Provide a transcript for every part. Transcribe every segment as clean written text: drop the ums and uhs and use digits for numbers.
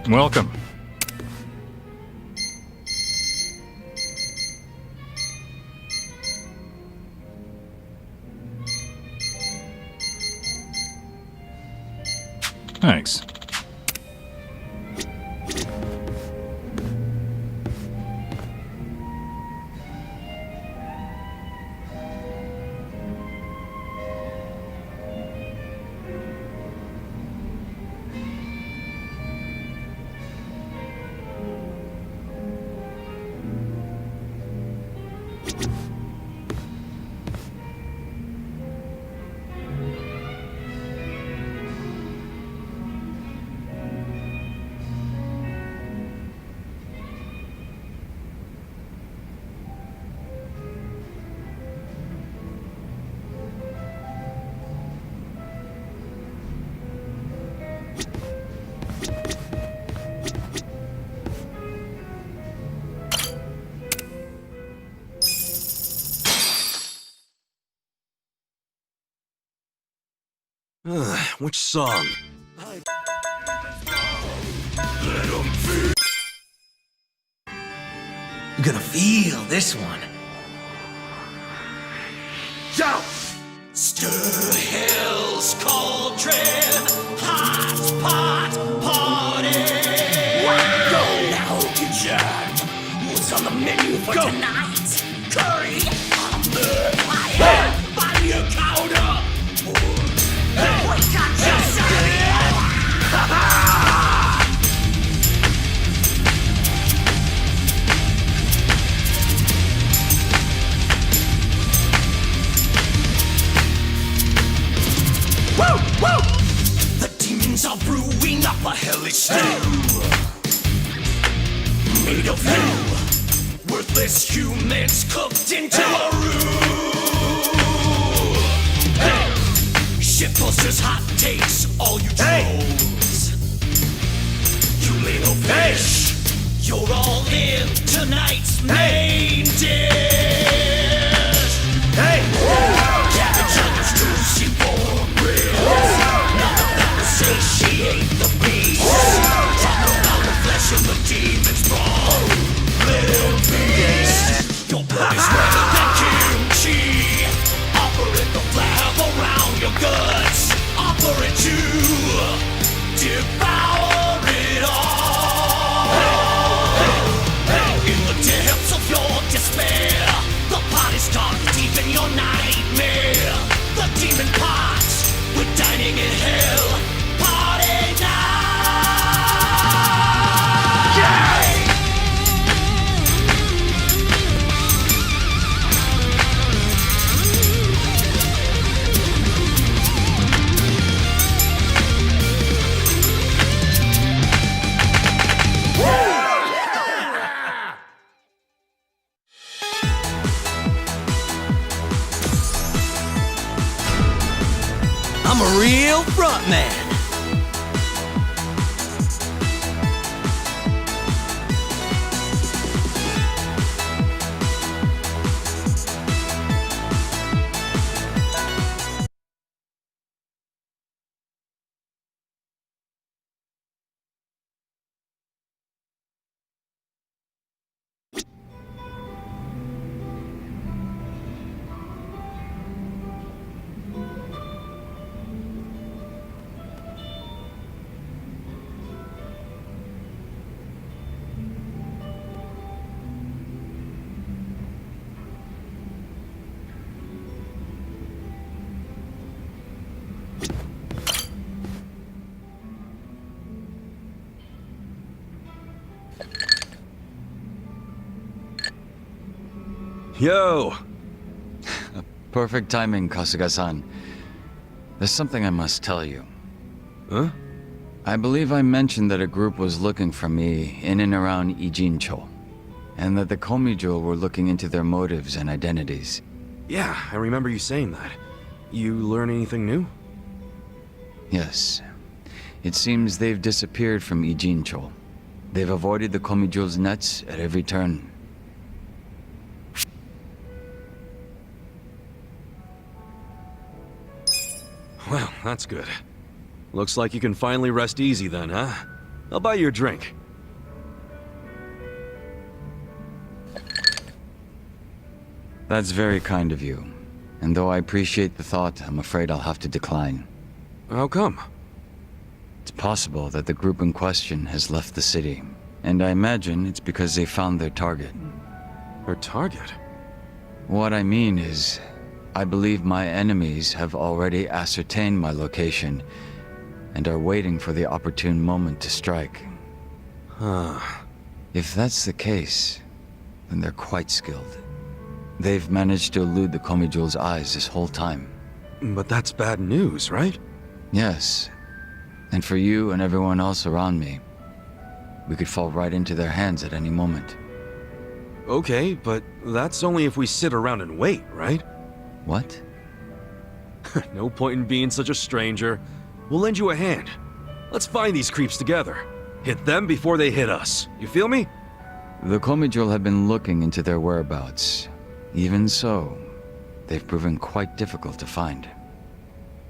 Welcome. Thanks. Which song? You're gonna feel this one. Yo! Stir Hell's Cauldron, hot pot party. Go now, John. What's on the menu for tonight? Curry on the fire by your counter. We got you, Sonny. Woo! Woo! The demons are brewing up a hellish stew. Made of you, worthless humans cooked into a roux. Hey! Shitposters, hot takes, all you trolls. You little fish, you're all in tonight's main dish. Hey! Cabbage on the stew, she for real. None of that will satiate the beast. Talk about the flesh of the demon's brawn. Little beast, your body's wetter than kimchi. Operate the flab around your guts. Offer it to devour it all. In the depths of your despair, the pot is dark, deep in your nightmare. The demon pot, we're dining in hell. Party now! Yeah! I'm a real front man. Yo! Perfect timing, Kasuga-san. There's something I must tell you. Huh? I believe I mentioned that a group was looking for me in and around Ijincho, and that the Komijo were looking into their motives and identities. Yeah, I remember you saying that. You learn anything new? Yes. It seems they've disappeared from Ijincho. They've avoided the Komijo's nets at every turn. Well, that's good. Looks like you can finally rest easy then, huh? I'll buy you a drink. That's very kind of you. And though I appreciate the thought, I'm afraid I'll have to decline. How come? It's possible that the group in question has left the city. And I imagine it's because they found their target. Her target? What I mean is, I believe my enemies have already ascertained my location and are waiting for the opportune moment to strike. Huh. If that's the case, then they're quite skilled. They've managed to elude the Komijul's eyes this whole time. But that's bad news, right? Yes. And for you and everyone else around me, we could fall right into their hands at any moment. Okay, but that's only if we sit around and wait, right? What? No point in being such a stranger. We'll lend you a hand. Let's find these creeps together. Hit them before they hit us. You feel me? The Komijul have been looking into their whereabouts. Even so, they've proven quite difficult to find.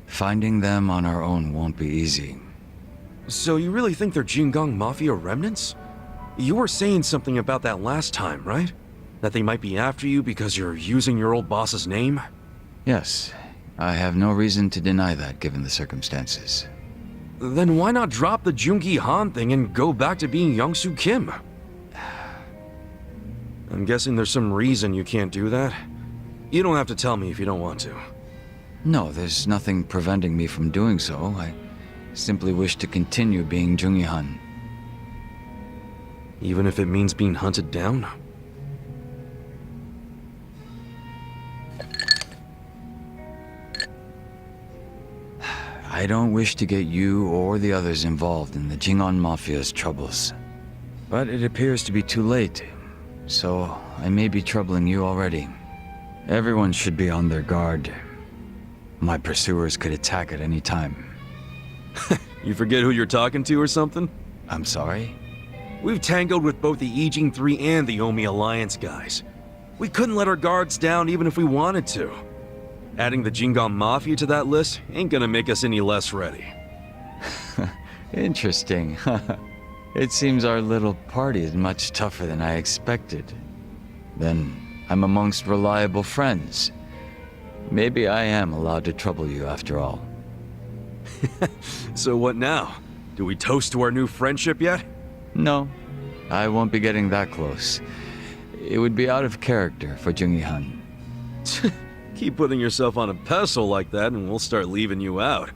Finding them on our own won't be easy. So you really think they're Jingang Mafia remnants? You were saying something about that last time, right? That they might be after you because you're using your old boss's name? Yes, I have no reason to deny that given the circumstances. Then why not drop the Jungi Han thing and go back to being Youngsu Kim? I'm guessing there's some reason you can't do that? You don't have to tell me if you don't want to. No, there's nothing preventing me from doing so. I simply wish to continue being Jungi Han. Even if it means being hunted down? I don't wish to get you or the others involved in the Jingon Mafia's troubles. But it appears to be too late, so I may be troubling you already. Everyone should be on their guard. My pursuers could attack at any time. You forget who you're talking to or something? I'm sorry? We've tangled with both the Ijing 3 and the Omi Alliance guys. We couldn't let our guards down even if we wanted to. Adding the Jingon Mafia to that list ain't gonna make us any less ready. Interesting. It seems our little party is much tougher than I expected. Then I'm amongst reliable friends. Maybe I am allowed to trouble you after all. So what now? Do we toast to our new friendship yet? No, I won't be getting that close. It would be out of character for Jungi Han. Keep putting yourself on a pedestal like that and we'll start leaving you out.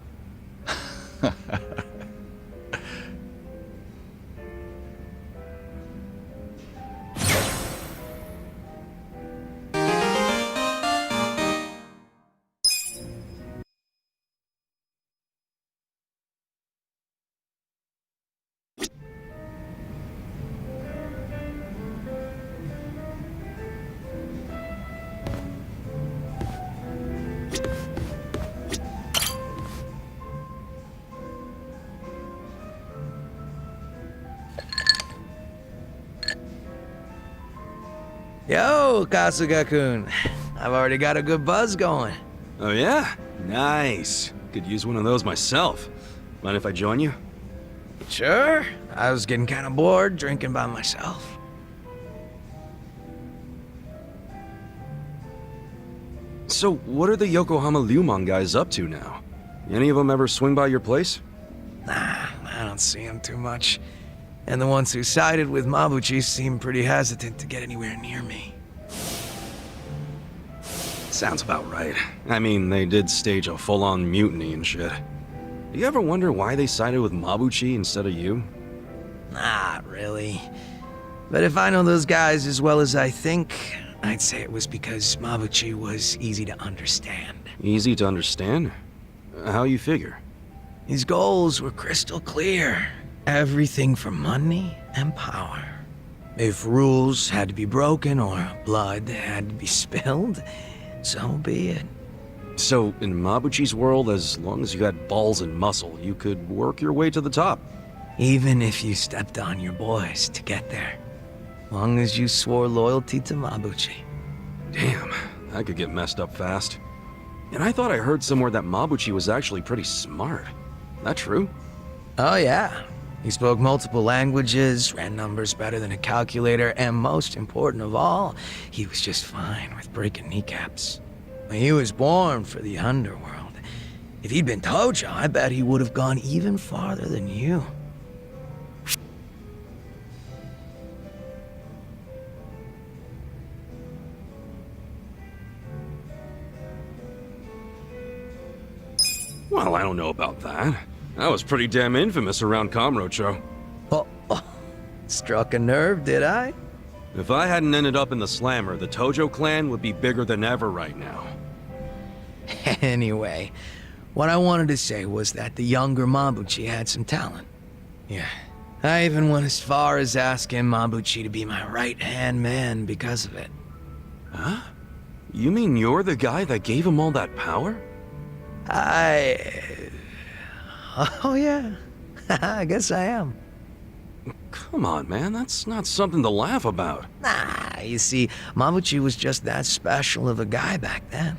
Yo, Kasuga-kun. I've already got a good buzz going. Oh yeah? Nice. Could use one of those myself. Mind if I join you? Sure. I was getting kind of bored drinking by myself. So what are the Yokohama Lumon guys up to now? Any of them ever swing by your place? Nah, I don't see him too much. And the ones who sided with Mabuchi seem pretty hesitant to get anywhere near me. Sounds about right. I mean, they did stage a full-on mutiny and shit. Do you ever wonder why they sided with Mabuchi instead of you? Not really. But if I know those guys as well as I think, I'd say it was because Mabuchi was easy to understand. Easy to understand? How you figure? His goals were crystal clear. Everything for money and power. If rules had to be broken or blood had to be spilled, so be it. So, in Mabuchi's world, as long as you had balls and muscle, you could work your way to the top. Even if you stepped on your boys to get there. Long as you swore loyalty to Mabuchi. Damn, that could get messed up fast. And I thought I heard somewhere that Mabuchi was actually pretty smart. That true? Oh yeah. He spoke multiple languages, ran numbers better than a calculator, and most important of all, he was just fine with breaking kneecaps. He was born for the underworld. If he'd been Tojo, I bet he would have gone even farther than you. Well, I don't know about that. I was pretty damn infamous around Kamurocho. Oh, struck a nerve, did I? If I hadn't ended up in the slammer, the Tojo clan would be bigger than ever right now. Anyway, what I wanted to say was that the younger Mabuchi had some talent. Yeah, I even went as far as asking Mabuchi to be my right-hand man because of it. Huh? You mean you're the guy that gave him all that power? Oh yeah, I guess I am. Come on, man, that's not something to laugh about. Nah, you see, Mabuchi was just that special of a guy back then.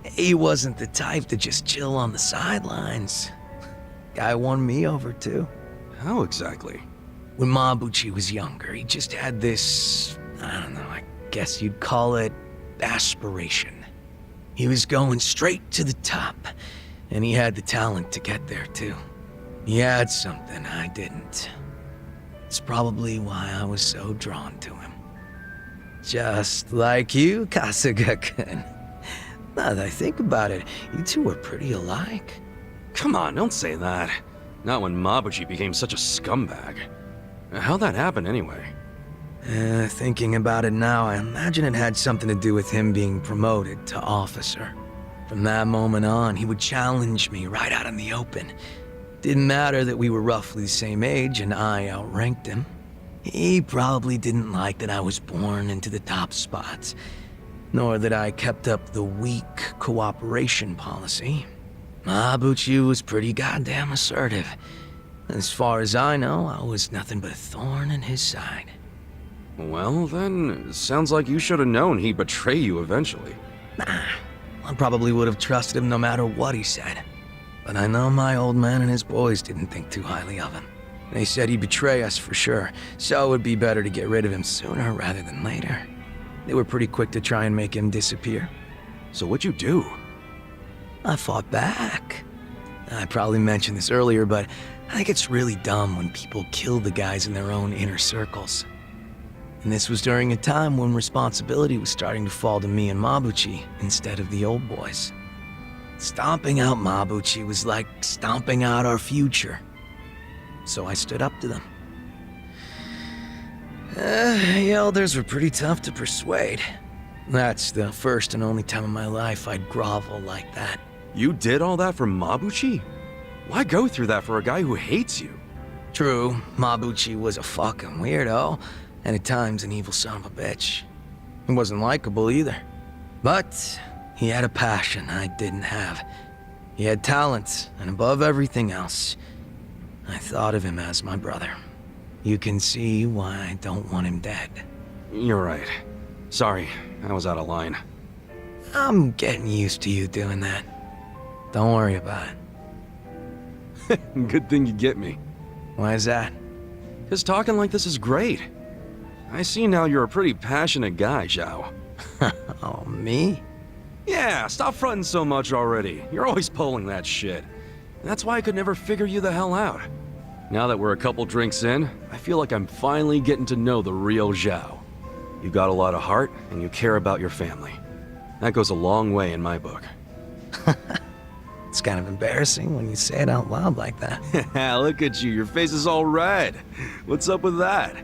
He wasn't the type to just chill on the sidelines. Guy won me over too. How exactly? When Mabuchi was younger, he just had this, I don't know, I guess you'd call it aspiration. He was going straight to the top, and he had the talent to get there too. He had something I didn't. It's probably why I was so drawn to him. Just like you, Kasuga-kun. Now that I think about it, you two are pretty alike. Come on, don't say that. Not when Mabuchi became such a scumbag. How'd that happen anyway? Thinking about it now, I imagine it had something to do with him being promoted to officer. From that moment on, he would challenge me right out in the open. Didn't matter that we were roughly the same age and I outranked him. He probably didn't like that I was born into the top spots, nor that I kept up the weak cooperation policy. Mabuchi was pretty goddamn assertive. As far as I know, I was nothing but a thorn in his side. Well, then, sounds like you should have known he'd betray you eventually. Nah, I probably would have trusted him no matter what he said. But I know my old man and his boys didn't think too highly of him. They said he'd betray us for sure, so it would be better to get rid of him sooner rather than later. They were pretty quick to try and make him disappear. So what'd you do? I fought back. I probably mentioned this earlier, but I think it's really dumb when people kill the guys in their own inner circles. And this was during a time when responsibility was starting to fall to me and Mabuchi instead of the old boys. Stomping out Mabuchi was like stomping out our future. So I stood up to them. The elders were pretty tough to persuade. That's the first and only time in my life I'd grovel like that. You did all that for Mabuchi? Why go through that for a guy who hates you? True, Mabuchi was a fucking weirdo, and at times an evil son of a bitch. He wasn't likable either. But he had a passion I didn't have. He had talent, and above everything else, I thought of him as my brother. You can see why I don't want him dead. You're right. Sorry, I was out of line. I'm getting used to you doing that. Don't worry about it. Good thing you get me. Why is that? 'Cause talking like this is great. I see now you're a pretty passionate guy, Zhao. Oh, me? Yeah, stop fronting so much already. You're always pulling that shit. That's why I could never figure you the hell out. Now that we're a couple drinks in, I feel like I'm finally getting to know the real Zhao. You got a lot of heart, and you care about your family. That goes a long way in my book. It's kind of embarrassing when you say it out loud like that. Look at you, your face is all red. What's up with that?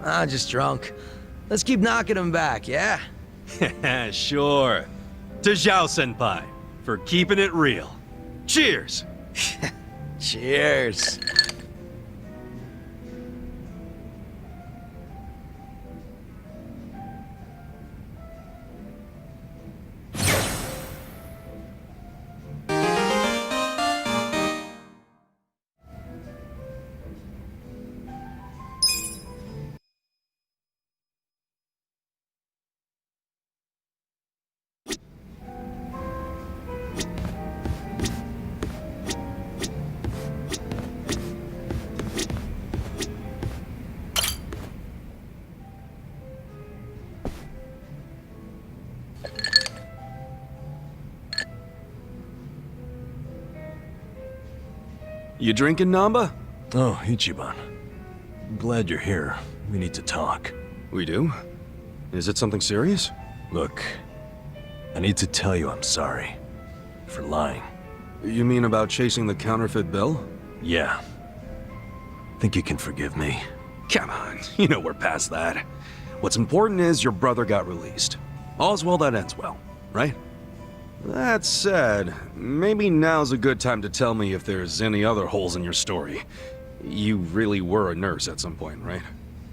I'm just drunk. Let's keep knocking him back, yeah? Sure. To Zhao-senpai, for keeping it real. Cheers! Cheers. You drinking, Namba? Oh, Ichiban. I'm glad you're here. We need to talk. We do? Is it something serious? Look, I need to tell you I'm sorry. For lying. You mean about chasing the counterfeit bill? Yeah. Think you can forgive me? Come on, you know we're past that. What's important is your brother got released. All's well that ends well, right? That said, maybe now's a good time to tell me if there's any other holes in your story. You really were a nurse at some point, right?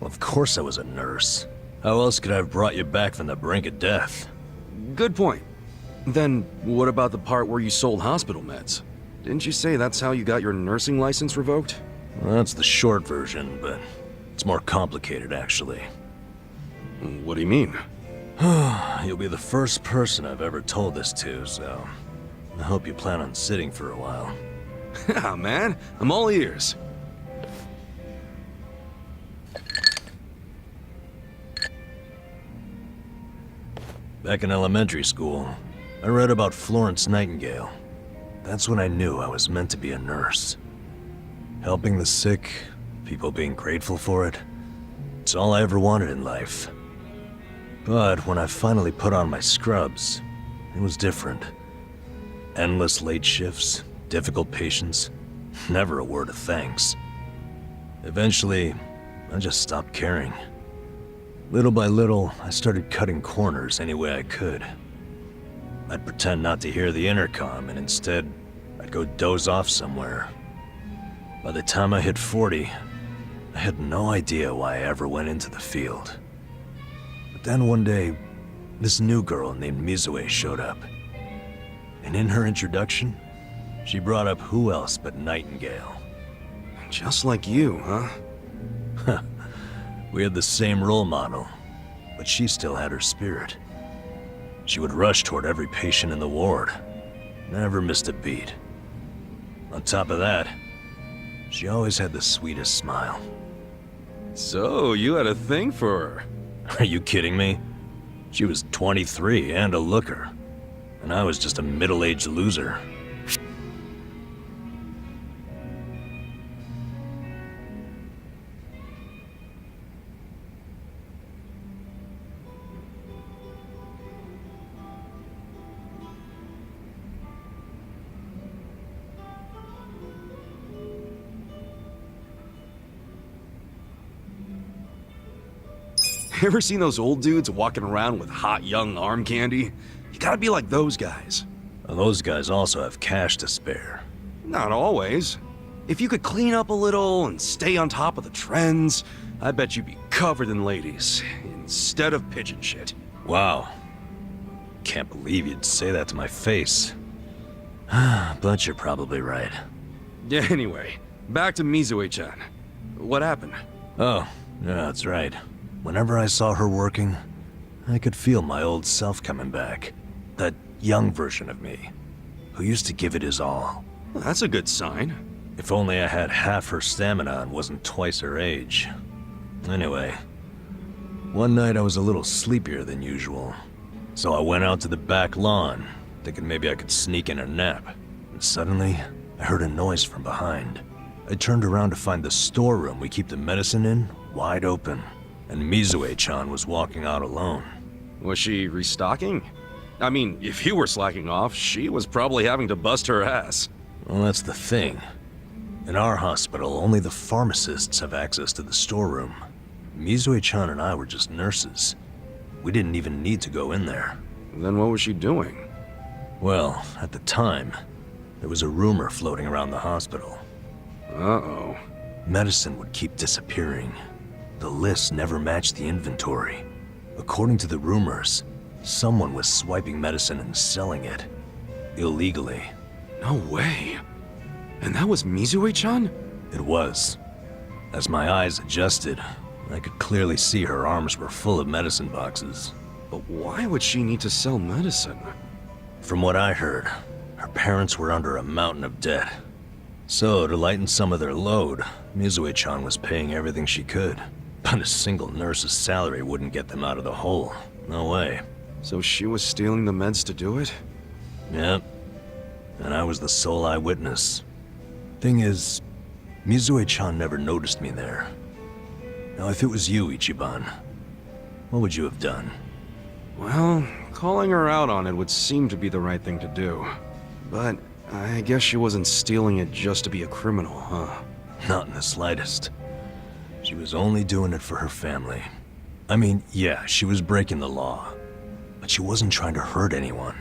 Well, of course I was a nurse. How else could I have brought you back from the brink of death? Good point. Then, what about the part where you sold hospital meds? Didn't you say that's how you got your nursing license revoked? Well, that's the short version, but it's more complicated, actually. What do you mean? You'll be the first person I've ever told this to, so I hope you plan on sitting for a while. Ah, man, I'm all ears. Back in elementary school, I read about Florence Nightingale. That's when I knew I was meant to be a nurse. Helping the sick, people being grateful for it, it's all I ever wanted in life. But when I finally put on my scrubs, it was different. Endless late shifts, difficult patients, never a word of thanks. Eventually, I just stopped caring. Little by little, I started cutting corners any way I could. I'd pretend not to hear the intercom, and instead, I'd go doze off somewhere. By the time I hit 40, I had no idea why I ever went into the field. But then one day, this new girl named Mizue showed up. And in her introduction, she brought up who else but Nightingale. Just like you, huh? We had the same role model, but she still had her spirit. She would rush toward every patient in the ward. Never missed a beat. On top of that, she always had the sweetest smile. So, you had a thing for her. Are you kidding me? She was 23 and a looker, and I was just a middle-aged loser. Ever seen those old dudes walking around with hot young arm candy? You gotta be like those guys. Well, those guys also have cash to spare. Not always. If you could clean up a little and stay on top of the trends, I bet you'd be covered in ladies, instead of pigeon shit. Wow. Can't believe you'd say that to my face. But you're probably right. Anyway, back to Mizue-chan. What happened? Oh, yeah, that's right. Whenever I saw her working, I could feel my old self coming back. That young version of me, who used to give it his all. Well, that's a good sign. If only I had half her stamina and wasn't twice her age. Anyway, one night I was a little sleepier than usual, so I went out to the back lawn, thinking maybe I could sneak in a nap. And suddenly, I heard a noise from behind. I turned around to find the storeroom we keep the medicine in wide open, and Mizue-chan was walking out alone. Was she restocking? I mean, if you were slacking off, she was probably having to bust her ass. Well, that's the thing. In our hospital, only the pharmacists have access to the storeroom. Mizue-chan and I were just nurses. We didn't even need to go in there. Then what was she doing? Well, at the time, there was a rumor floating around the hospital. Uh-oh. Medicine would keep disappearing. The list never matched the inventory. According to the rumors, someone was swiping medicine and selling it. Illegally. No way. And that was Mizue-chan? It was. As my eyes adjusted, I could clearly see her arms were full of medicine boxes. But why would she need to sell medicine? From what I heard, her parents were under a mountain of debt. So, to lighten some of their load, Mizue-chan was paying everything she could. But a single nurse's salary wouldn't get them out of the hole. No way. So she was stealing the meds to do it? Yep. And I was the sole eyewitness. Thing is, Mizue-chan never noticed me there. Now, if it was you, Ichiban, what would you have done? Well, calling her out on it would seem to be the right thing to do. But I guess she wasn't stealing it just to be a criminal, huh? Not in the slightest. She was only doing it for her family. I mean, yeah, she was breaking the law, but she wasn't trying to hurt anyone.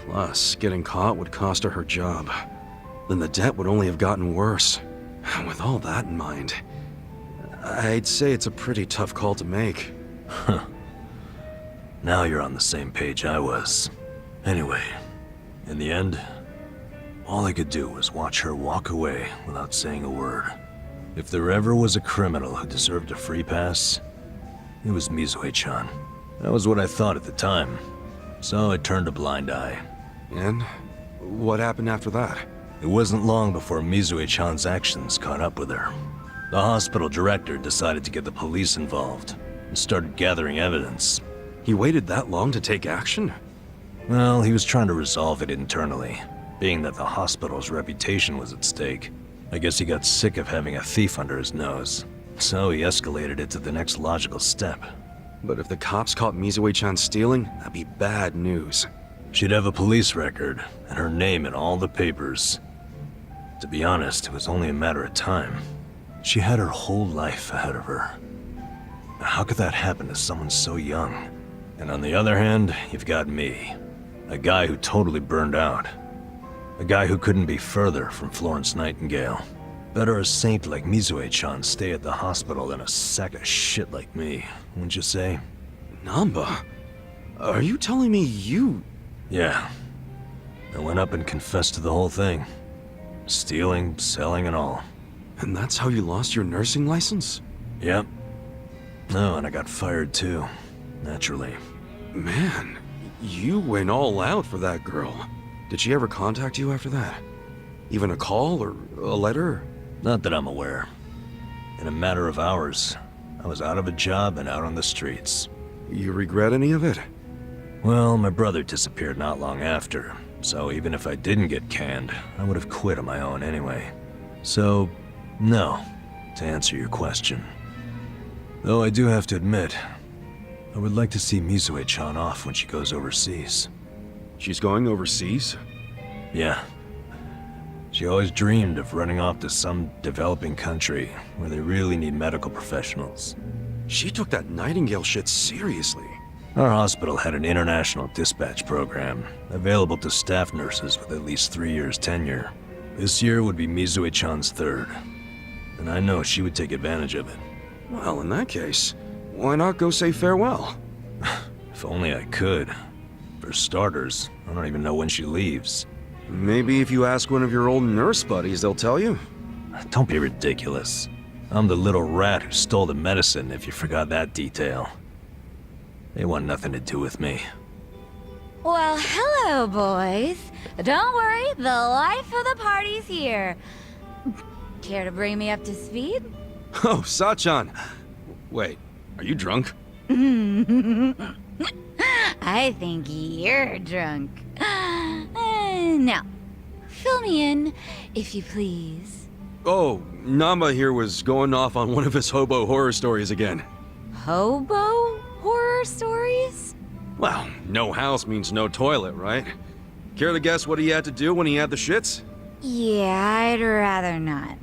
Plus, getting caught would cost her her job. Then the debt would only have gotten worse. With all that in mind, I'd say it's a pretty tough call to make. Huh. Now you're on the same page I was. Anyway, in the end, all I could do was watch her walk away without saying a word. If there ever was a criminal who deserved a free pass, it was Mizue-chan. That was what I thought at the time, so I turned a blind eye. And what happened after that? It wasn't long before Mizue-chan's actions caught up with her. The hospital director decided to get the police involved and started gathering evidence. He waited that long to take action? Well, he was trying to resolve it internally, being that the hospital's reputation was at stake. I guess he got sick of having a thief under his nose, so he escalated it to the next logical step. But if the cops caught Mizue-chan stealing, that'd be bad news. She'd have a police record, and her name in all the papers. To be honest, it was only a matter of time. She had her whole life ahead of her. How could that happen to someone so young? And on the other hand, you've got me. A guy who totally burned out. A guy who couldn't be further from Florence Nightingale. Better a saint like Mizue-chan stay at the hospital than a sack of shit like me, wouldn't you say? Namba? Are you telling me you... Yeah. I went up and confessed to the whole thing. Stealing, selling, and all. And that's how you lost your nursing license? Yep. No, and I got fired too. Naturally. Man, you went all out for that girl. Did she ever contact you after that? Even a call or a letter? Not that I'm aware. In a matter of hours, I was out of a job and out on the streets. You regret any of it? Well, my brother disappeared not long after, so even if I didn't get canned, I would have quit on my own anyway. So, no, to answer your question. Though I do have to admit, I would like to see Mizue-chan off when she goes overseas. She's going overseas? Yeah. She always dreamed of running off to some developing country where they really need medical professionals. She took that Nightingale shit seriously. Our hospital had an international dispatch program, available to staff nurses with at least 3 years tenure. This year would be Mizue-chan's third, and I know she would take advantage of it. Well, in that case, why not go say farewell? If only I could. For starters, I don't even know when she leaves. Maybe if you ask one of your old nurse buddies, they'll tell you. Don't be ridiculous. I'm the little rat who stole the medicine, if you forgot that detail. They want nothing to do with me. Well, hello, boys. Don't worry, the life of the party's here. Care to bring me up to speed? Oh, Sachan. Wait, are you drunk? I think you're drunk. Now, fill me in, if you please. Oh, Namba here was going off on one of his hobo horror stories again. Hobo horror stories? Well, no house means no toilet, right? Care to guess what he had to do when he had the shits? Yeah, I'd rather not.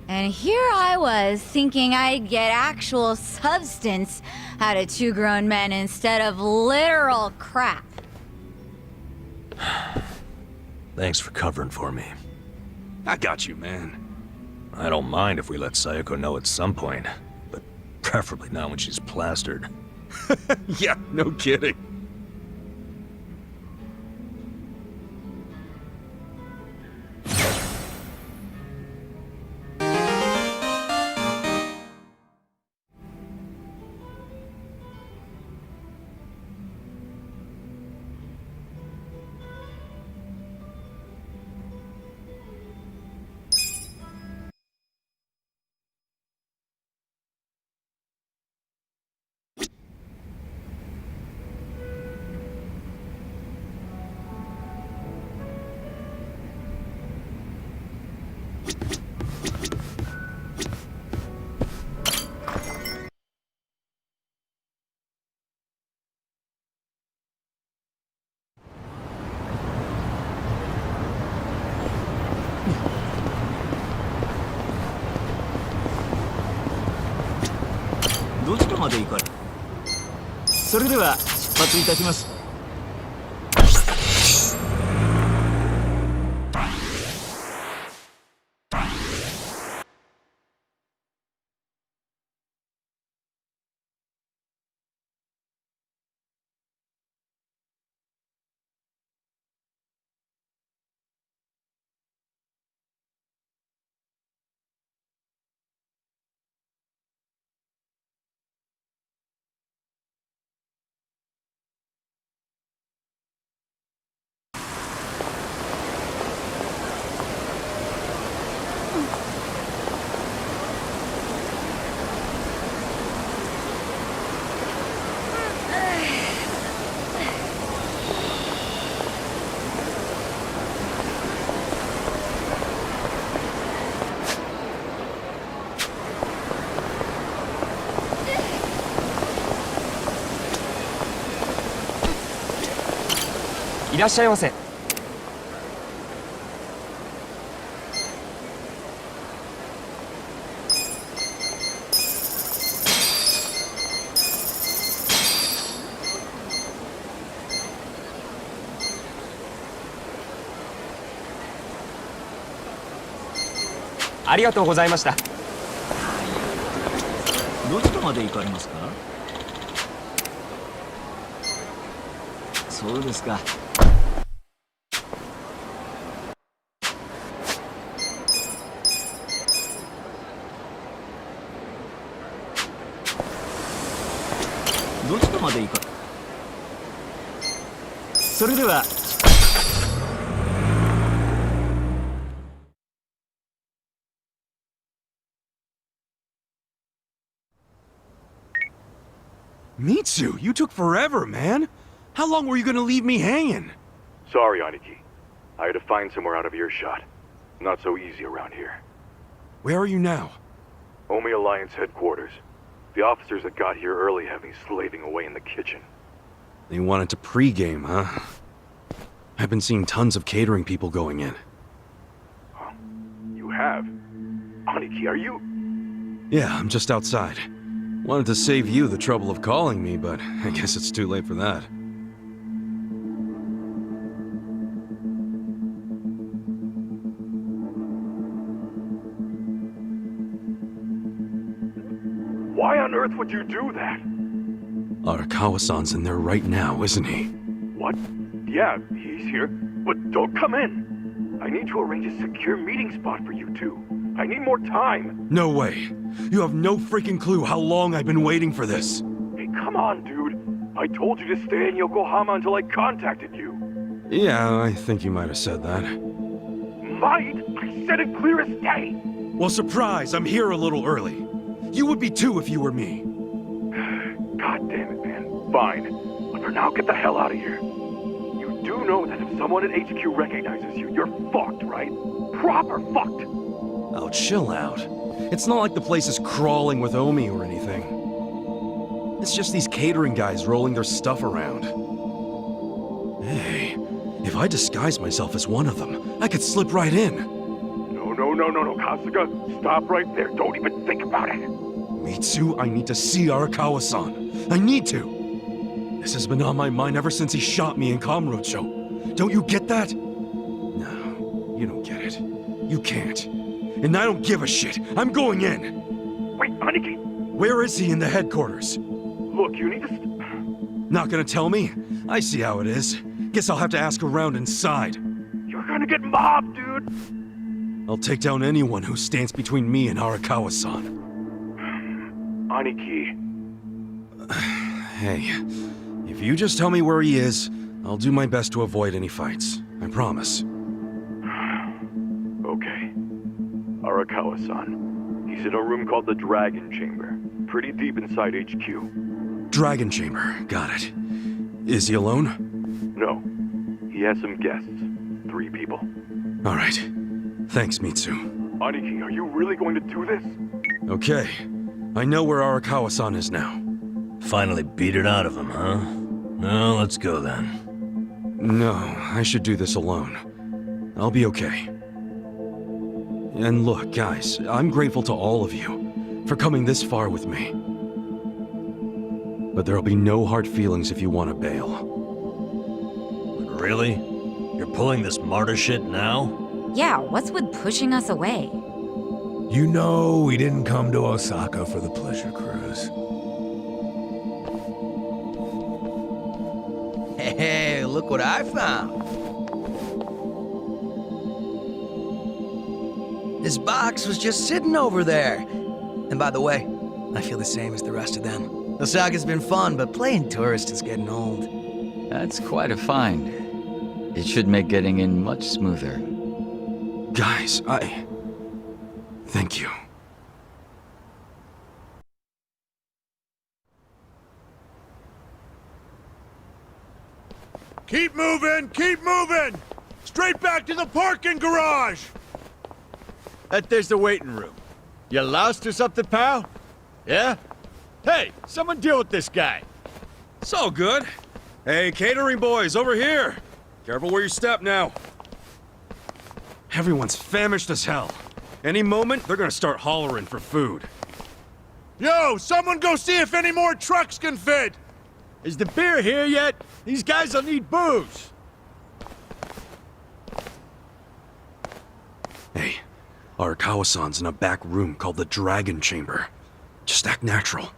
And here I was, thinking I'd get actual substance out of two grown men instead of literal crap. Thanks for covering for me. I got you, man. I don't mind if we let Sayoko know at some point, but preferably not when she's plastered. Yeah, no kidding. 怒り。それでは出発いたします。いらっしゃいませ。ありがとうございました。どちらまで行かれますか？そうですか。どちらまで行か。それでは。Mitsu, you took forever, man. How long were you gonna leave me hanging? Sorry, Aniki. I had to find somewhere out of earshot. Not so easy around here. Where are you now? Omi Alliance headquarters. The officers that got here early have me slaving away in the kitchen. They wanted to pregame, huh? I've been seeing tons of catering people going in. Huh? You have? Aniki, are you... Yeah, I'm just outside. Wanted to save you the trouble of calling me, but I guess it's too late for that. Why on earth would you do that? Arakawa-san's in there right now, isn't he? What? Yeah, he's here. But don't come in. I need to arrange a secure meeting spot for you two. I need more time. No way. You have no freaking clue how long I've been waiting for this. Hey, come on, dude. I told you to stay in Yokohama until I contacted you. Yeah, I think you might have said that. Might? I said it clear as day. Well, surprise, I'm here a little early. You would be too if you were me. God damn it, man. Fine. But for now, get the hell out of here. You do know that if someone at HQ recognizes you, you're fucked, right? Proper fucked. Oh, chill out. It's not like the place is crawling with Omi or anything. It's just these catering guys rolling their stuff around. Hey, if I disguise myself as one of them, I could slip right in. No, Kasuga. Stop right there. Don't even think about it. Mitsu, I need to see Arakawa-san. I need to. This has been on my mind ever since he shot me in Kamurocho. Don't you get that? No, you don't get it. You can't. And I don't give a shit. I'm going in. Wait, Aniki. Where is he in the headquarters? Look, you need to... Not gonna tell me? I see how it is. Guess I'll have to ask around inside. You're gonna get mobbed, dude. I'll take down anyone who stands between me and Arakawa-san. Aniki. Hey, if you just tell me where he is, I'll do my best to avoid any fights. I promise. Okay. Arakawa-san. He's in a room called the Dragon Chamber. Pretty deep inside HQ. Dragon Chamber, got it. Is he alone? No. He has some guests. 3 people. All right. Thanks, Mitsu. Aniki, are you really going to do this? Okay. I know where Arakawa-san is now. Finally beat it out of him, huh? No, let's go then. No, I should do this alone. I'll be okay. And look, guys, I'm grateful to all of you for coming this far with me. But there'll be no hard feelings if you want to bail. Really? You're pulling this martyr shit now? Yeah, what's with pushing us away? You know we didn't come to Osaka for the pleasure cruise. Hey, look what I found. This box was just sitting over there. And by the way, I feel the same as the rest of them. Osaka's been fun, but playing tourist is getting old. That's quite a find. It should make getting in much smoother. Guys, thank you. Keep moving! Keep moving! Straight back to the parking garage! There's the waiting room. You lost or something, pal? Yeah? Hey, someone deal with this guy. So good. Hey, catering boys, over here. Careful where you step now. Everyone's famished as hell. Any moment, they're gonna start hollering for food. Yo, someone go see if any more trucks can fit! Is the beer here yet? These guys will need booze. Hey, Arakawa-san's in a back room called the Dragon Chamber. Just act natural.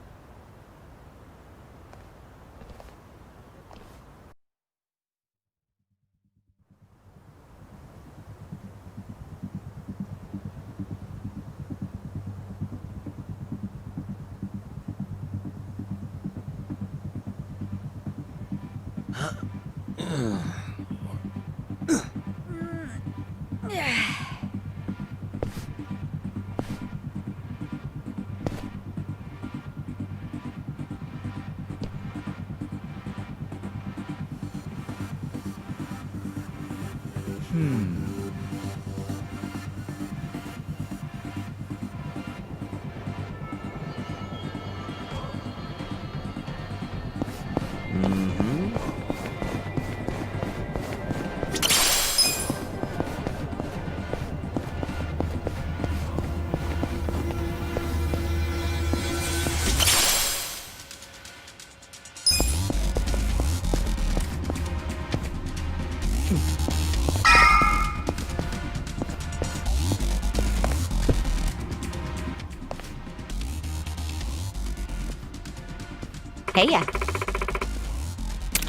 Hey, yeah.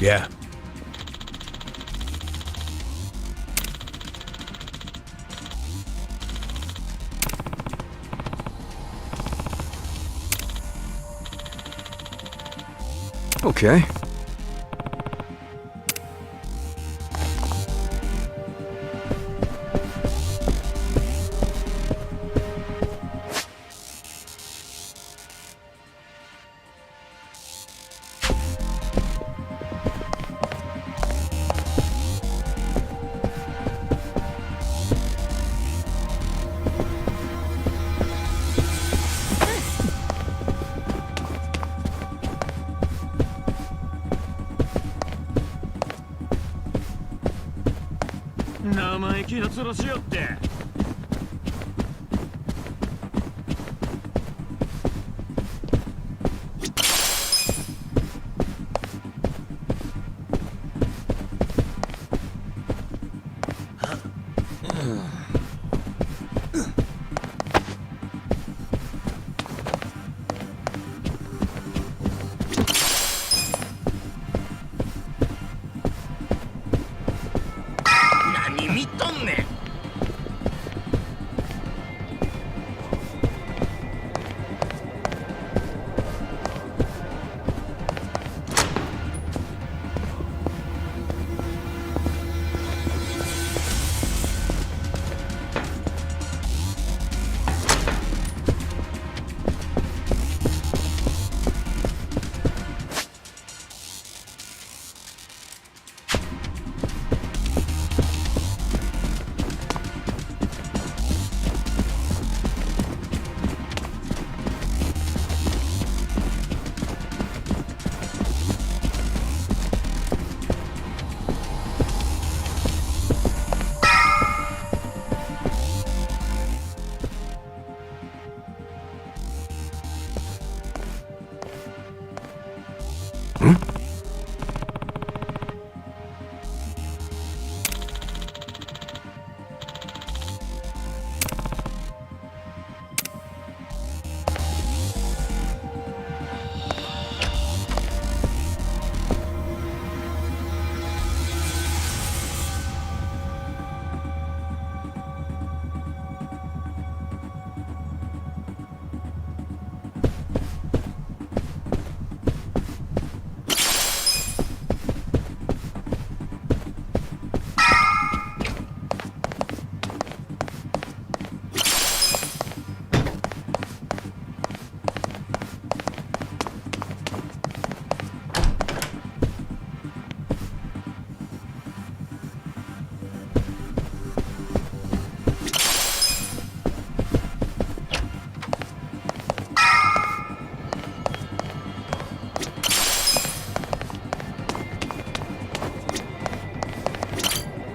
Yeah. Okay.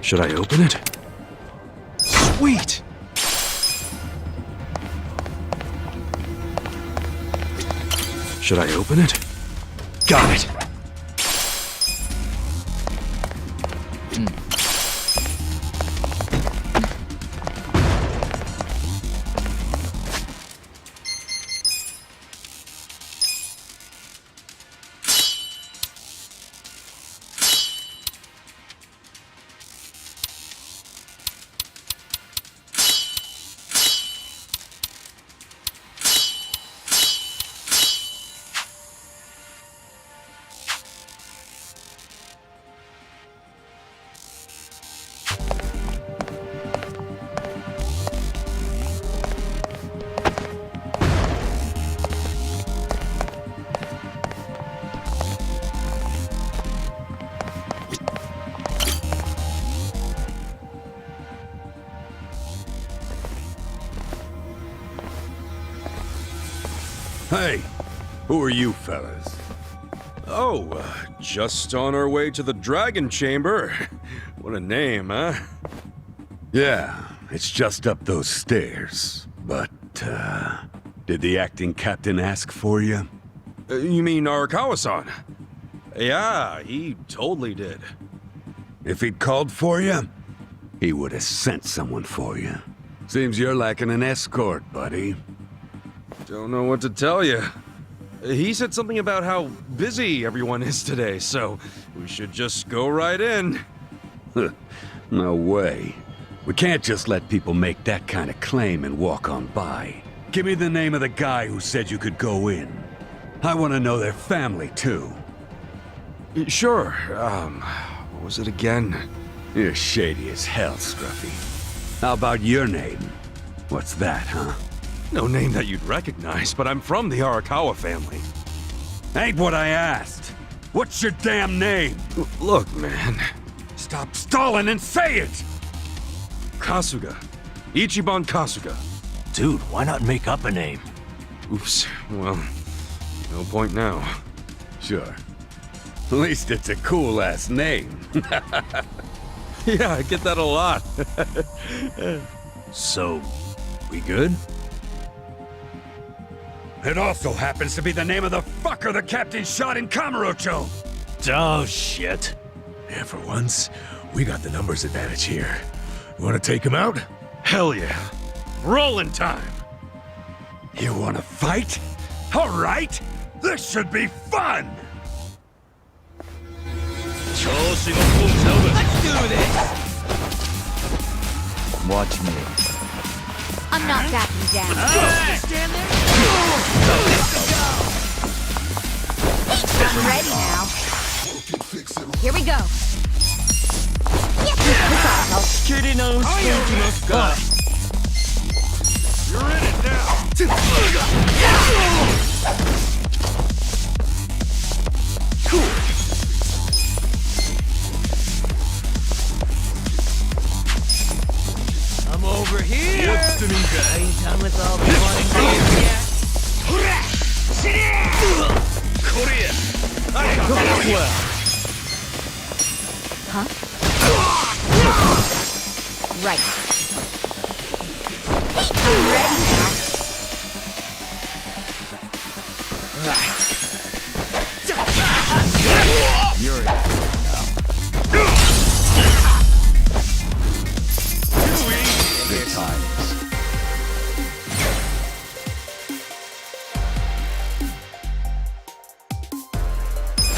Should I open it? Sweet! Should I open it? Got it! Hey, who are you fellas? Oh, just on our way to the Dragon Chamber. What a name, huh? Yeah, it's just up those stairs. But, did the acting captain ask for you? You mean Arakawa-san? Yeah, he totally did. If he'd called for you, he would have sent someone for you. Seems you're lacking an escort, buddy. Don't know what to tell you. He said something about how busy everyone is today, so we should just go right in. No way. We can't just let people make that kind of claim and walk on by. Give me the name of the guy who said you could go in. I want to know their family, too. Sure, what was it again? You're shady as hell, Scruffy. How about your name? What's that, huh? No name that you'd recognize, but I'm from the Arakawa family. Ain't what I asked. What's your damn name? Look, man. Stop stalling and say it! Kasuga. Ichiban Kasuga. Dude, why not make up a name? Oops, well, no point now. Sure. At least it's a cool-ass name. Yeah, I get that a lot. So, we good? It also happens to be the name of the fucker the captain shot in Kamurocho! Oh, shit. Yeah, for once, we got the numbers advantage here. You wanna take him out? Hell yeah. Rolling time. You wanna fight? Alright! This should be fun! Let's do this! Watch me. I'm not backing down. Stand there. I'm ready now. Here we go. You're in it now. I'm over here! Are you done with all the fun and games yet? Huh? Right. I'm ready now.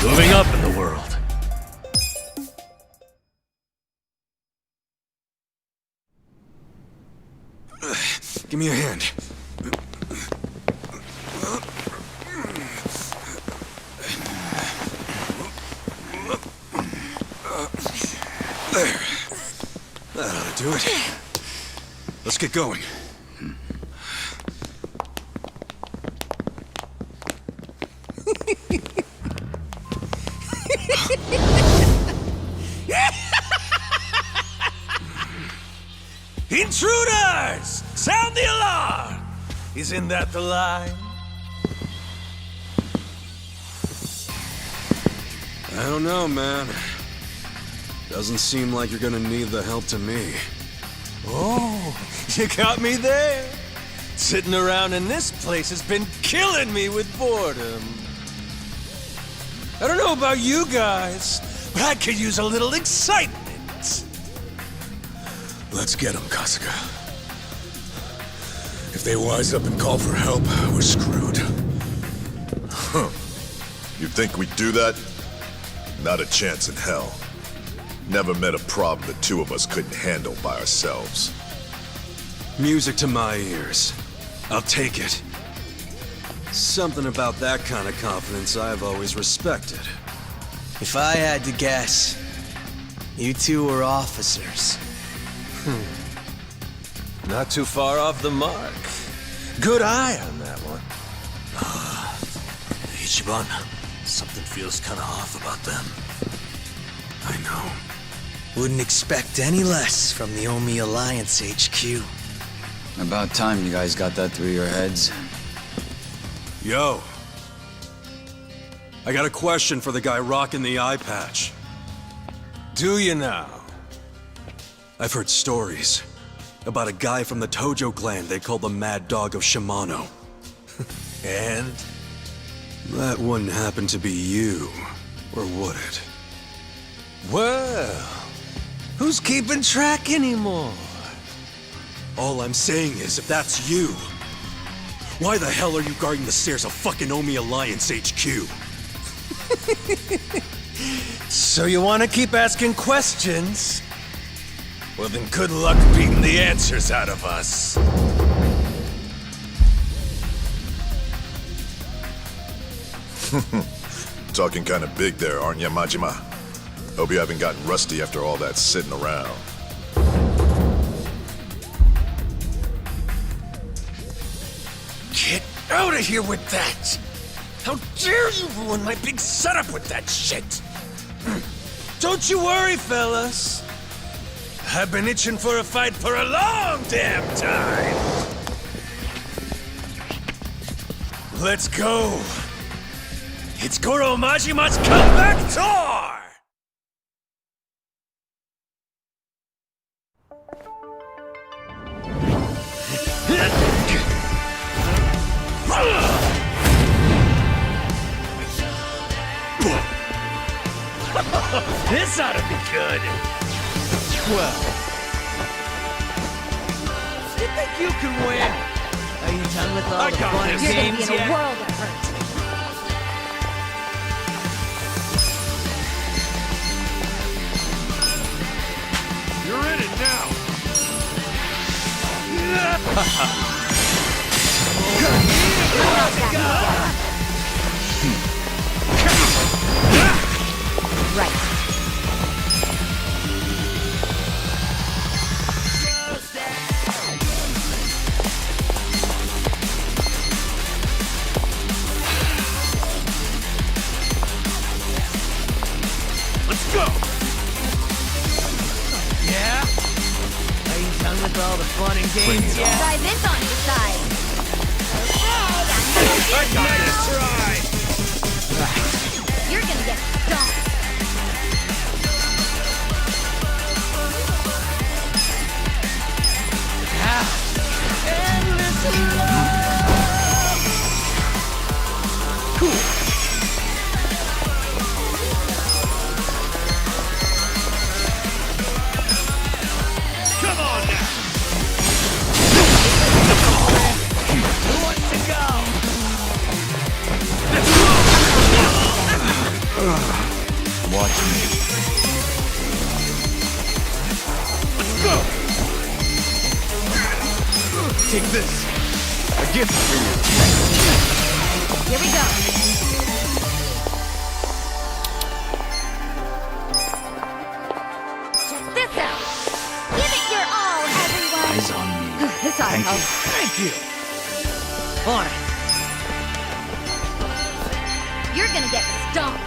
moving up in the world. Give me a hand. There. That ought to do it. Let's get going. Intruders! Sound the alarm! Isn't that the line? I don't know, man. Doesn't seem like you're gonna need the help to me. Oh, you got me there. Sitting around in this place has been killing me with boredom. I don't know about you guys, but I could use a little excitement. Let's get them, Kasuga. If they wise up and call for help, we're screwed. Huh. You think we'd do that? Not a chance in hell. Never met a problem the two of us couldn't handle by ourselves. Music to my ears. I'll take it. Something about that kind of confidence I've always respected. If I had to guess, you two were officers. Not too far off the mark. Good eye on that one. Ichiban, something feels kind of off about them. I know. Wouldn't expect any less from the Omi Alliance HQ. About time you guys got that through your heads. Yo. I got a question for the guy rocking the eye patch. Do you now? I've heard stories about a guy from the Tojo clan they call the Mad Dog of Shimano. And? That wouldn't happen to be you, or would it? Well, who's keeping track anymore? All I'm saying is, if that's you, why the hell are you guarding the stairs of fucking Omi Alliance HQ? So you want to keep asking questions? Well then good luck beating the answers out of us. Talking kind of big there, aren't you, Majima? Hope you haven't gotten rusty after all that sitting around. Get out of here with that! How dare you ruin my big setup with that shit! Don't you worry, fellas. I've been itching for a fight for a long damn time! Let's go! It's Goro Majima's comeback tour! This ought to be good! Well, you think you can win? Are you done with all the fun and You're gonna games be in a yet? world of hurt. You're in it now. Right. Let's go. Yeah? Are you done with all the fun and games yet? Try this on your side. Nice try. You're gonna get stomped. Come on now. Who wants to go? Let's Watch me. Go! Take this. A gift for you. Here we go. Check this out. Give it your all, everyone. Eyes on me. This ought to Thank help. you. Thank you. On it. You're gonna get stomped.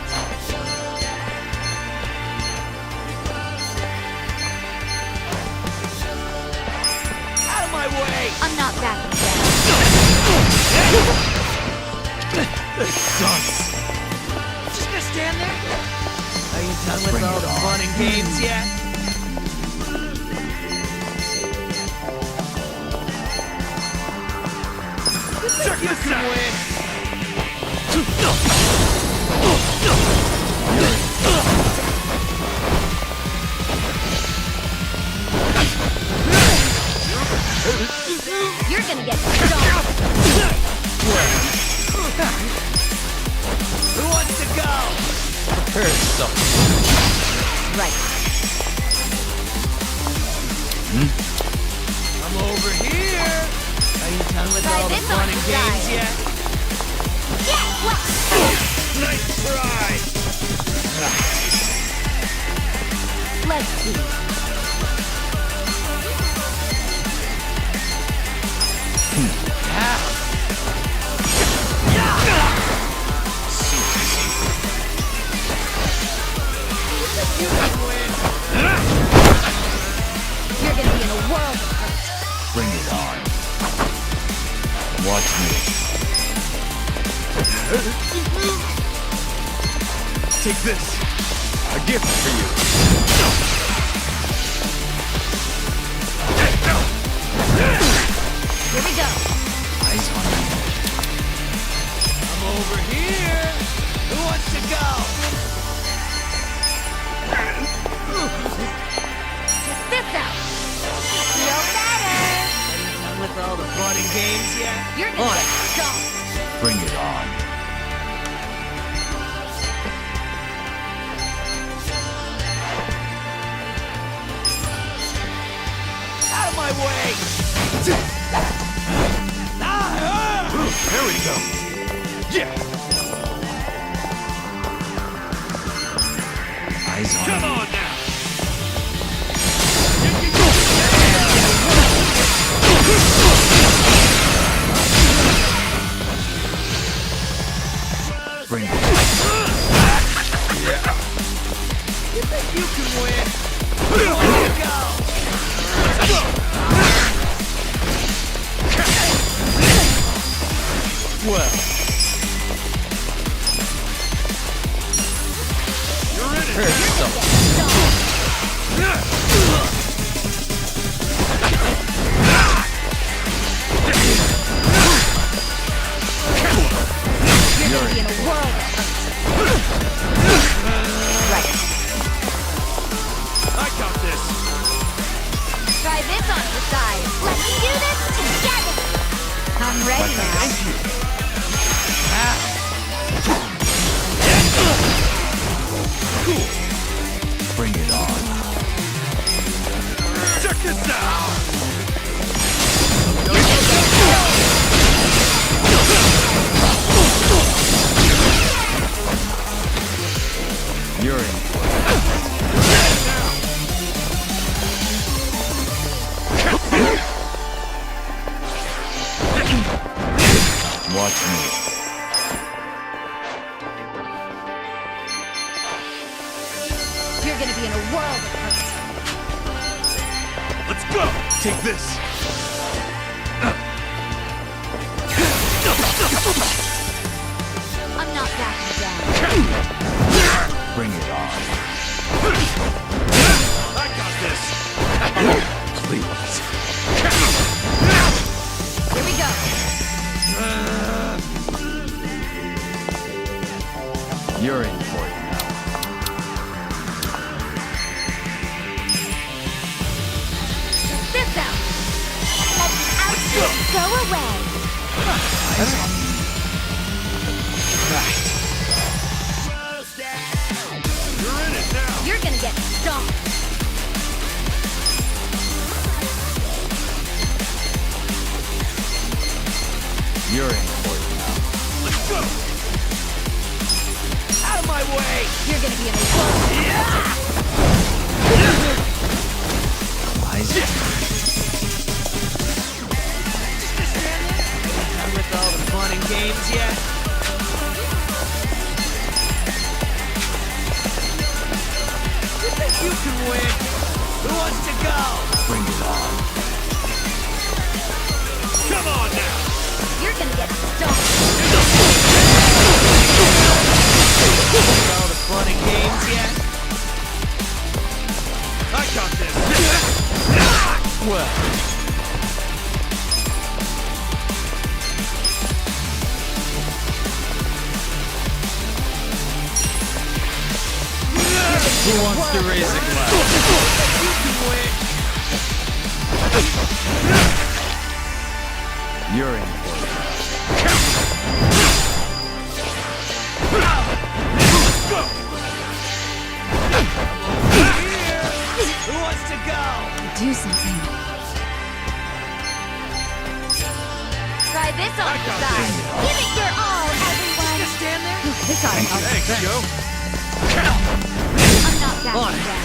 Out of my way. I'm not backing down. This sucks. Just gonna stand there? Are you done with Bring all it the on. fun and games yet? Check this out. You're gonna get stomped. Who wants to go? Prepare yourself. Right. I'm over here. Are you done with Try all the this fun on and the games side. yet? Yeah, well, Nice try. let's see. You can win. You're gonna be in a world of hurt. Bring it on. Watch me. Take this. A gift for you. Here we go. Eyes on me. I'm over here. Who wants to go? Check this out. Feel better. Done with all the fun and games yet? You're gonna get stomped. Bring it on. Out of my way! There we go. Yeah. Eyes on Come me. on now. Bring it on. You think you can win? Where do I go? Well, you're in it. Prepare yourself. You're gonna be in a world of hurt. Right. I got this. Try this on the side. Let's do this together. I'm ready now. Bring it on. Check this out. You're in for it. Watch me. You're gonna be in a world of hurt. Let's go. Take this. I'm not backing down. Bring it on. I got this. Please. Here we go. You're in for it now. Check this out. Let the outfit go away. Eyes on me. You're gonna be in a world. Done with all the fun and games yet? You think you can win? Who wants to go? Bring it on. Come on now! You're gonna get stoned. All the fun and games yet? I got this! Well... Who wants to raise a glass? You can win! You're in for it. Who wants to go? Do something. Try this on the side. Give it your all, everyone. Just stand there? This ought to help. Thanks, Joe. I'm not backing down.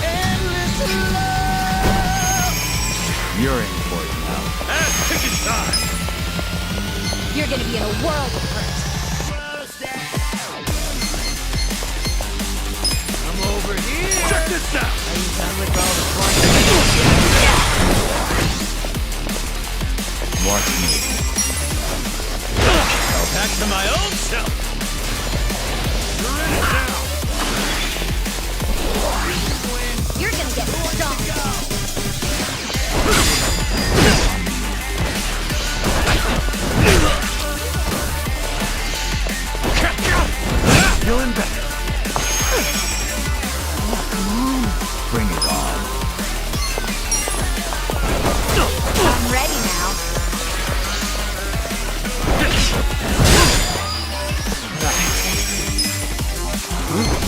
Endless love! You're in for it now. Ass-kicking time! You're gonna be in a world of hurt. I'm over here! Check this out! Are you done with all the fun? Watch me. Back to my old self! You're in it now! You're gonna get stomped. Feeling better. Bring it on. I'm ready now.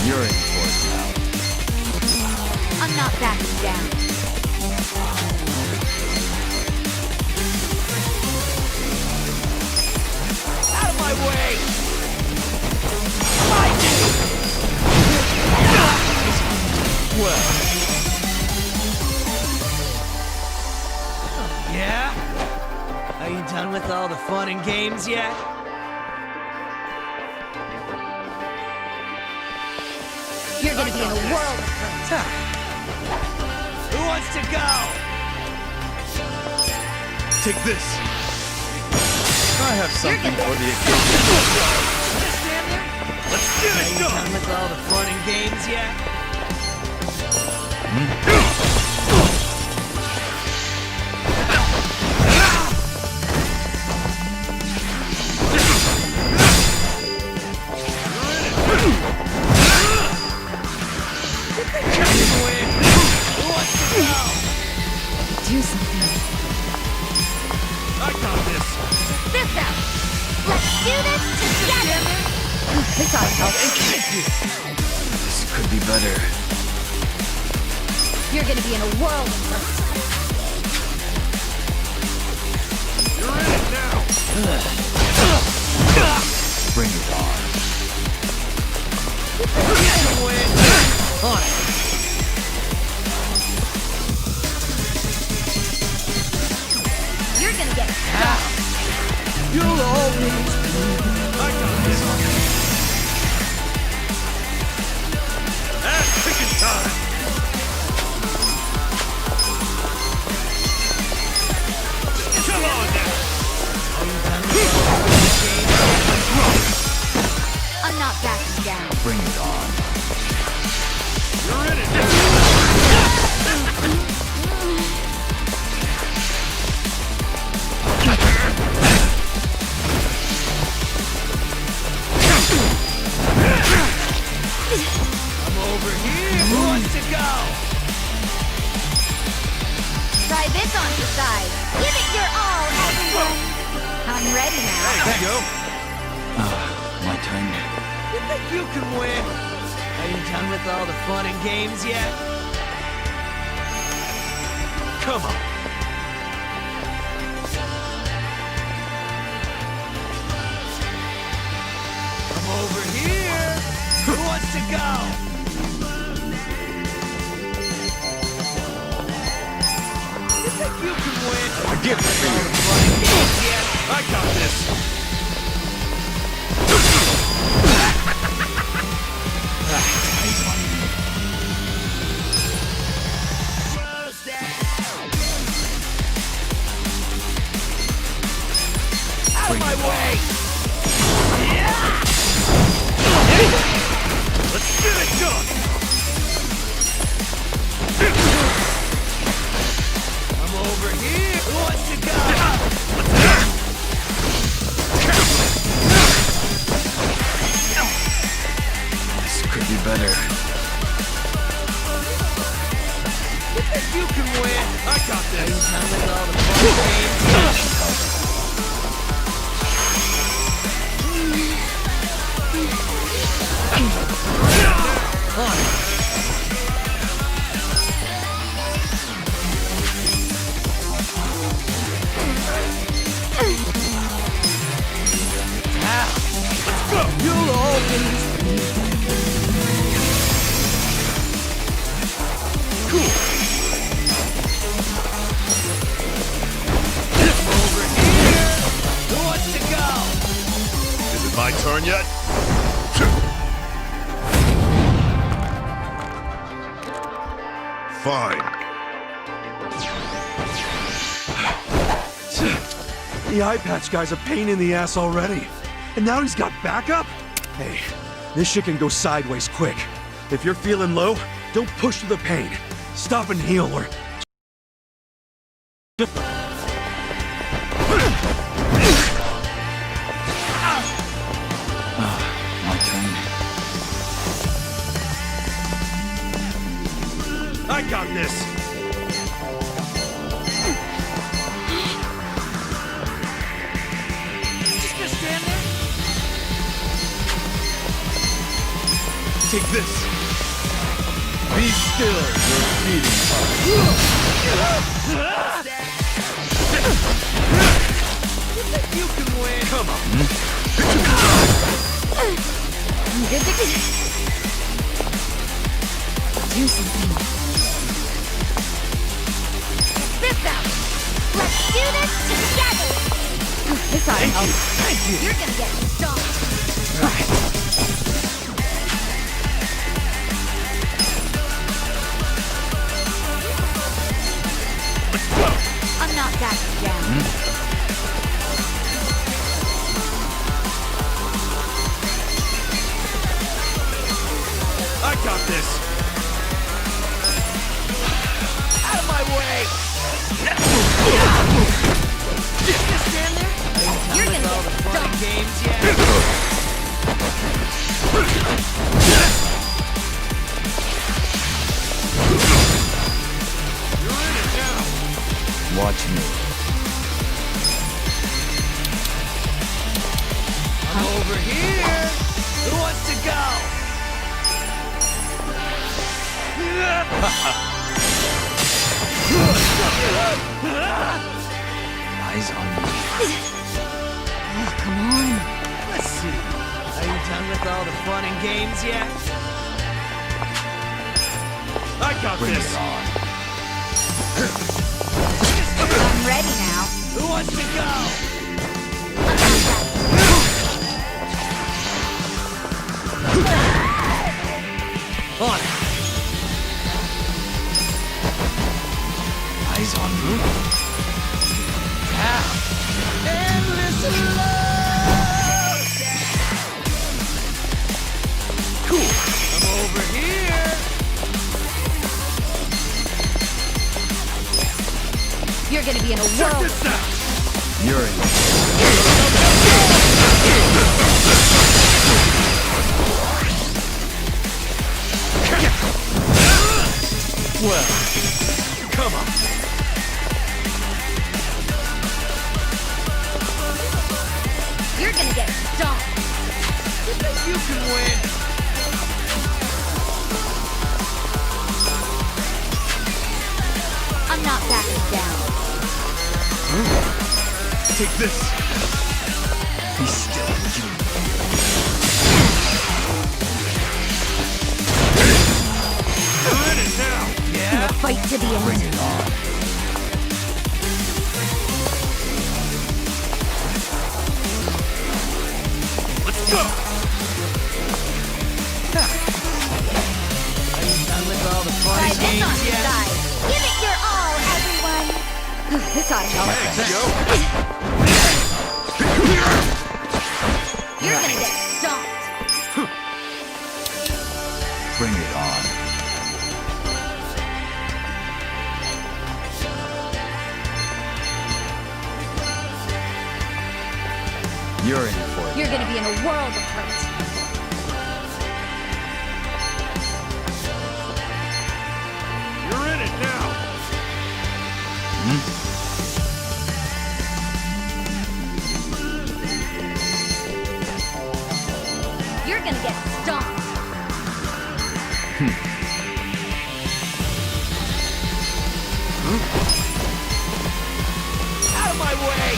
You're in for it now. I'm not backing down. Out of my way! Well. Yeah? Are you done with all the fun and games yet? You're gonna be in a world of hurt. Who wants to go? Take this! I have something for the occasion. Just stand there? Let's get Are it you done! done with all the fun and games yet? Who wants to go? Do something. I got this! This out. Let's do this together. This ought to help. This could be better. You're gonna be in a world of hurt. You're in it now! Bring it on. You can win. On it. You're gonna get stomped. You'll always I got this! Ass-kicking time! Come on now! I'm not backing down. Bring it on. You're in it now! I'm over here. Who wants to go? Try this on the side. Give it your all, everyone. I'm ready now. Thanks, Joe! My turn. You think you can win? Are you done with all the fun and games yet? Come on. Give it to me. I got this. Out of my way! Let's get it done. I'm over here! Who wants to go? This could be better. You think you can win? I got this! Time with all the fun games. My turn yet? Fine. The eye patch guy's a pain in the ass already. And now he's got backup? Hey, this shit can go sideways quick. If you're feeling low, don't push through the pain. Stop and heal or... My turn. I got this! Just gonna stand there? Take this! Be still, you're feeding You think you can win? Come on! Do something. This out. Let's do this together. This ought to help. Thank you! You're gonna get stomped. Let's go! I'm not backing down. I got this! Out of my way! Just gonna stand there? You're gonna All the get fun stomped. games yet? You're in it now. Watch me. I'm over here. Who wants to go? Eyes on me. Oh, come on. Let's see. Are you done with all the fun and games yet? I got Bring this! it on. I'm ready now. Who wants to go? On! Eyes on me. Endless love. Cool! I'm over here. You're gonna be in a Check world. this out! You're in. Well, come on! You're gonna get stomped. You think you can win? I'm not backing down. Take this! Be still, would you? You're in it now! Gonna fight to the Bring end. it on. You're gonna get stomped. Bring it on. You're in for it. You're gonna be in a world of hurt. You're in it now. You're gonna get stomped. Out of my way!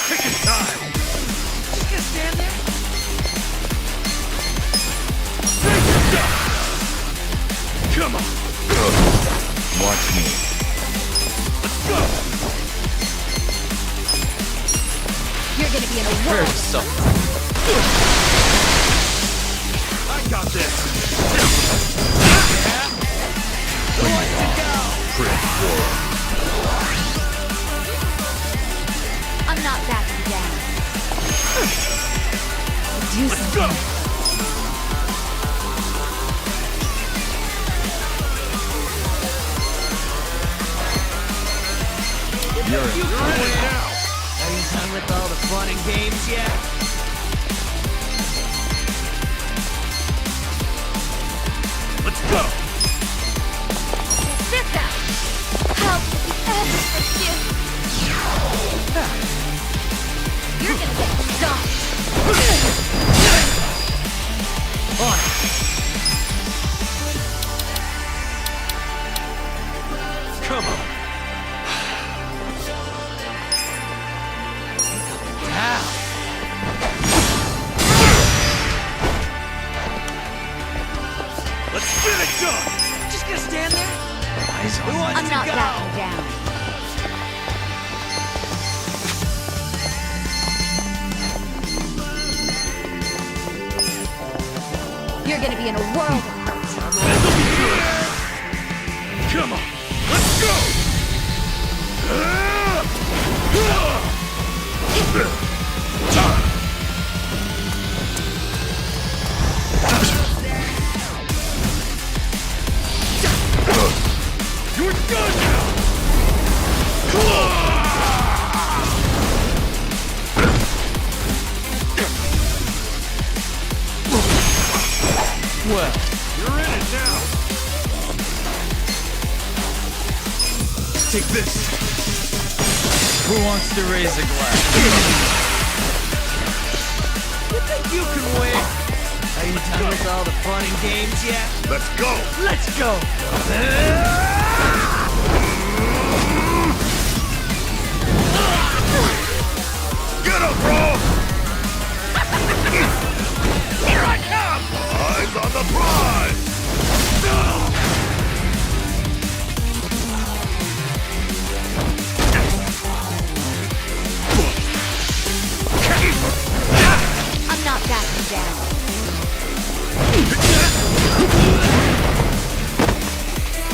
Kicking time. Just gonna stand there? Come on. Watch me. Let's go. You're gonna be in a world. I got this. Who wants to go? I'm not backing down. Do Let's something. go. You're in. You're in it now. Are you done with all the fun and games yet? Let's go. This out. Help ever forgive. You're gonna get stomped. On it. Come on. Let's get it done. Just gonna stand there? Eyes Who on wants I'm to not go? backing down. You're gonna be in a world of hurt. This'll be good. Come on. Let's go. You're done now. Well, You're in it now. take this. Who wants to raise a glass? You think you can win? Are you done with all the fun and games yet? Let's go! Let's go! Get him, bro! Here I come! Eyes on the prize! I'm not backing down.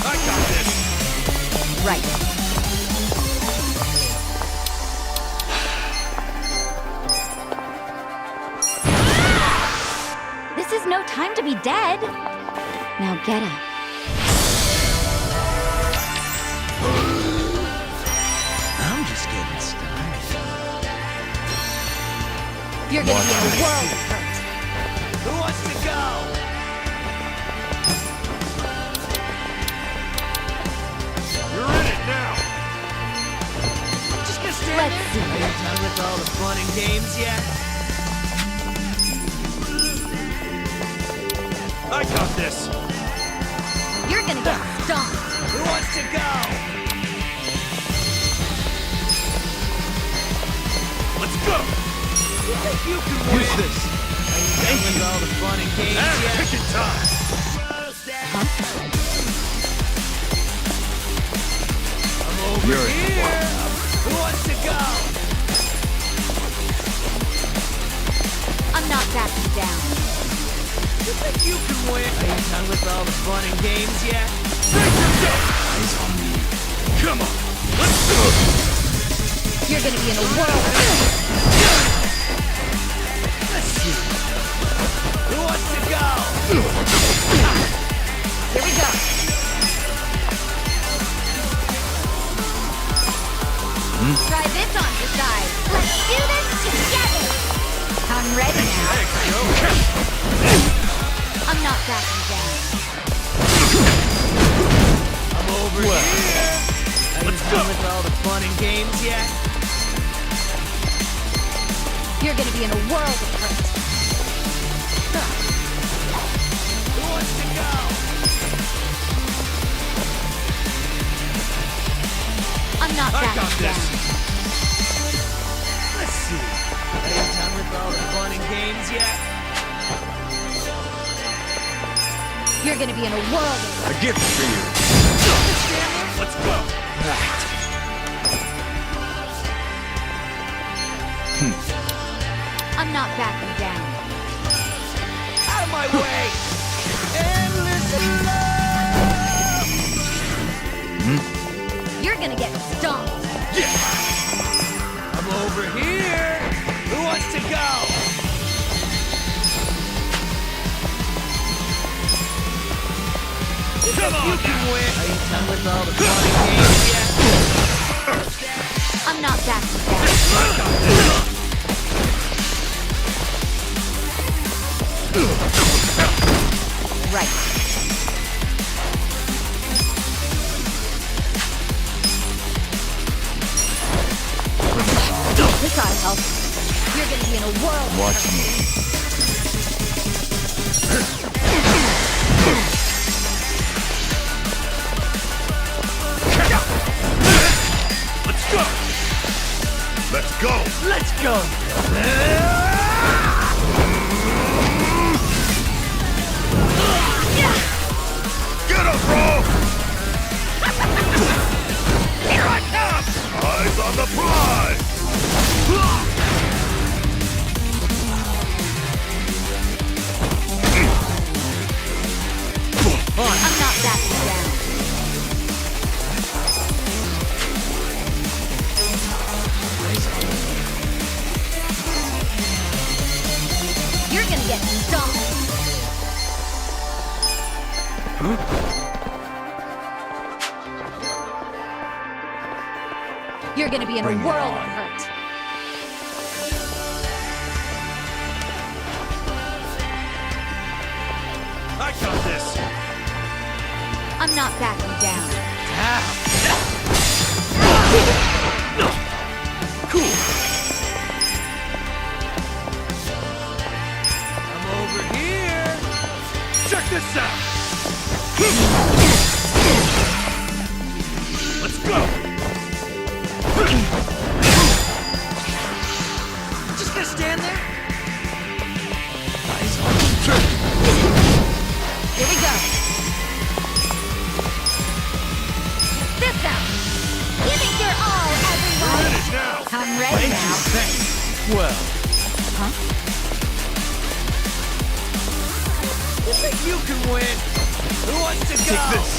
I got this. Right. This is no time to be dead. Now get up. I'm just getting started. You're gonna be in a world of hurt. Who wants to go? You're in it now. Just gonna stand Let's there? see. Are you done with all the fun and games yet? I got this. You're gonna get stomped. Who wants to go? Let's go. You think you can win? Use this. Are you done with all the fun and games yet? Kicking time. I'm over You're in. here. Who wants to go? I'm not backing down. You think you can win? Are you done with all the fun and games yet? Eyes on me. Come on, let's go! You're gonna be in a whirl. Let's see. Who wants to go? Here we go. Try this on the side. Let's do this together. I'm ready now. I'm not backing down. I'm over here. Let's go with all the fun and games yet. You're gonna be in a world of hurt. Who wants to go? I'm not I got backing this. down. Let's see. Are you done with all the fun and games yet? You're gonna be in a world of A gift for you. Let's go. I'm not backing down. Out of my way. Endless love. You're gonna get stomped. I'm over here. Who wants to go? Come on, you can win. Are you done with all the fun and games yet? I'm not backing down. Right. This ought to help. You're gonna be in a whirl. Watch me. Let's go. Let's go! Let's go. Get him, bro! Here I come. Eyes on the prize! I'm not backing down. You're gonna get stomped. You're gonna be in a world of hurt. I got this. I'm not backing down. Cool. I'm over here. Check this out. Let's go. Just gonna stand there? Here we go. This out. Give it your all, everyone. Now. I'm ready now. Well. Huh? I think you can win. Who wants to go? Take this.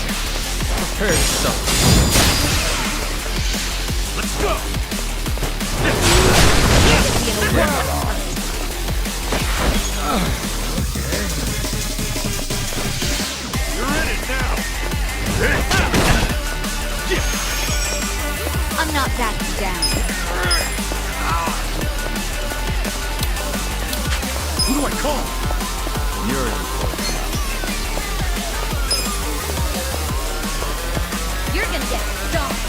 Prepare yourself. Let's go. You're gonna be in a world of hurt. You're in it now. I'm not backing down. Who do I call? You're You're gonna get stomped.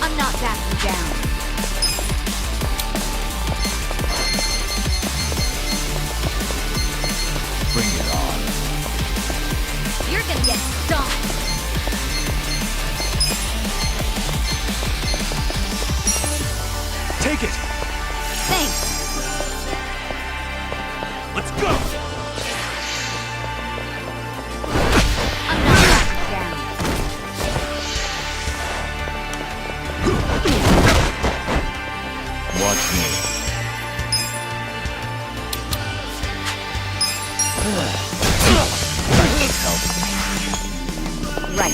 I'm not backing down. bring it on. You're gonna get stomped. Take it. Thanks. Let's go. I'm not backing down. Watch me. Right.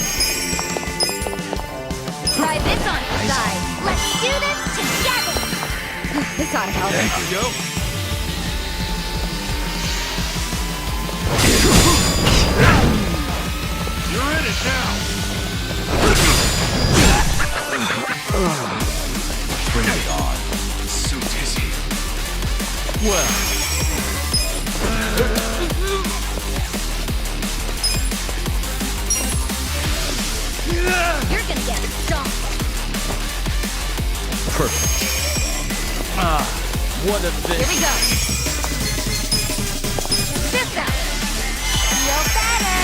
Try this on your side. Let's do this together. This ought to help. Thank you. Go. You're in it now. Bring it on. So dizzy. Well, You're gonna get stomped. perfect. Ah, what a Here we bitch. go. This out. Feel better.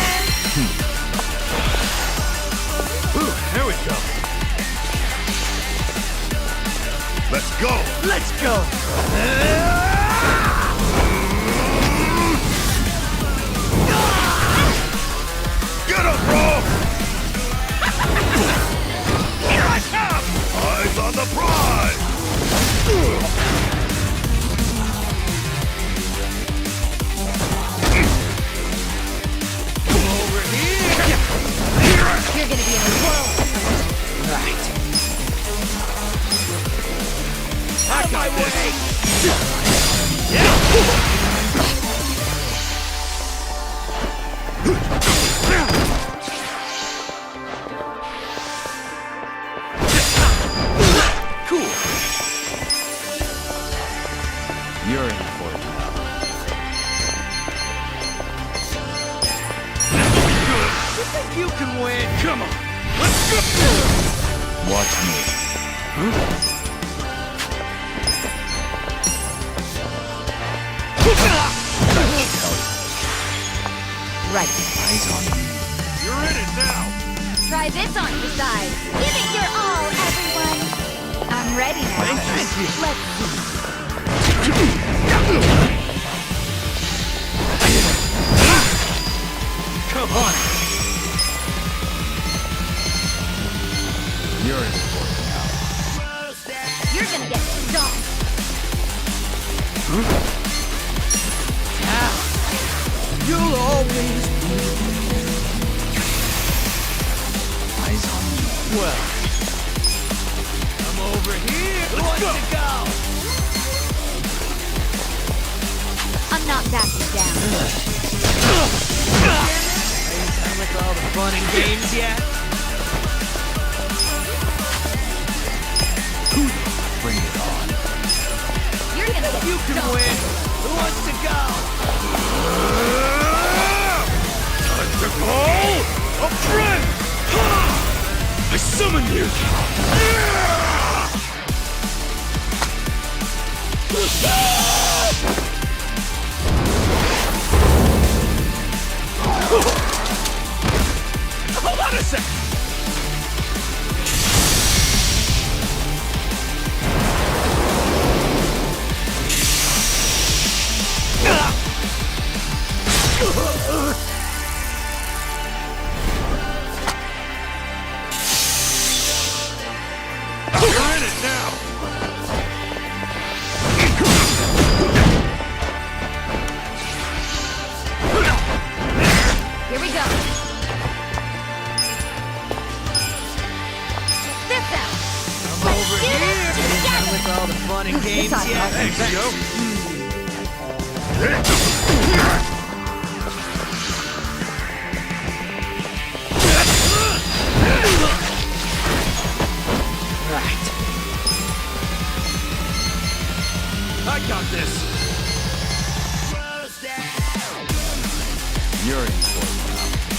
Ooh, there we go. Let's go! Let's go. Get him, bro! Here I come! Eyes on the prize! Over here. You're gonna be in a whirl. Right. Out of my way. Cool. You're in for it now. You think you can win? Come on. Let's go. Watch me. Right. Eyes on me. You're in it now. Try this on your side. Give it your all, everyone. I'm ready now. Thank you. Let's see. Come on. You're in for it now. You're gonna get stomped. You'll always Eyes on me. well. I'm over here. Who wants to go? I'm not backing down. Done with all the fun and games yet? Bring it on. You're gonna get You can stomped. win. Who wants to go? Time to call a friend. I summon you. Hold on a second. You're in it now. Here we go. Check this out. I'm Let's over do here. this Done together. with all the fun and games ought to yet? help. Thanks, Joe. Right. I got this. You're in for it now.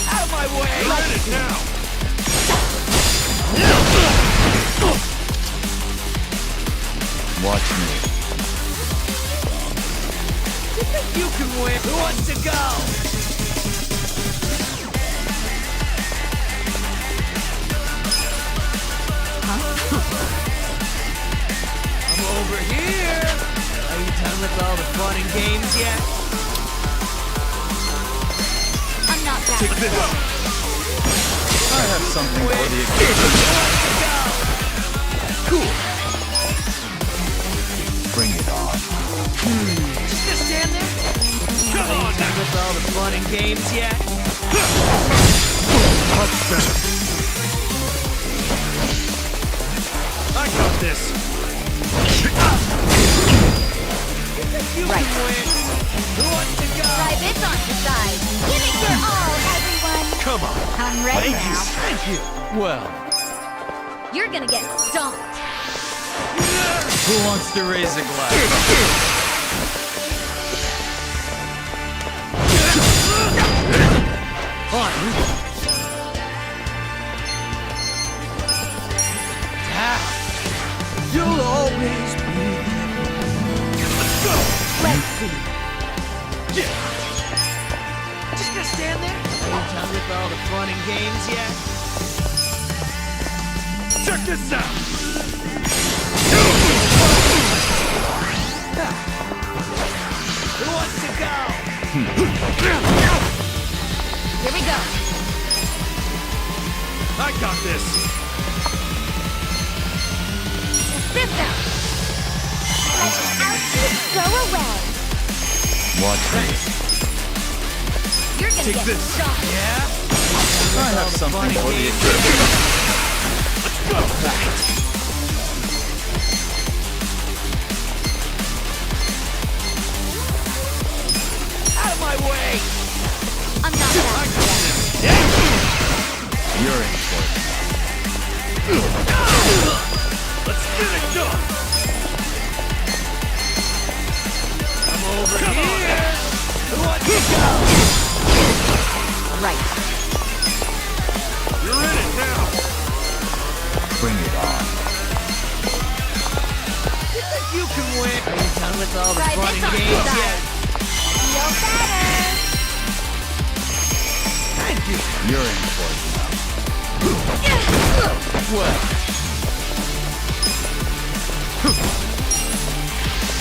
Out of my way. You're in it now. Watch me. You think you can win? Who wants to go? I'm over here. Are you done with all the fun and games yet? I'm not backing Take this. I have something for the occasion. Who wants to go? Bring all the fun and games yet? I got this. Right. Who wants to go? Try this on the side. Give it your all, everyone. Come on. I'm ready now. Thank you. Well, You're gonna get stomped. who wants to raise a glass? You'll always be. Let's go. Let's see. Just gonna stand there? Are you done with all the fun and games yet? Check this out. Who wants to go? Here we go. I got this. This out. Out you go away. Watch me. You're gonna get this. stomped. Yeah? I have something for you. Out of my way! I'm not done. You're in for it. Let's get it done. I'm over here! Who wants to go? Right. You're in it now. Bring it on. You think you can win? Are you done with all the Try fun this and on games the yet? Feel better. Thank you! You're in for it now. Well,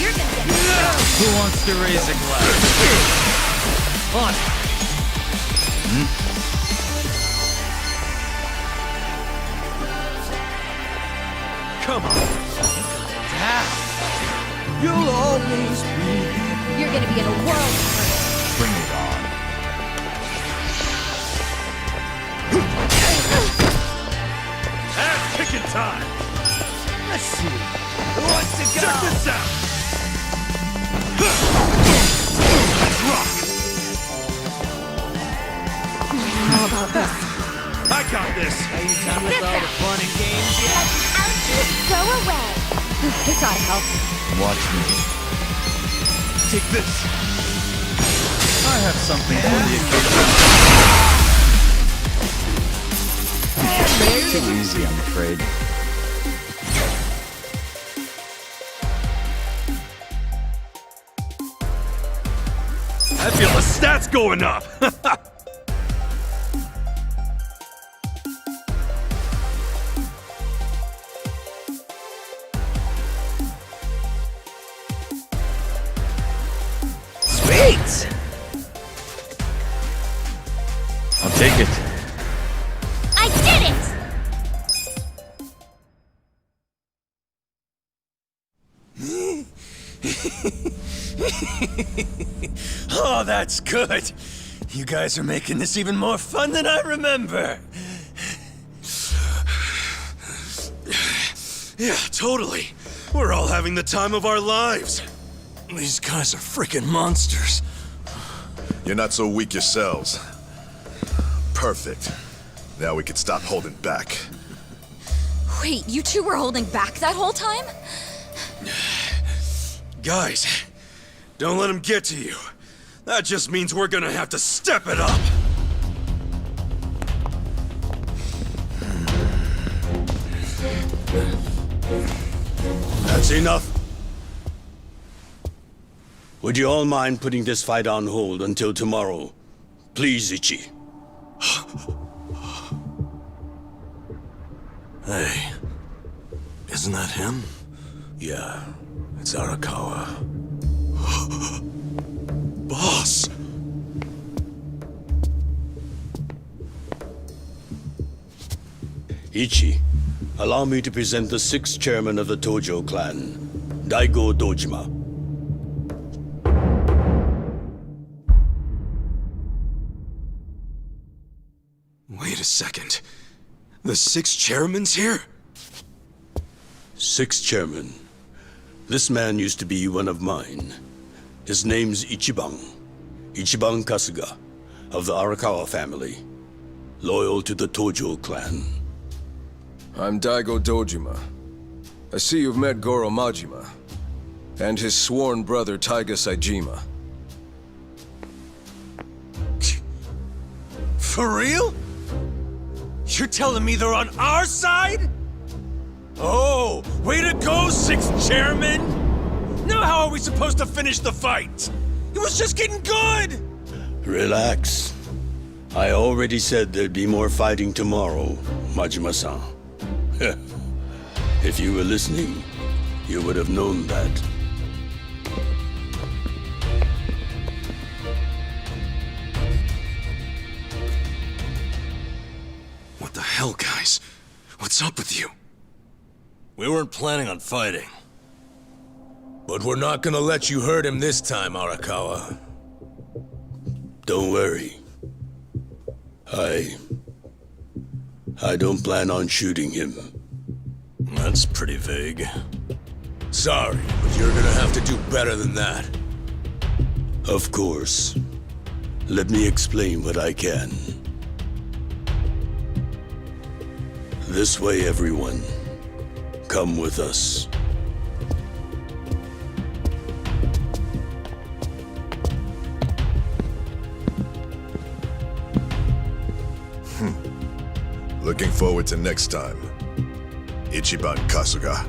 You're gonna get stomped. who wants to raise a glass? On it! Come on. You'll always be. You're gonna be in a world of hurt. Bring it on. Ass kicking time. Let's see. Who wants to go? Check this out. Let's rock. How about this? I got this. Are you done with all the fun and games yet? Out you go away. This ought to help. Watch me. Take this. I have something for the occasion. Too easy, I'm afraid. I feel the stats going up. Sweet! I'll take it. I did it! Oh, that's good. You guys are making this even more fun than I remember. Yeah, totally. We're all having the time of our lives. These guys are freaking monsters. You're not so weak yourselves. Perfect. Now we can stop holding back. Wait, you two were holding back that whole time? Guys, don't let him get to you. That just means we're gonna have to step it up. That's enough. Would you all mind putting this fight on hold until tomorrow? Please, Ichi. Hey, isn't that him? Yeah, it's Arakawa. Boss! Ichi, allow me to present the 6th chairman of the Tojo clan, Daigo Dojima. second. The 6 chairman's here? 6th chairman. This man used to be one of mine. His name's Ichiban. Ichiban Kasuga, of the Arakawa family. Loyal to the Tojo clan. I'm Daigo Dojima. I see you've met Goro Majima, and his sworn brother Taiga Saejima. For real? You're telling me they're on our side? Oh, way to go, 6th chairman! Now how are we supposed to finish the fight? It was just getting good! Relax. I already said there'd be more fighting tomorrow, Majima-san. If you were listening, you would have known that. What the hell, guys? What's up with you? We weren't planning on fighting. But we're not gonna let you hurt him this time, Arakawa. Don't worry. I don't plan on shooting him. That's pretty vague. Sorry, but you're gonna have to do better than that. Of course. Let me explain what I can. This way, everyone. Come with us. Looking forward to next time. Ichiban Kasuga.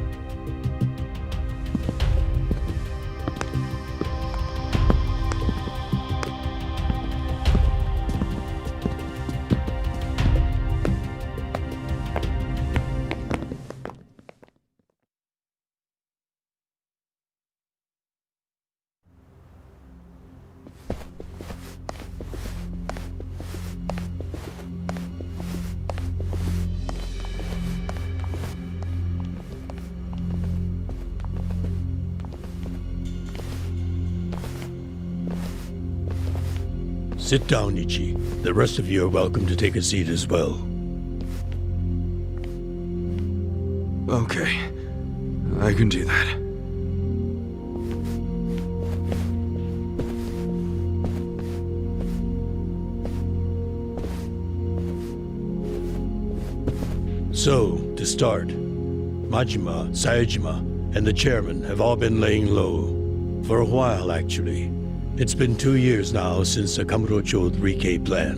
Sit down, Ichi. The rest of you are welcome to take a seat as well. Okay. I can do that. So, to start, Majima, Saejima, and the chairman have all been laying low. For a while, actually. It's been 2 years now since the Kamurocho 3K plan.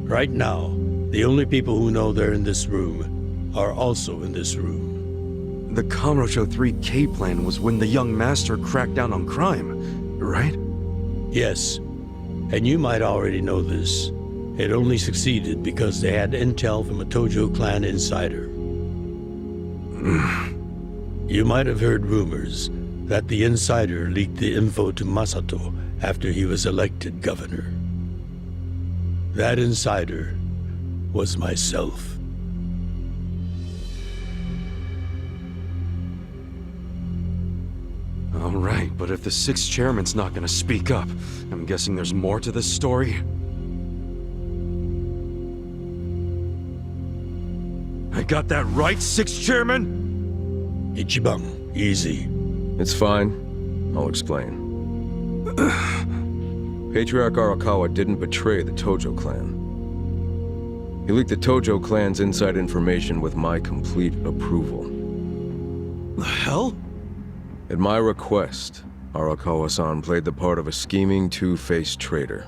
Right now, the only people who know they're in this room are also in this room. The Kamurocho 3K plan was when the young master cracked down on crime, right? Yes, and you might already know this. It only succeeded because they had intel from a Tojo clan insider. You might have heard rumors that the insider leaked the info to Masato after he was elected governor. That insider was myself. All right, but if the 6th chairman's not gonna speak up, I'm guessing there's more to this story? I got that right, 6th chairman? Ichiban, easy. It's fine. I'll explain. Patriarch Arakawa didn't betray the Tojo clan. He leaked the Tojo clan's inside information with my complete approval. The hell? At my request, Arakawa-san played the part of a scheming, two-faced traitor.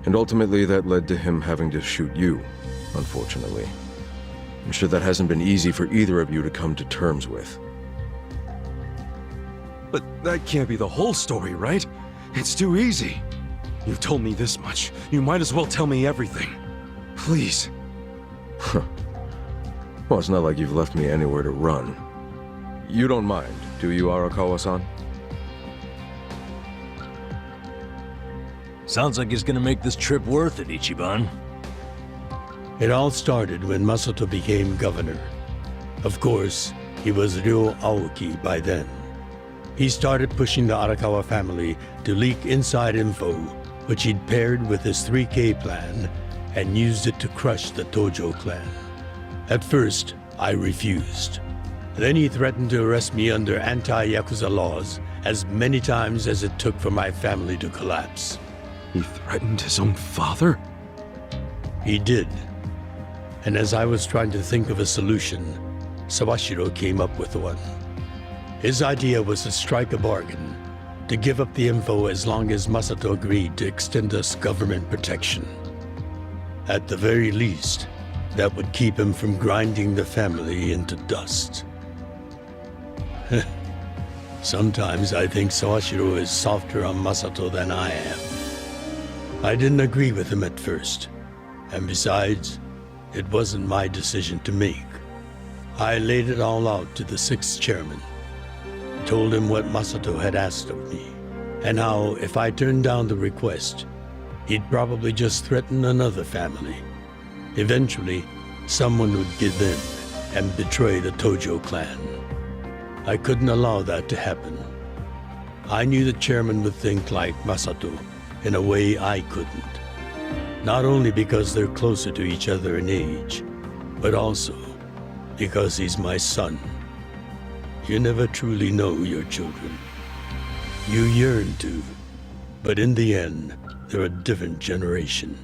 And ultimately that led to him having to shoot you, unfortunately. I'm sure that hasn't been easy for either of you to come to terms with. But that can't be the whole story, right? It's too easy. You've told me this much. You might as well tell me everything. Please. Well, it's not like you've left me anywhere to run. You don't mind, do you, Arakawa-san? Sounds like it's gonna make this trip worth it, Ichiban. It all started when Masato became governor. Of course, he was Ryo Aoki by then. He started pushing the Arakawa family to leak inside info, which he'd paired with his 3K plan, and used it to crush the Tojo clan. At first, I refused. Then he threatened to arrest me under anti-Yakuza laws as many times as it took for my family to collapse. He threatened his own father? He did. And as I was trying to think of a solution, Sawashiro came up with one. His idea was to strike a bargain, to give up the info as long as Masato agreed to extend us government protection. At the very least, that would keep him from grinding the family into dust. Sometimes I think Sawashiro is softer on Masato than I am. I didn't agree with him at first, and besides, it wasn't my decision to make. I laid it all out to the sixth chairman, told him what Masato had asked of me, and how if I turned down the request, he'd probably just threaten another family. Eventually, someone would give in and betray the Tojo clan. I couldn't allow that to happen. I knew the chairman would think like Masato in a way I couldn't. Not only because they're closer to each other in age, but also because he's my son. You never truly know your children. You yearn to, but in the end, they're a different generation.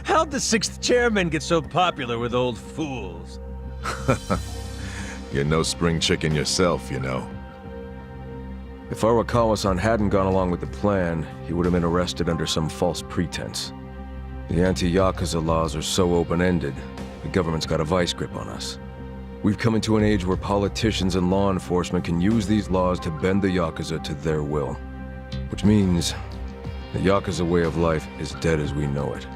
How'd the sixth chairman get so popular with old fools? You're no spring chicken yourself, you know. If Arakawa-san hadn't gone along with the plan, he would have been arrested under some false pretense. The anti-Yakuza laws are so open-ended, the government's got a vice grip on us. We've come into an age where politicians and law enforcement can use these laws to bend the Yakuza to their will. Which means the Yakuza way of life is dead as we know it.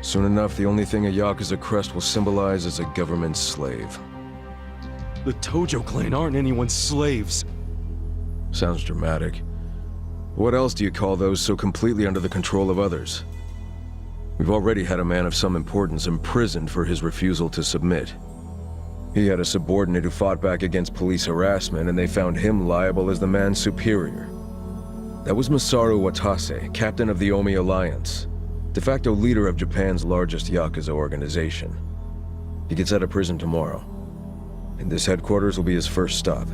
Soon enough, the only thing a Yakuza crest will symbolize is a government slave. The Tojo clan aren't anyone's slaves. Sounds dramatic. What else do you call those so completely under the control of others? We've already had a man of some importance imprisoned for his refusal to submit. He had a subordinate who fought back against police harassment, and they found him liable as the man's superior. That was Masaru Watase, captain of the Omi Alliance, de facto leader of Japan's largest Yakuza organization. He gets out of prison tomorrow, and this headquarters will be his first stop.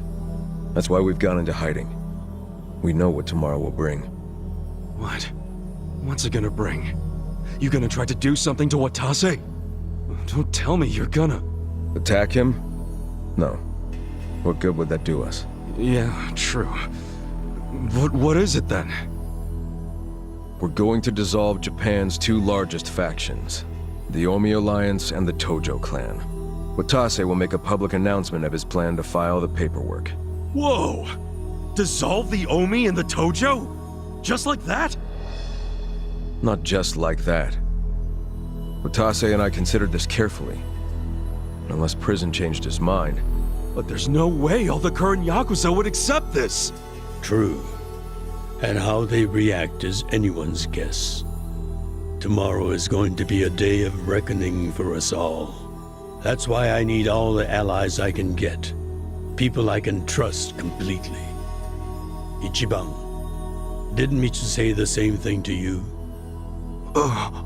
That's why we've gone into hiding. We know what tomorrow will bring. What? What's it gonna bring? You gonna try to do something to Watase? Don't tell me you're gonna... Attack him? No. What good would that do us? Yeah, true. What is it then? We're going to dissolve Japan's two largest factions, the Omi Alliance and the Tojo clan. Watase will make a public announcement of his plan to file the paperwork. Whoa! Dissolve the Omi and the Tojo? Just like that? Not just like that. Watase and I considered this carefully. Unless prison changed his mind. But there's no way all the current Yakuza would accept this! True. And how they react is anyone's guess. Tomorrow is going to be a day of reckoning for us all. That's why I need all the allies I can get. People I can trust completely. Ichiban, didn't Michi say the same thing to you? Ugh.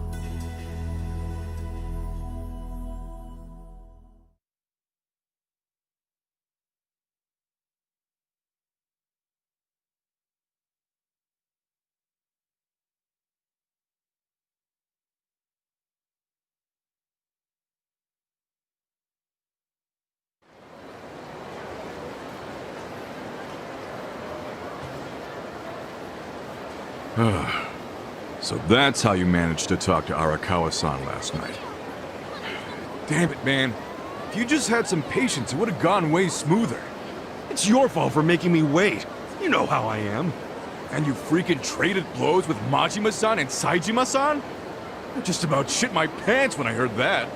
So that's how you managed to talk to Arakawa-san last night. Damn it, man. If you just had some patience, it would have gone way smoother. It's your fault for making me wait. You know how I am. And you freaking traded blows with Majima-san and Saejima-san? I just about shit my pants when I heard that.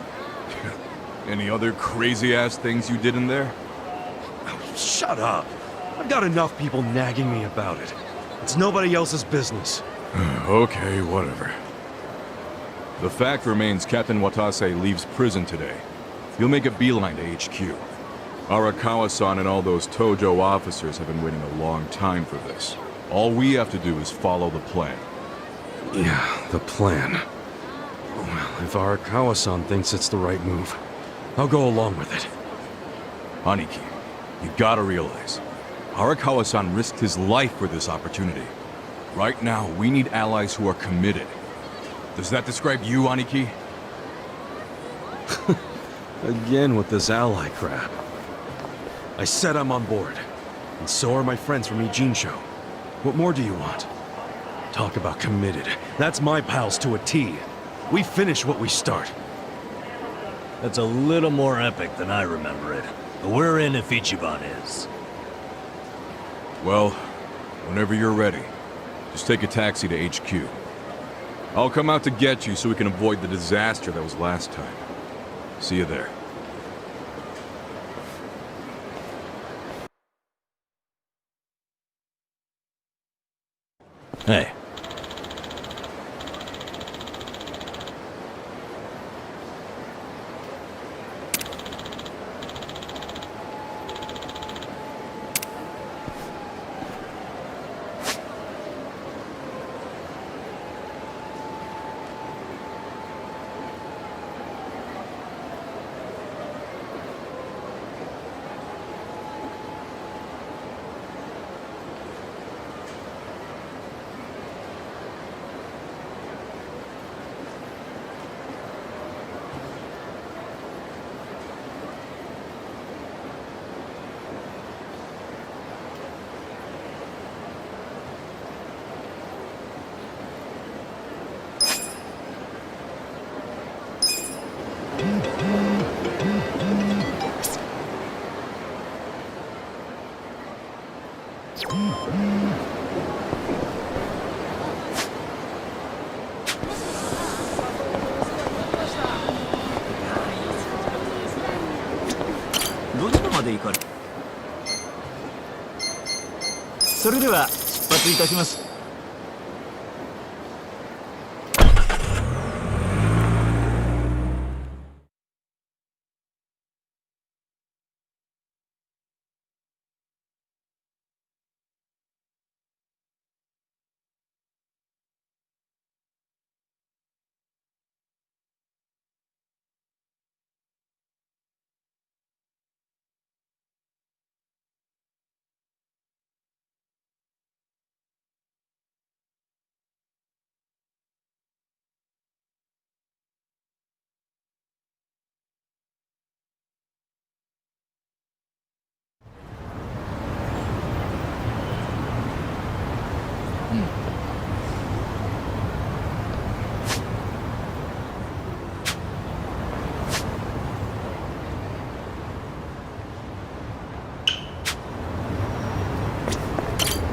Any other crazy-ass things you did in there? Oh, shut up. I've got enough people nagging me about it. It's nobody else's business. Okay, whatever. The fact remains Captain Watase leaves prison today. He'll make a beeline to HQ. Arakawa-san and all those Tojo officers have been waiting a long time for this. All we have to do is follow the plan. Yeah, the plan. Well, if Arakawa-san thinks it's the right move, I'll go along with it. Aniki, you gotta realize, Arakawa-san risked his life for this opportunity. Right now, we need allies who are committed. Does that describe you, Aniki? Again with this ally crap. I said I'm on board, and so are my friends from Ijincho. What more do you want? Talk about committed. That's my pals to a T. We finish what we start. That's a little more epic than I remember it. But we're in if Ichiban is. Well, whenever you're ready, just take a taxi to HQ. I'll come out to get you so we can avoid the disaster that was last time. See you there. Hey.それでは出発いたします。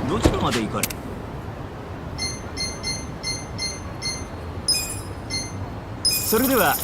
どちらまで行かれ？それでは。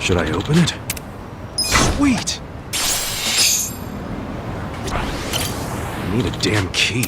Should I open it? Sweet! I need a damn key.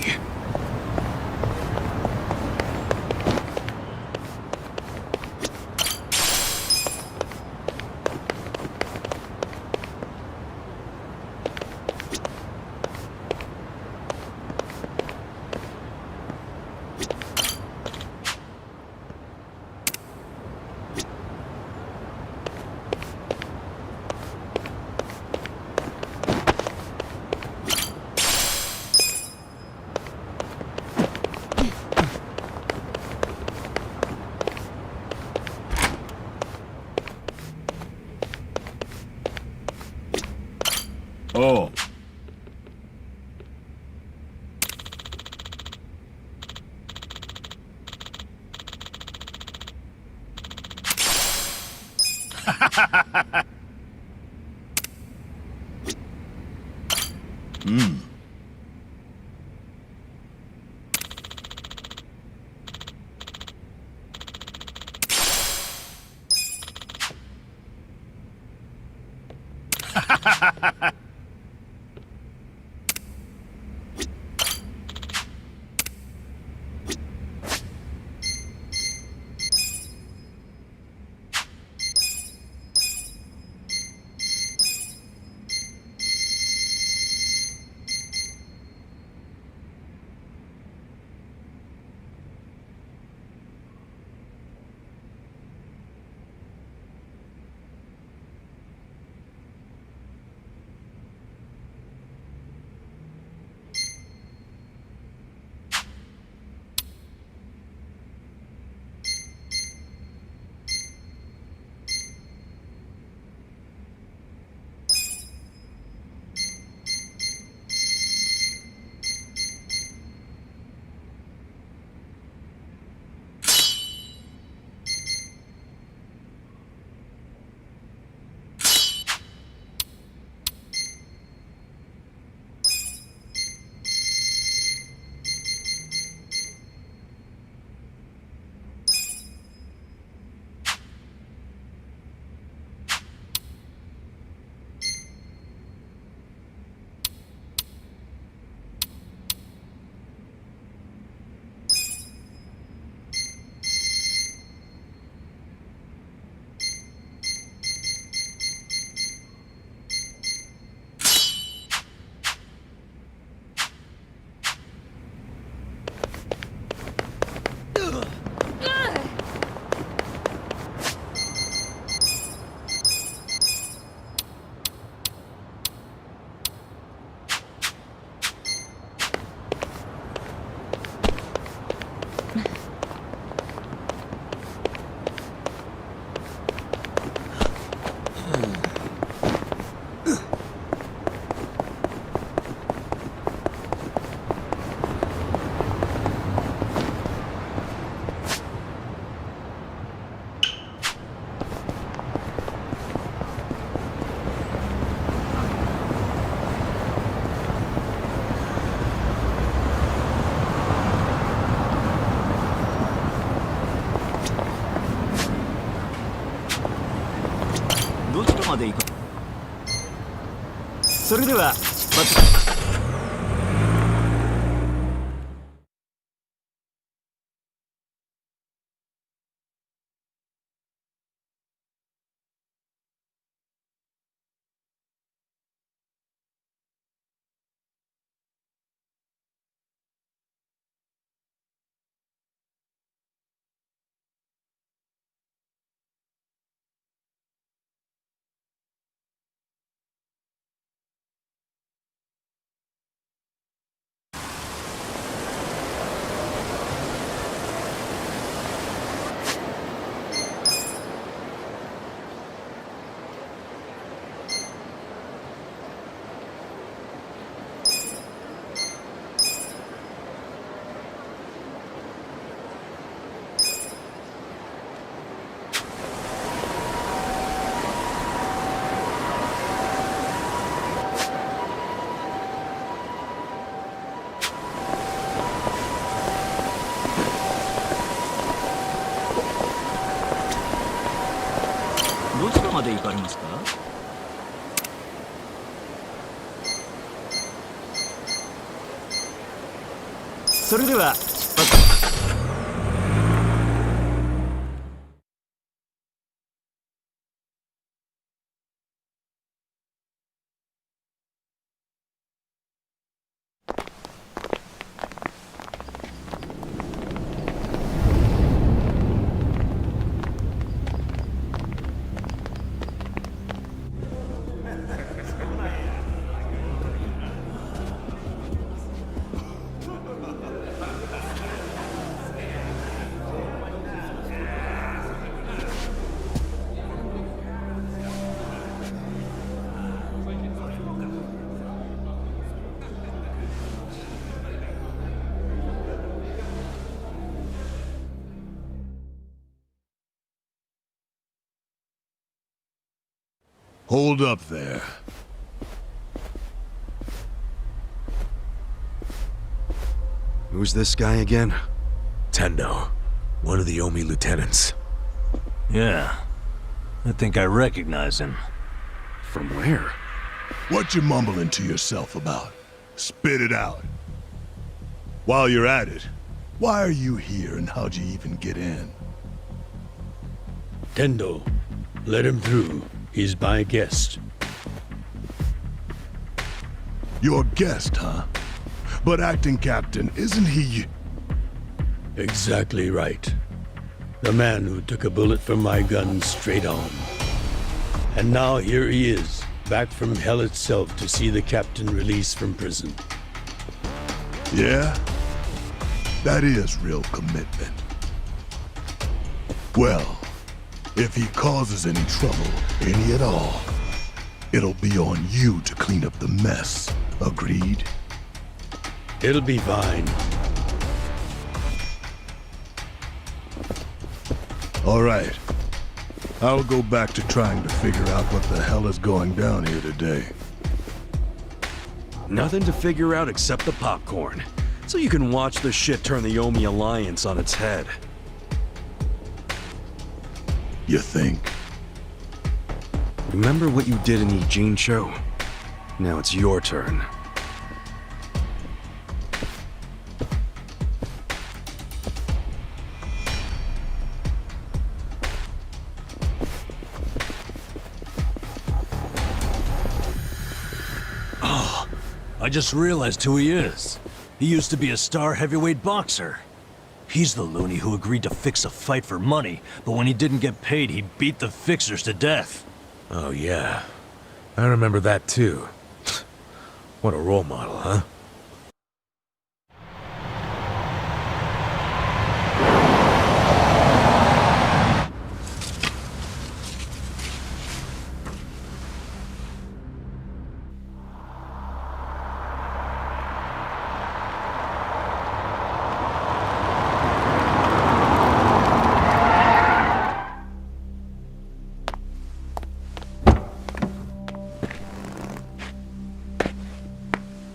まで行こう。それでは出発。どちらまで行かれますか？それでは出発。Hold up there. Who's this guy again? Tendo, one of the Omi lieutenants. Yeah, I think I recognize him. From where? What you mumbling to yourself about? Spit it out. While you're at it, why are you here and how'd you even get in? Tendo, let him through. He's my guest. Your guest, huh? But acting captain, isn't he? Exactly right. The man who took a bullet from my gun straight on. And now here he is, back from hell itself to see the captain released from prison. Yeah? That is real commitment. Well, if he causes any trouble, any at all, it'll be on you to clean up the mess. Agreed? It'll be fine. All right. I'll go back to trying to figure out what the hell is going down here today. Nothing to figure out except the popcorn. So you can watch the shit turn the Omi Alliance on its head. You think? Remember what you did in Ijincho? Now it's your turn. I just realized who he is. He used to be a star heavyweight boxer. He's the loony who agreed to fix a fight for money, but when he didn't get paid, he beat the fixers to death. Oh, yeah. I remember that, too. What a role model, huh?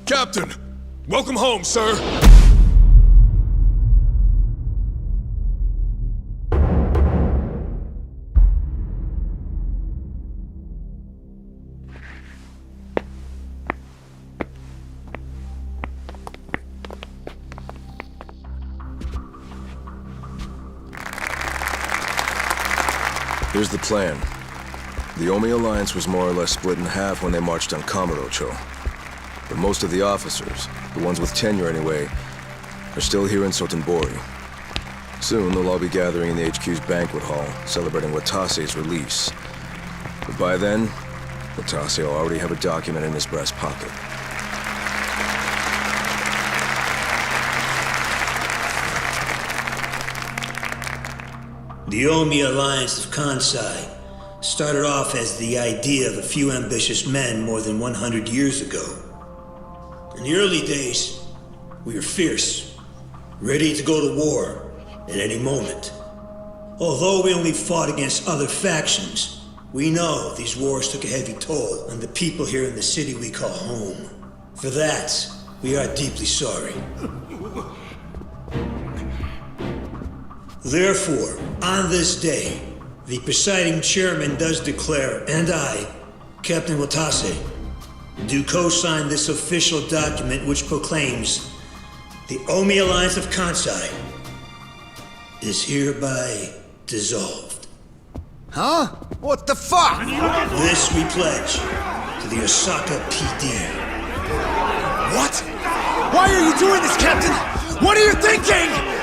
Captain! Welcome home, sir! Here's the plan. The Omi Alliance was more or less split in half when they marched on Kamurocho. But most of the officers, the ones with tenure anyway, are still here in Sotenbori. Soon they'll all be gathering in the HQ's banquet hall, celebrating Watase's release. But by then, Watase will already have a document in his breast pocket. The Omi Alliance of Kansai started off as the idea of a few ambitious men more than 100 years ago. In the early days, we were fierce, ready to go to war at any moment. Although we only fought against other factions, we know these wars took a heavy toll on the people here in the city we call home. For that, we are deeply sorry. Therefore, on this day, the presiding chairman does declare, and I, Captain Watase, do co-sign this official document which proclaims the Omi Alliance of Kansai is hereby dissolved. Huh? What the fuck? This we pledge to the Osaka PD. What? Why are you doing this, Captain? What are you thinking?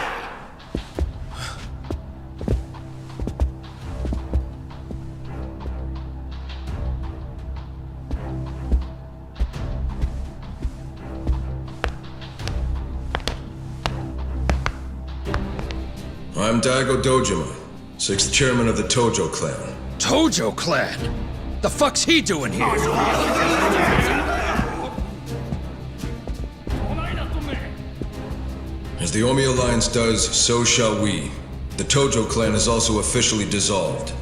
I'm Daigo Dojima, 6th chairman of the Tojo clan. Tojo clan? The fuck's he doing here? As the Omi Alliance does, so shall we. The Tojo clan is also officially dissolved.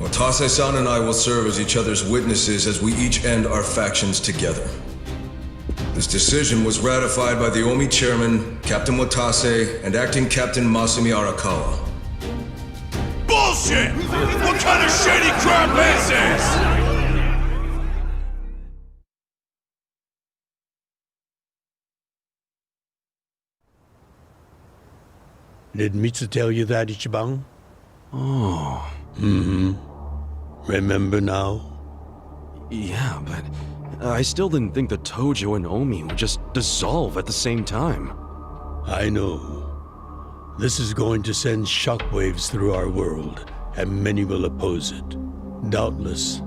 Watase-san and I will serve as each other's witnesses as we each end our factions together. This decision was ratified by the Omi chairman, Captain Watase, and acting Captain Masumi Arakawa. Bullshit! What kind of shady crap is this? Did Mitsu tell you that, Ichiban? Oh. Mm-hmm. Remember now? Yeah, but I still didn't think the Tojo and Omi would just dissolve at the same time. I know. This is going to send shockwaves through our world, and many will oppose it. Doubtless,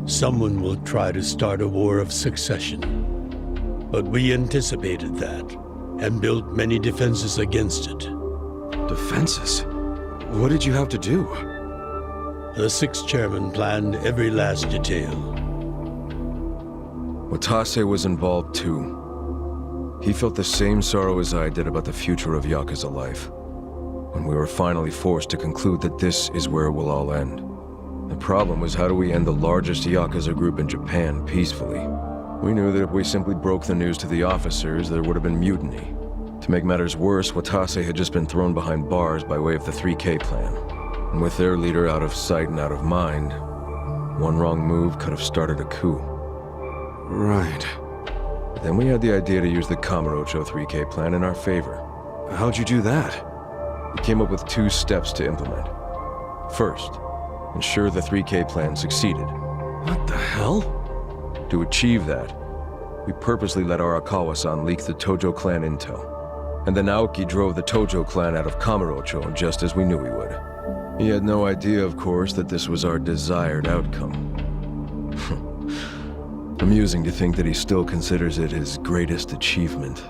someone will try to start a war of succession. But we anticipated that, and built many defenses against it. Defenses? What did you have to do? The sixth chairman planned every last detail. Watase was involved too. He felt the same sorrow as I did about the future of Yakuza life. When we were finally forced to conclude that this is where it will all end. The problem was, how do we end the largest Yakuza group in Japan peacefully? We knew that if we simply broke the news to the officers, there would have been mutiny. To make matters worse, Watase had just been thrown behind bars by way of the 3K plan. And with their leader out of sight and out of mind, one wrong move could have started a coup. Right. Then we had the idea to use the Kamurocho 3K plan in our favor. How'd you do that? We came up with 2 steps to implement. First, ensure the 3K plan succeeded. What the hell? To achieve that, we purposely let Arakawa-san leak the Tojo clan intel. And then Aoki drove the Tojo clan out of Kamurocho just as we knew he would. He had no idea, of course, that this was our desired outcome. Amusing to think that he still considers it his greatest achievement.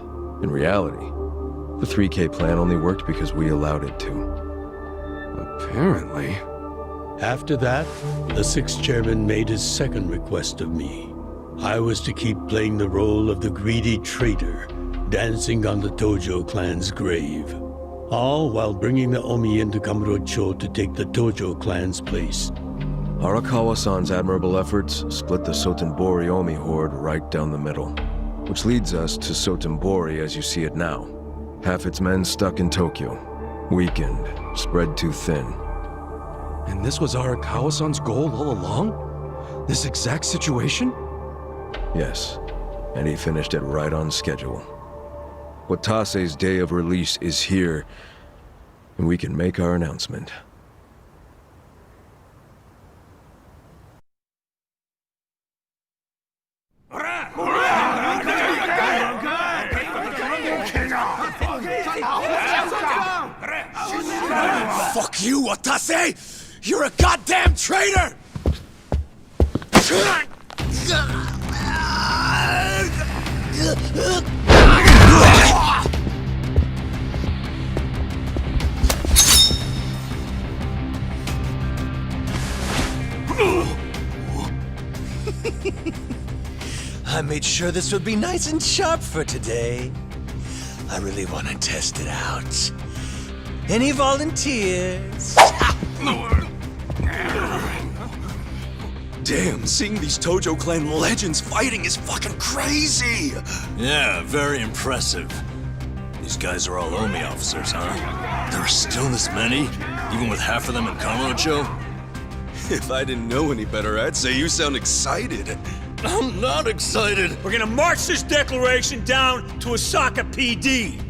In reality, the 3K plan only worked because we allowed it to. Apparently. After that, the sixth chairman made his second request of me. I was to keep playing the role of the greedy traitor, dancing on the Tojo clan's grave. All while bringing the Omi into Kamurocho to take the Tojo clan's place. Arakawa-san's admirable efforts split the Sotenbori Omi horde right down the middle. Which leads us to Sotenbori as you see it now. Half its men stuck in Tokyo, weakened, spread too thin. And this was Arakawa-san's goal all along? This exact situation? Yes, and he finished it right on schedule. Watase's day of release is here, and we can make our announcement. Fuck you, Watase! You're a goddamn traitor! I made sure this would be nice and sharp for today. I really want to test it out. Any volunteers? Damn, seeing these Tojo clan legends fighting is fucking crazy! Yeah, very impressive. These guys are all Omi officers, huh? There are still this many? Even with half of them in Kamurocho? If I didn't know any better, I'd say you sound excited. I'm not excited. We're gonna march this declaration down to Osaka PD.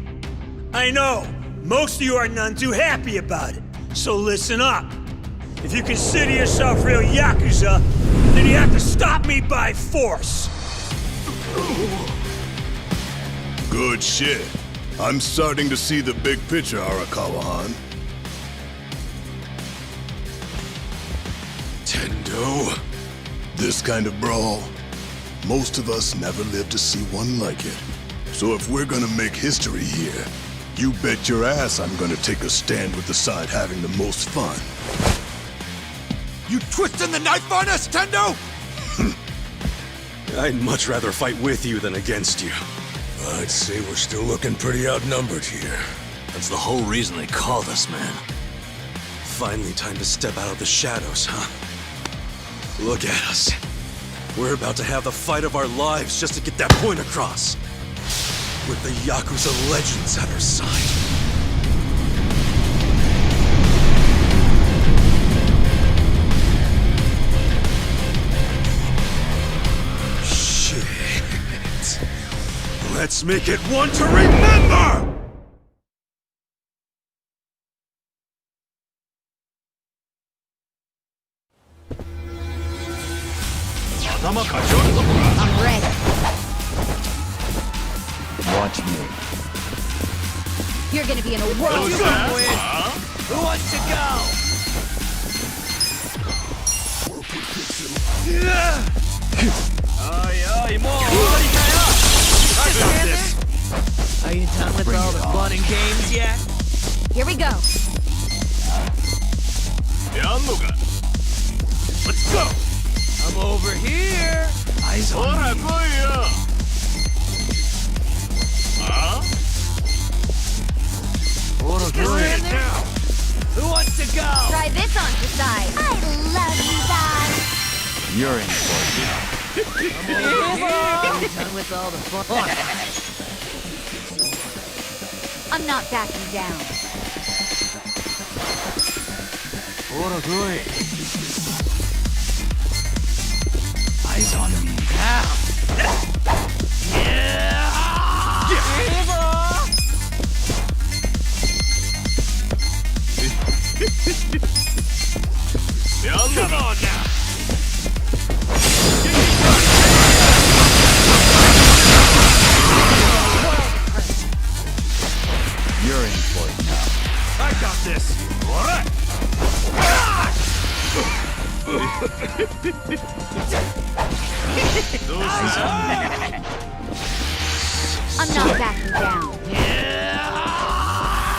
I know, most of you are none too happy about it, so listen up. If you consider yourself real Yakuza, then you have to stop me by force. Good shit. I'm starting to see the big picture, Arakawa-han. Tendo. This kind of brawl, most of us never lived to see one like it. So if we're gonna make history here, you bet your ass I'm gonna take a stand with the side having the most fun. You twisting the knife on us, Tendo? I'd much rather fight with you than against you. I'd say we're still looking pretty outnumbered here. That's the whole reason they called us, man. Finally time to step out of the shadows, huh? Look at us. We're about to have the fight of our lives just to get that point across. With the Yakuza legends at our side. Shit. Let's make it one to remember! I'm ready. Watch me. You're gonna be in a whirl. Who wants to go? Are you done with all the fun and games yet? Here we go. Let's go! I'm over here! Eyes on me. Stand there! Who wants to go? Try this on the side. I love you guys. You're in for it. Are you done with all the fun? I'm not backing down. Eyes on me. Come on now! You're in for it now. I got this! Alright! I'm not backing down.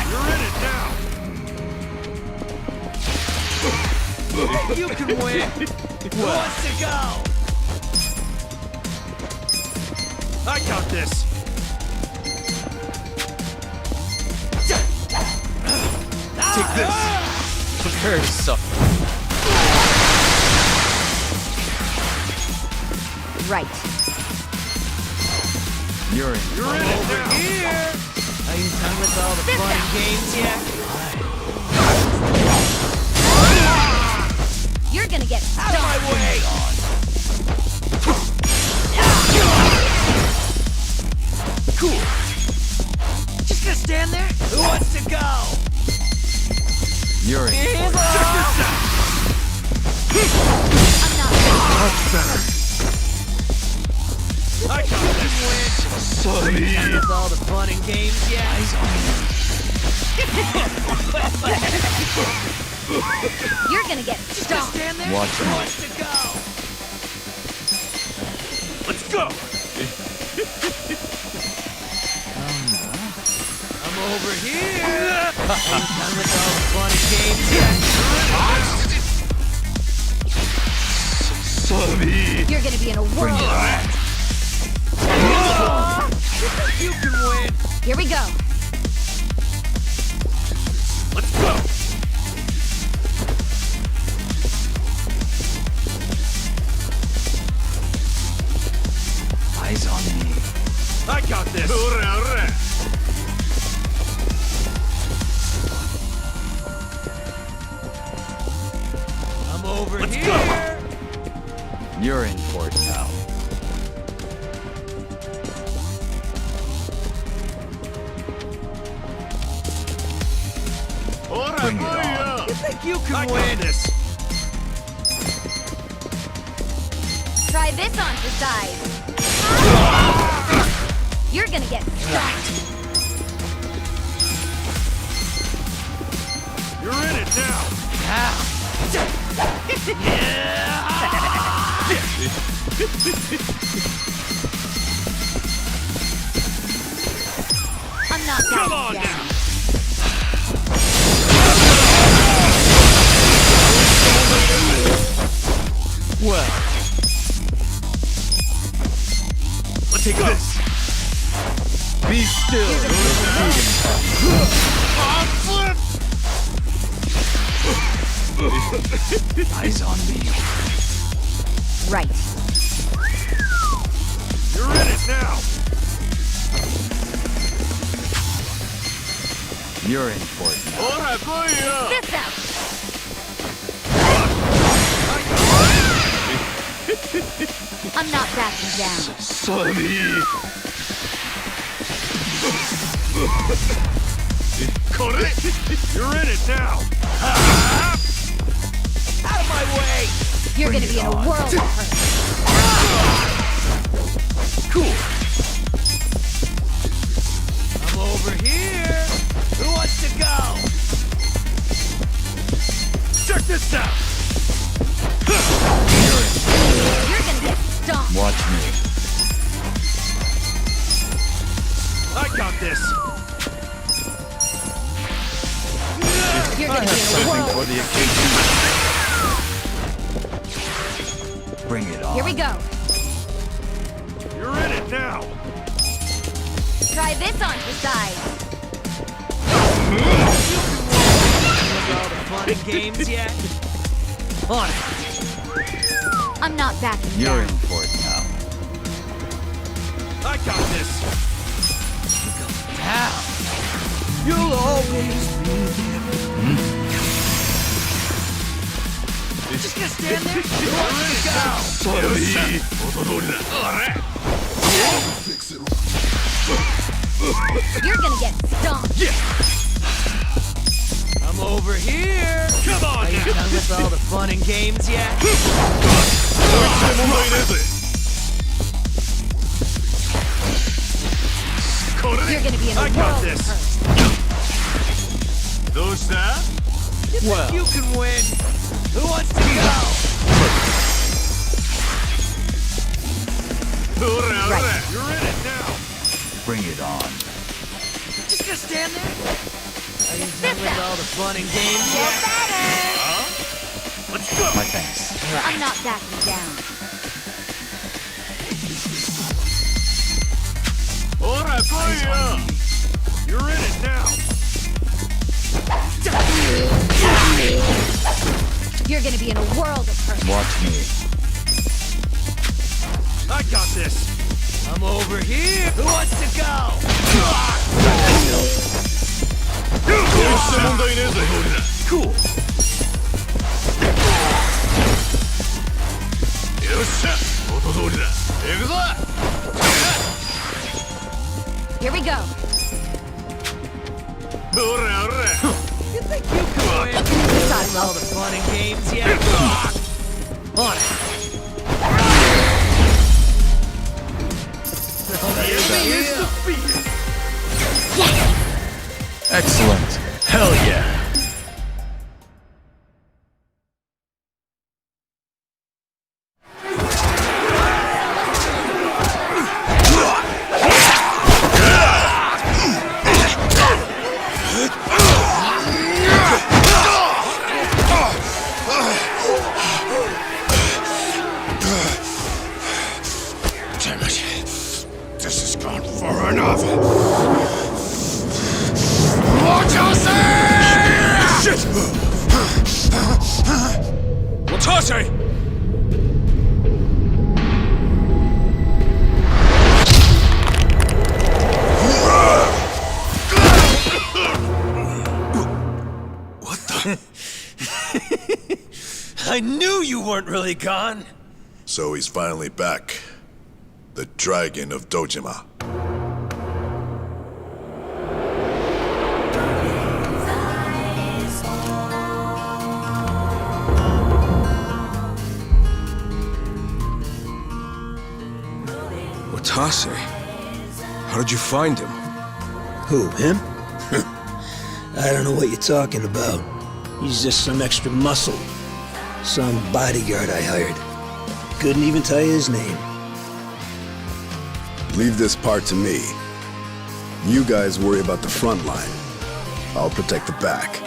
You're in it now! You can win! Who wants to go? I got this! Take this. Prepare to suffer. Right. You're in. You're in it now! Here! Are you done with all the fun and games yet? You're gonna get Out of my way! Cool. Just gonna stand there? Who wants to go? You're in. Check this out! I'm not Much better. I got this win. Sorry. Done with all the fun and games yet? Eyes on me. You're gonna get stomped. Stand there? Watch Who me. wants to go? Let's go! I'm over here! Are you done with all the fun and games yet? Sorry! You're gonna be in a whirl. You can win! Here we go. Let's go! Eyes on me. I got this! I'm over Let's here! go! You're in for it now. Bring it on. You think you can I got win? this. Try this on the side. You're gonna get stomped. You're in it now! I'm not Come backing on down. now! Well, Let's take this! be still. Eyes on me. Right. You're in it now! You're in for it now. This out! I'm not backing down. Sonny! You're in it now! Out of my way! You're gonna be in a world of hurt. Cool! I'm over here! Who wants to go? Check this out! You're gonna get stomped. Watch me. I got this! You're gonna be in a world. For the occasion. Bring it on. Here we go. You're in it now! Try this on for size. All the fun and games yet? On it! I'm not backing You're in down. for it now. I got this! Down! You'll always be there. Just gonna stand there? Who wants to go? You're gonna get stomped. I'm over here! Come on Are you now! done with all the fun and games yet? You're gonna be in a I world got of this. hurt. You think you can win? Who wants to go? Right. You're in it now! Bring it on. Just gonna stand there? Are you This done with out. all the fun and games Get yet? better. Let's go! My thanks. I'm not backing down. You're in it now! You're gonna be in a world of hurt. Watch me. I got this! I'm over here! Who wants to go? Cool! Here we go. You think you can win? This All the fun and games yet? On it! Excellent. Hell yeah. Damn it. This has gone far enough. Shit! Watase! What the? I knew you weren't really gone. So he's finally back. The Dragon of Dojima. Watase? How did you find him? Who, him? I don't know what you're talking about. He's just some extra muscle. Some bodyguard I hired. Couldn't even tell you his name. Leave this part to me. You guys worry about the front line. I'll protect the back.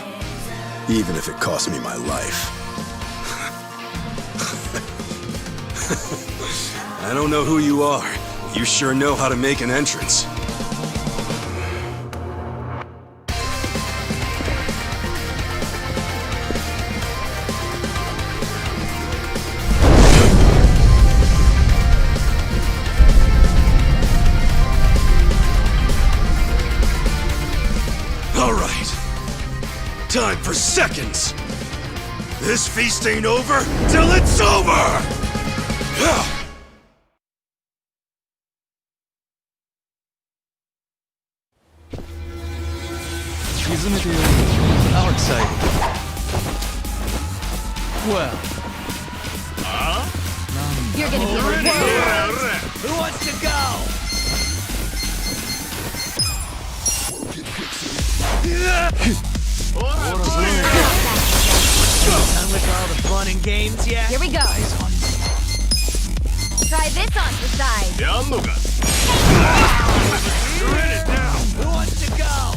Even if it costs me my life. I don't know who you are. You sure know how to make an entrance. time for seconds! This feast ain't over till it's over! How exciting. Well. You're gonna get rewarded. Who wants to go? Done with all the fun and games yet? Here we go. Try this on the side. You're in it now! Who wants to go?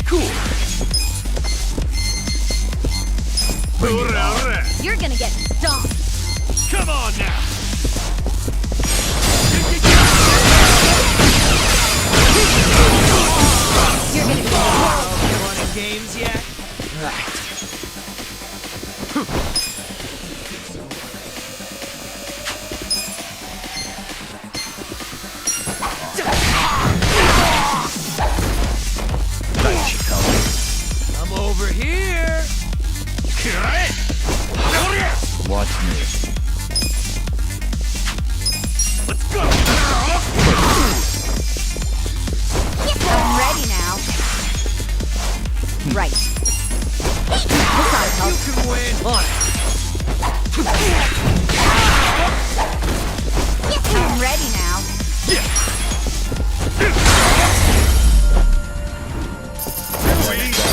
Cool! You're gonna get stomped. Come on now! You're gonna get All the fun and games yet? Right. I'm over here. Watch me. Let's go! I'm ready now. Right. This ought to help. You can win. On I'm ready now.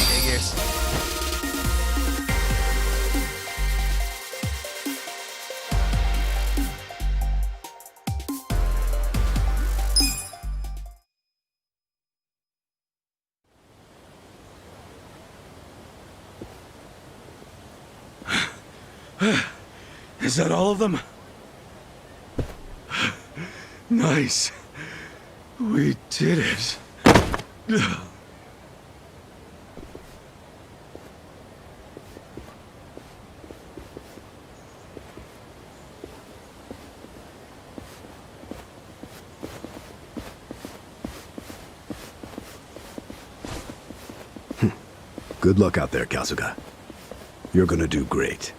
Figures. Is that all of them? Nice. We did it. Good luck out there, Kasuga. You're gonna do great.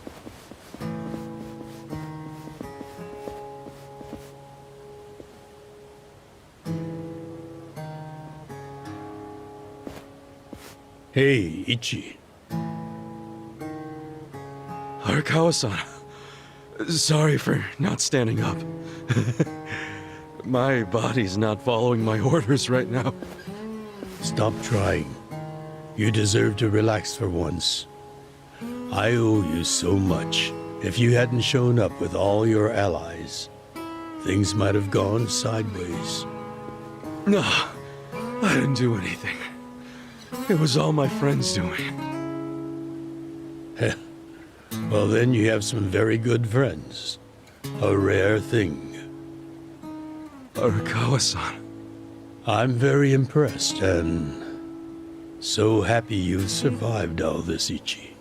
Hey, Ichi. Arakawa-san. Sorry for not standing up. My body's not following my orders right now. Stop trying. You deserve to relax for once. I owe you so much. If you hadn't shown up with all your allies, things might have gone sideways. No, I didn't do anything. It was all my friends doing. Well, then you have some very good friends. A rare thing. Arakawa-san. I'm very impressed and so happy you've survived all this, Ichi.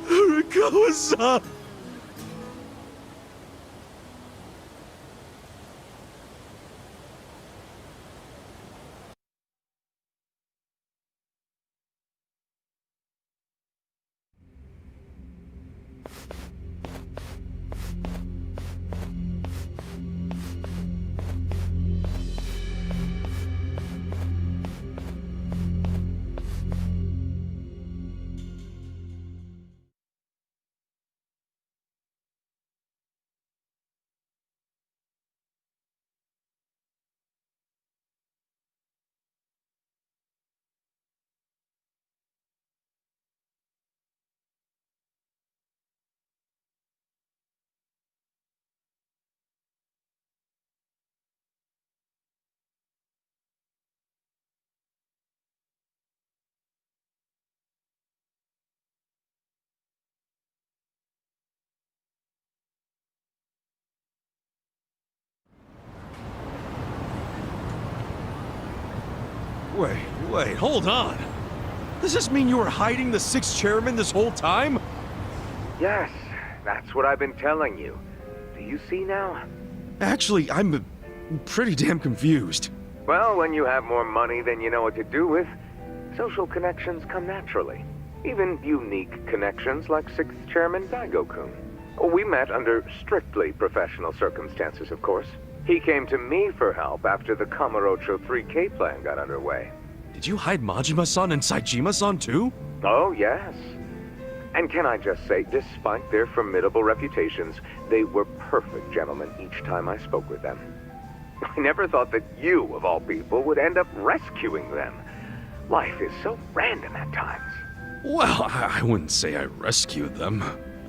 Arakawa-san! Wait, hold on. Does this mean you were hiding the 6th chairman this whole time? Yes, that's what I've been telling you. Do you see now? Actually, I'm pretty damn confused. Well, when you have more money than you know what to do with, social connections come naturally. Even unique connections like 6th Chairman Daigo-kun. We met under strictly professional circumstances, of course. He came to me for help after the Kamurocho 3K plan got underway. Did you hide Majima-san and Saejima-san too? Oh, yes. And can I just say, despite their formidable reputations, they were perfect gentlemen each time I spoke with them. I never thought that you, of all people, would end up rescuing them. Life is so random at times. Well, I wouldn't say I rescued them.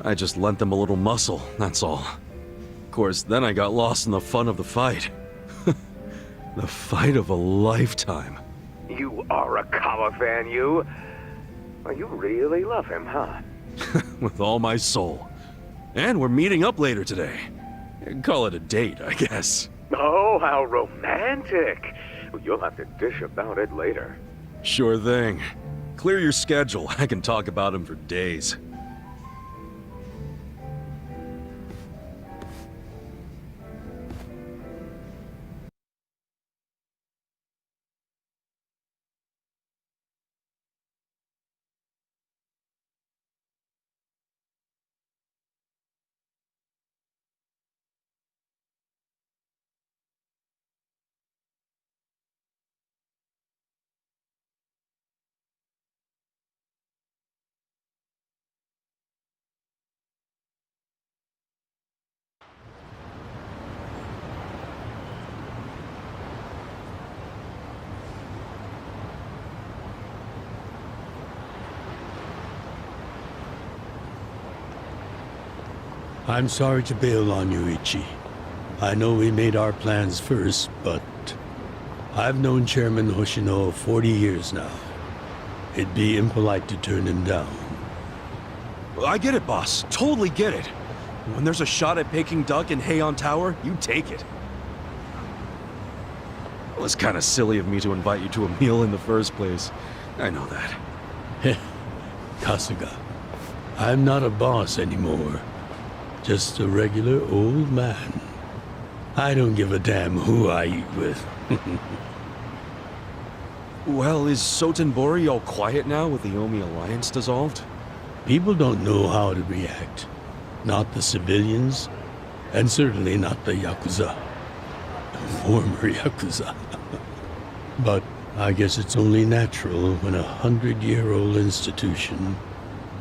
I just lent them a little muscle, that's all. Of course, then I got lost in the fun of the fight. The fight of a lifetime. You Arakawa fan, you. Well, you really love him, huh? With all my soul. And we're meeting up later today. Call it a date, I guess. Oh, how romantic. You'll have to dish about it later. Sure thing. Clear your schedule. I can talk about him for days. I'm sorry to bail on you, Ichi. I know we made our plans first, but I've known Chairman Hoshino 40 years now. It'd be impolite to turn him down. I get it, boss. Totally get it. When there's a shot at Peking Duck in Heian Tower, you take it. It was kind of silly of me to invite you to a meal in the first place. I know that. Kasuga, I'm not a boss anymore. Just a regular old man. I don't give a damn who I eat with. Well, is Sotenbori all quiet now with the Omi Alliance dissolved? People don't know how to react. Not the civilians, and certainly not the Yakuza. Former Yakuza. But I guess it's only natural when a 100-year-old institution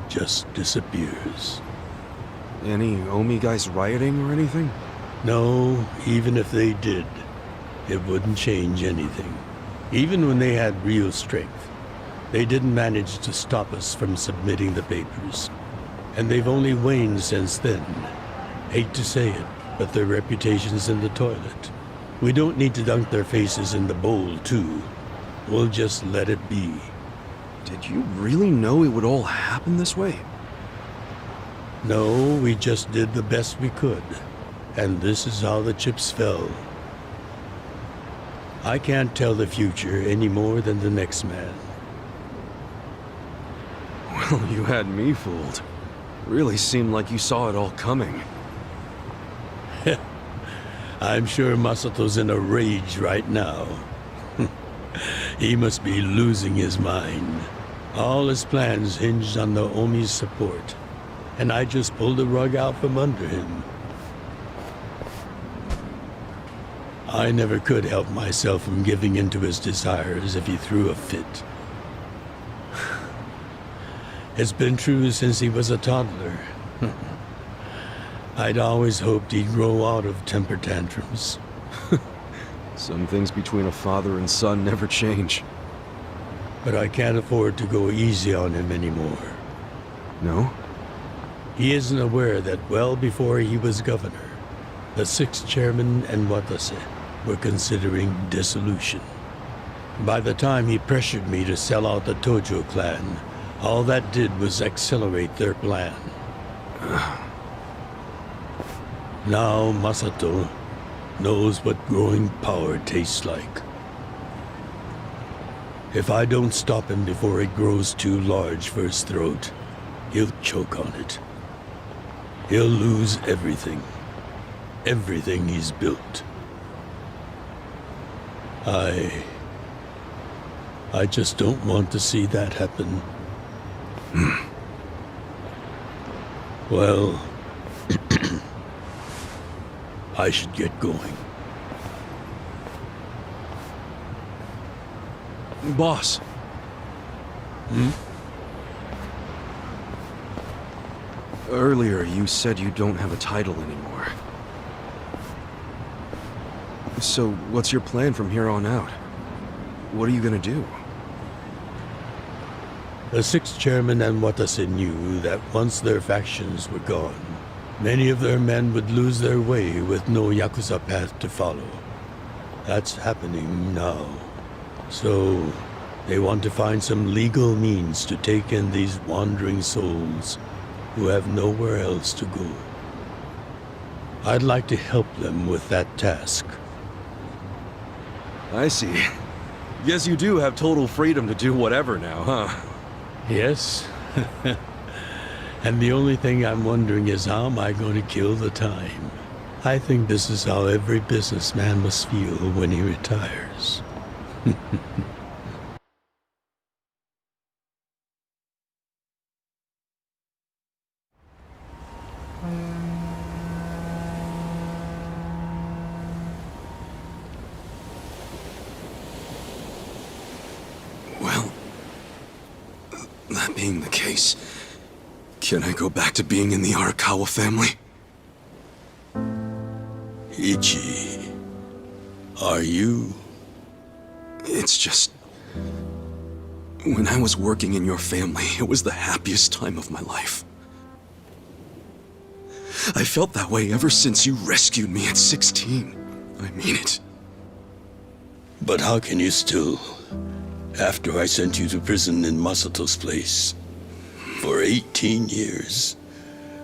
just disappears. Any Omi guys rioting or anything? No, even if they did, it wouldn't change anything. Even when they had real strength, they didn't manage to stop us from submitting the papers. And they've only waned since then. Hate to say it, but their reputation's in the toilet. We don't need to dunk their faces in the bowl, too. We'll just let it be. Did you really know it would all happen this way? No, we just did the best we could. And this is how the chips fell. I can't tell the future any more than the next man. Well, you had me fooled. Really seemed like you saw it all coming. I'm sure Masato's in a rage right now. He must be losing his mind. All his plans hinged on the Omi's support, and I just pulled the rug out from under him. I never could help myself from giving in to his desires if he threw a fit. It's been true since he was a toddler. I'd always hoped he'd grow out of temper tantrums. Some things between a father and son never change. But I can't afford to go easy on him anymore. No? He isn't aware that well before he was governor, the 6th Chairman and Watase were considering dissolution. By the time he pressured me to sell out the Tojo clan, all that did was accelerate their plan. Now Masato knows what growing power tastes like. If I don't stop him before it grows too large for his throat, he'll choke on it. He'll lose everything. everything he's built. I just don't want to see that happen. Well, I should get going. Boss. Earlier, you said you don't have a title anymore. So, what's your plan from here on out? What are you gonna do? The sixth chairman and Watase knew that once their factions were gone, many of their men would lose their way with no Yakuza path to follow. That's happening now. So, they want to find some legal means to take in these wandering souls who have nowhere else to go. I'd like to help them with that task. I see. Guess you do have total freedom to do whatever now, huh? Yes. And the only thing I'm wondering is how am I going to kill the time? I think this is how every businessman must feel when he retires. Well, that being the case, can I go back to being in the Arakawa family? Ichi, are you? It's just... when I was working in your family, it was the happiest time of my life. I felt that way ever since you rescued me at 16. I mean it. But how can you still, after I sent you to prison in Masato's place, for 18 years,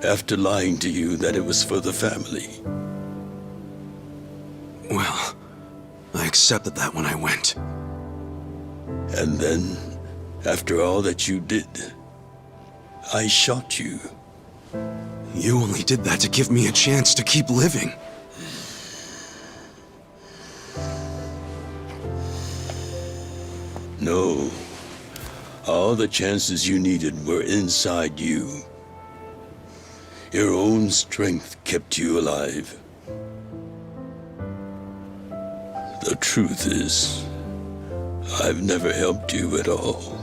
after lying to you that it was for the family? Well, I accepted that when I went. And then, after all that you did, I shot you. You only did that to give me a chance to keep living. No. All the chances you needed were inside you. Your own strength kept you alive. The truth is, I've never helped you at all.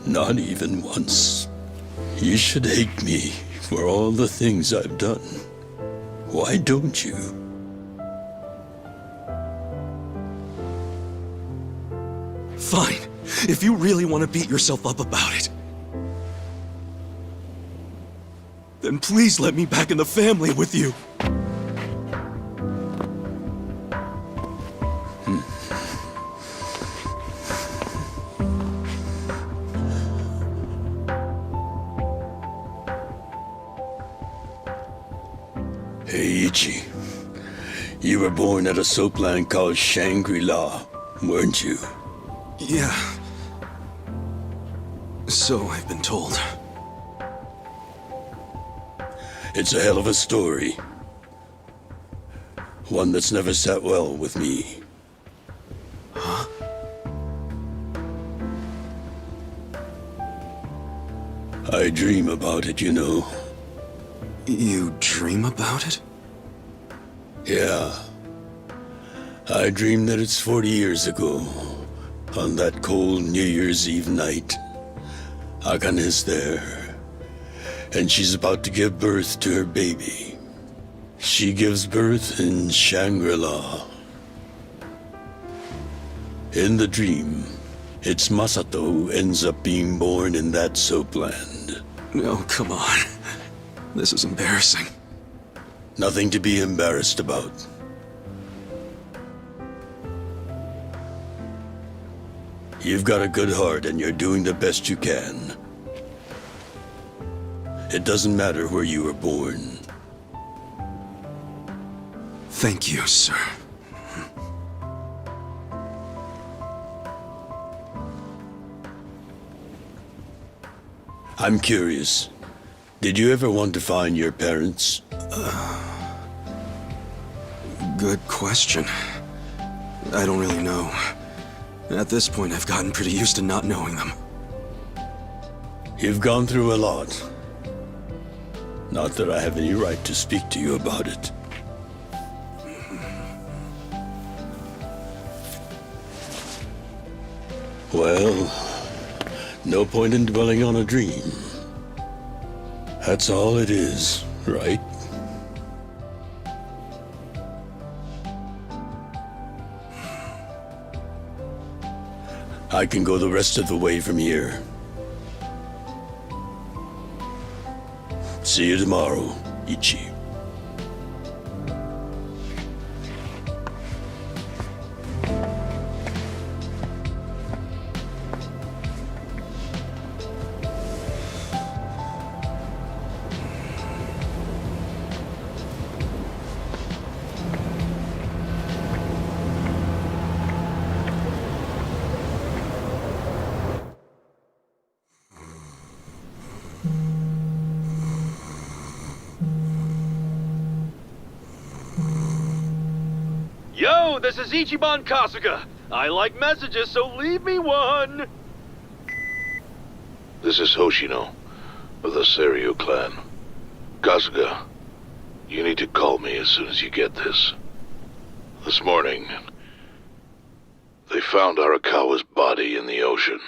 Not even once. You should hate me for all the things I've done. Why don't you? Fine. If you really want to beat yourself up about it, then please let me back in the family with you. Hey, Ichi. You were born at a soapland called Shangri-La, weren't you? Yeah. So I've been told. It's a hell of a story. One that's never sat well with me. Huh? I dream about it, you know. You dream about it? Yeah. I dream that it's 40 years ago, on that cold New Year's Eve night. Akane is there, and she's about to give birth to her baby. She gives birth in Shangri-La. In the dream, it's Masato who ends up being born in that soapland. Oh, come on. This is embarrassing. Nothing to be embarrassed about. You've got a good heart and you're doing the best you can. It doesn't matter where you were born. Thank you, sir. I'm curious. Did you ever want to find your parents? Good question. I don't really know. At this point, I've gotten pretty used to not knowing them. You've gone through a lot. Not that I have any right to speak to you about it. Well, no point in dwelling on a dream. That's all it is, right? I can go the rest of the way from here. See you tomorrow, Ichi. Yo, this is Ichiban Kasuga. I like messages, so leave me one. This is Hoshino of the Seiryu clan. Kasuga, you need to call me as soon as you get this. This morning, they found Arakawa's body in the ocean.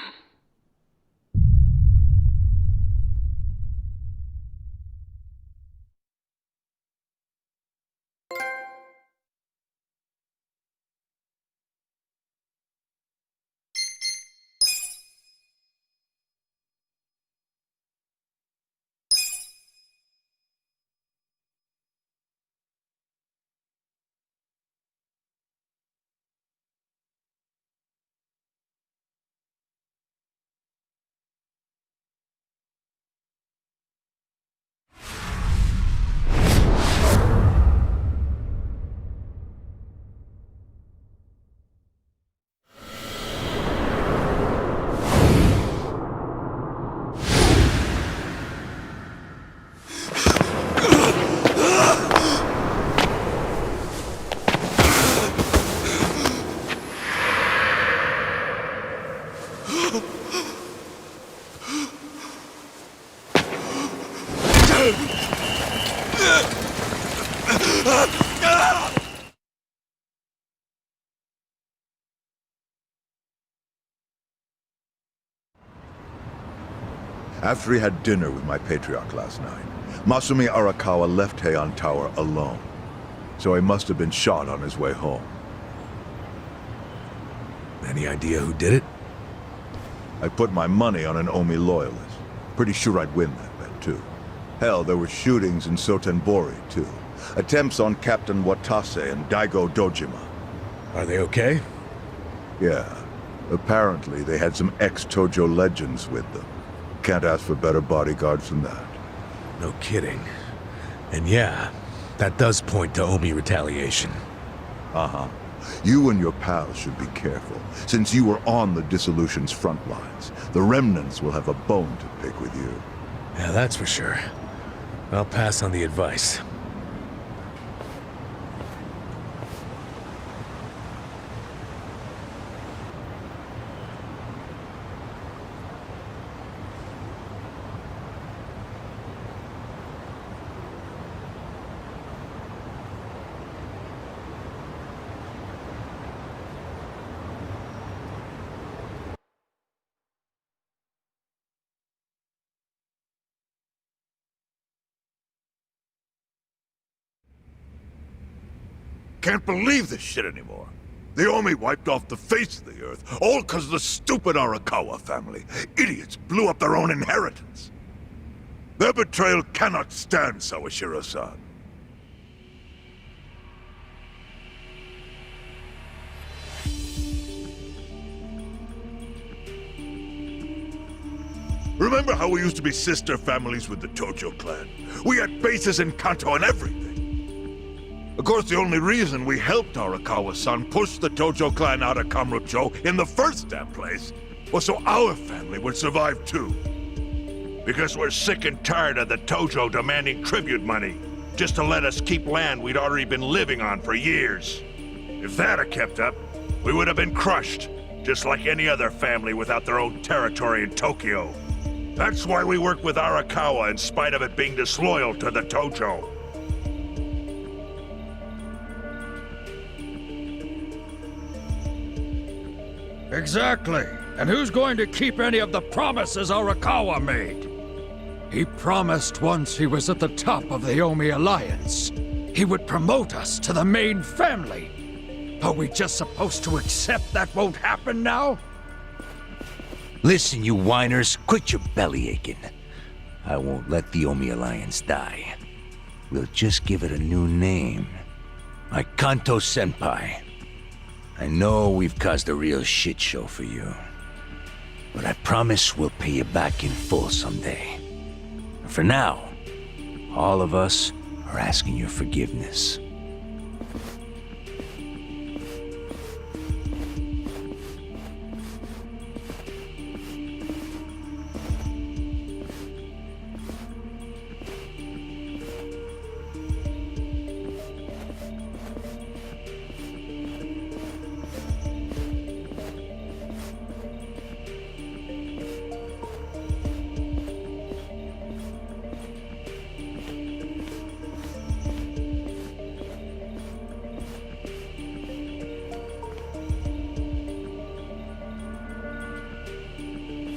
After he had dinner with my patriarch last night, Masumi Arakawa left Heian Tower alone. So he must have been shot on his way home. Any idea who did it? I put my money on an Omi loyalist. Pretty sure I'd win that bet, too. Hell, there were shootings in Sotenbori, too. Attempts on Captain Watase and Daigo Dojima. Are they okay? Yeah. Apparently, they had some ex-Tojo legends with them. Can't ask for better bodyguards than that. No kidding. And yeah, that does point to Omi retaliation. Uh-huh. You and your pals should be careful, since you were on the dissolution's front lines. The remnants will have a bone to pick with you. Yeah, that's for sure. I'll pass on the advice. Can't believe this shit anymore. The Omi wiped off the face of the earth, all because of the stupid Arakawa family. Idiots blew up their own inheritance. Their betrayal cannot stand, Sawashiro-san. Remember how we used to be sister families with the Tojo clan? We had bases in Kanto and everything. Of course, the only reason we helped Arakawa-san push the Tojo clan out of Kamurocho in the first damn place was so our family would survive too. Because we're sick and tired of the Tojo demanding tribute money. just to let us keep land we'd already been living on for years. If that had kept up, we would have been crushed, just like any other family without their own territory in Tokyo. That's why we work with Arakawa in spite of it being disloyal to the Tojo. Exactly. And who's going to keep any of the promises Arakawa made? He promised once he was at the top of the Omi Alliance, he would promote us to the main family. Are we just supposed to accept that won't happen now? Listen, you whiners, quit your belly aching. I won't let the Omi Alliance die. We'll just give it a new name. Like Kanto Senpai. I know we've caused a real shit show for you. But I promise we'll pay you back in full someday. And for now, all of us are asking your forgiveness.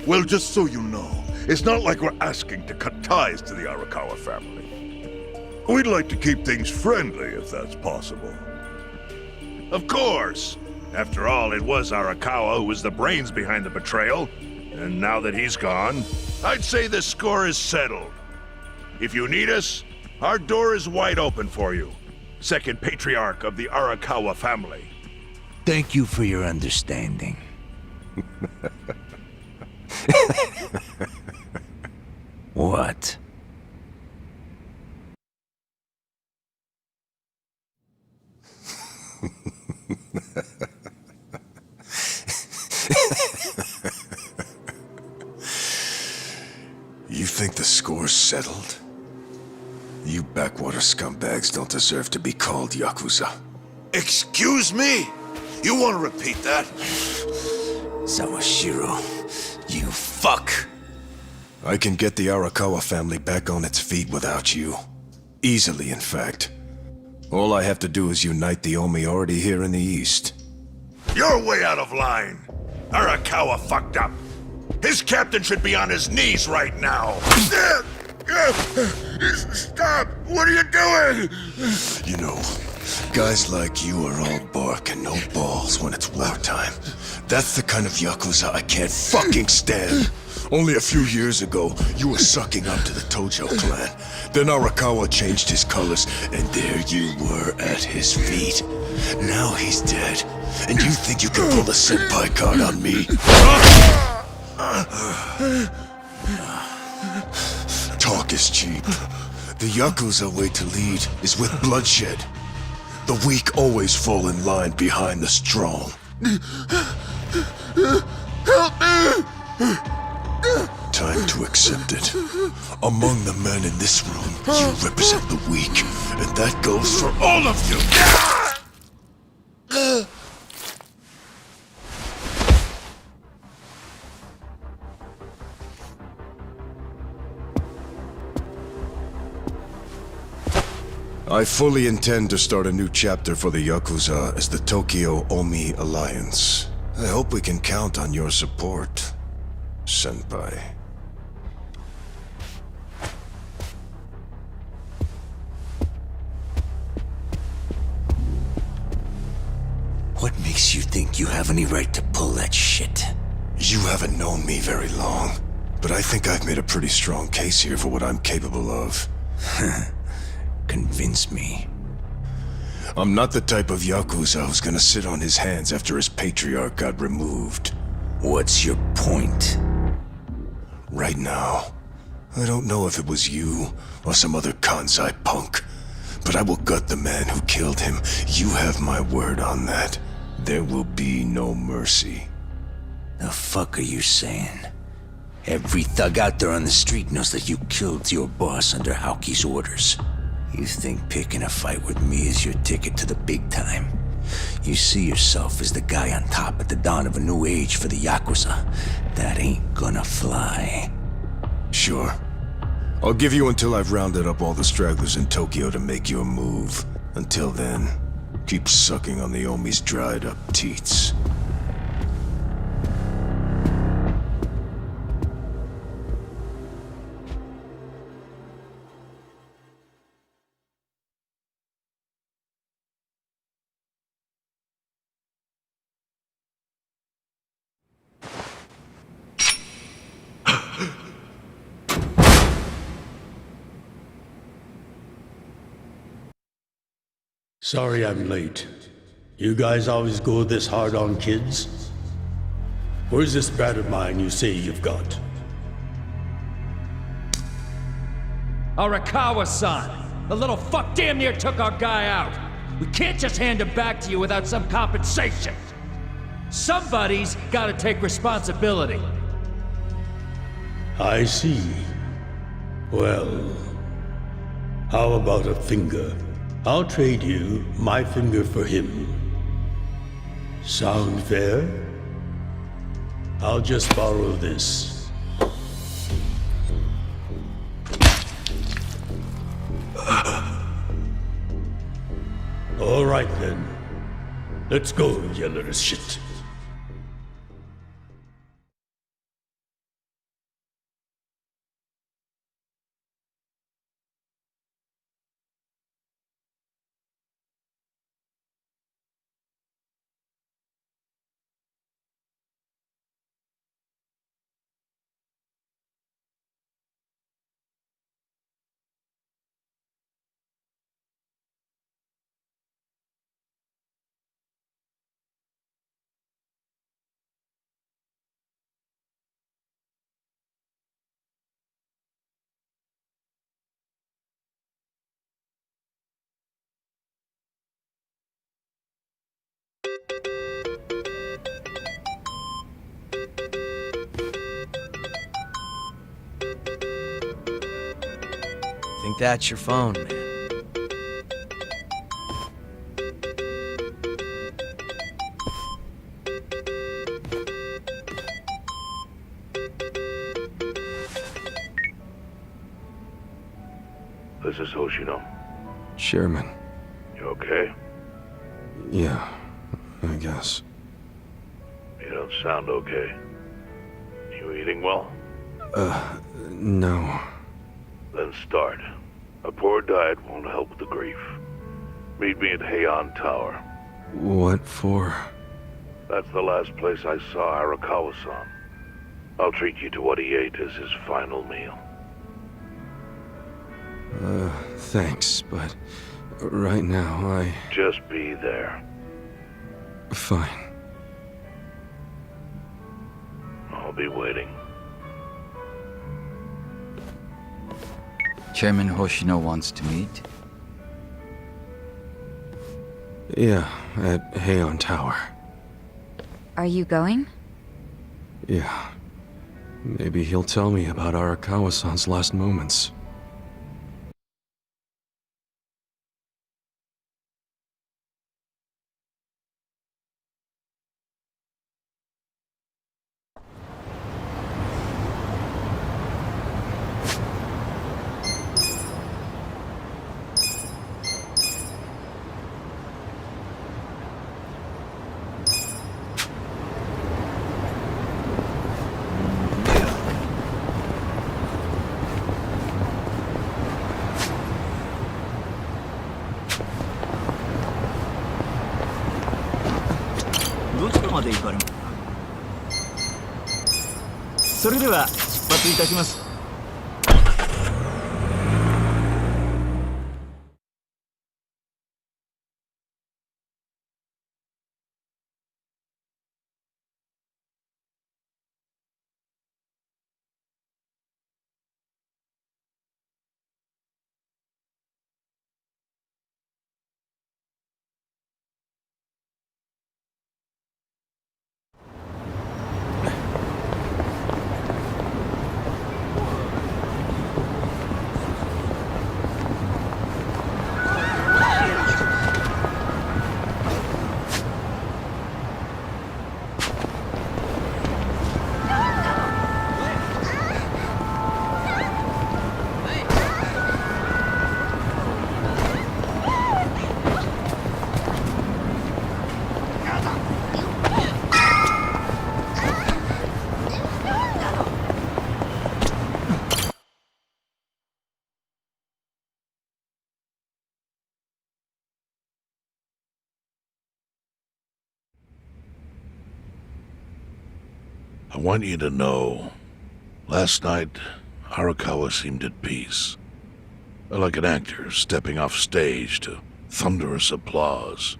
Well, just so you know, it's not like we're asking to cut ties to the Arakawa family. We'd like to keep things friendly, if that's possible. Of course! After all, it was Arakawa who was the brains behind the betrayal, and now that he's gone, I'd say the score is settled. If you need us, our door is wide open for you. Second patriarch of the Arakawa family. Thank you for your understanding. What? You think the score's settled? You backwater scumbags don't deserve to be called Yakuza. Excuse me? You want to repeat that? Sawashiro, you fuck! I can get the Arakawa family back on its feet without you. Easily, in fact. All I have to do is unite the Omi already here in the East. You're way out of line. Arakawa fucked up. His captain should be on his knees right now. Stop! What are you doing? You know, guys like you are all bark and no balls when it's wartime. That's the kind of Yakuza I can't fucking stand. Only a few years ago, you were sucking up to the Tojo clan. Then Arakawa changed his colors, and there you were at his feet. Now he's dead, and you think you can pull the senpai card on me? Talk is cheap. The Yakuza way to lead is with bloodshed. The weak always fall in line behind the strong. Help me! Time to accept it. Among the men in this room, you represent the weak, and that goes for all of you! I fully intend to start a new chapter for the Yakuza as the Tokyo Omi Alliance. I hope we can count on your support, Senpai. What makes you think you have any right to pull that shit? You haven't known me very long, but I think I've made a pretty strong case here for what I'm capable of. Convince me. I'm not the type of Yakuza who's gonna sit on his hands after his patriarch got removed. What's your point? Right now, I don't know if it was you or some other Kansai punk, but I will gut the man who killed him. You have my word on that. There will be no mercy. The fuck are you saying? Every thug out there on the street knows that you killed your boss under Haoki's orders. You think picking a fight with me is your ticket to the big time? You see yourself as the guy on top at the dawn of a new age for the Yakuza. That ain't gonna fly. Sure. I'll give you until I've rounded up all the stragglers in Tokyo to make your move. Until then, keep sucking on the Omi's dried up teats. Sorry I'm late. You guys always go this hard on kids? Where's this brat of mine you say you've got? Arakawa-san! The little fuck damn near took our guy out! We can't just hand him back to you without some compensation! Somebody's gotta take responsibility. I see. Well, how about a finger? I'll trade you my finger for him. Sound fair? I'll just borrow this. All right then. Let's go, you little shit. Think that's your phone, man. This is Hoshino. Chairman. You okay? Yeah, I guess. You don't sound okay. You eating well? No. Then start. A poor diet won't help with the grief. Meet me at Heian Tower. What for? That's the last place I saw Arakawa-san. I'll treat you to what he ate as his final meal. Thanks, but right now I... Just be there. Fine. I'll be waiting. Chairman Hoshino wants to meet? Yeah, at Heian Tower. Are you going? Yeah. Maybe he'll tell me about Arakawa-san's last moments. I want you to know, last night, Arakawa seemed at peace. Like an actor stepping off stage to thunderous applause.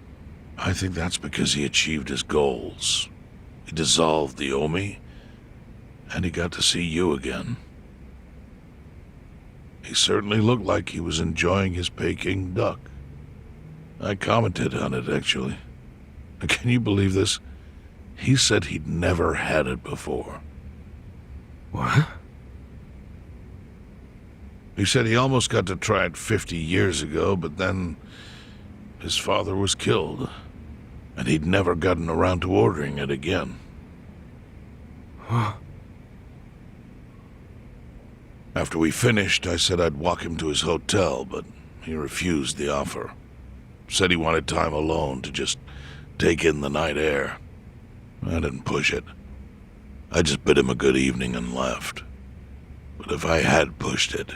I think that's because he achieved his goals. He dissolved the Omi, and he got to see you again. He certainly looked like he was enjoying his Peking duck. I commented on it, actually. Can you believe this? He said he'd never had it before. What? He said he almost got to try it 50 years ago, but then his father was killed, and he'd never gotten around to ordering it again. Huh. After we finished, I said I'd walk him to his hotel, but he refused the offer. Said he wanted time alone to just take in the night air. I didn't push it. I just bid him a good evening and left. But if I had pushed it,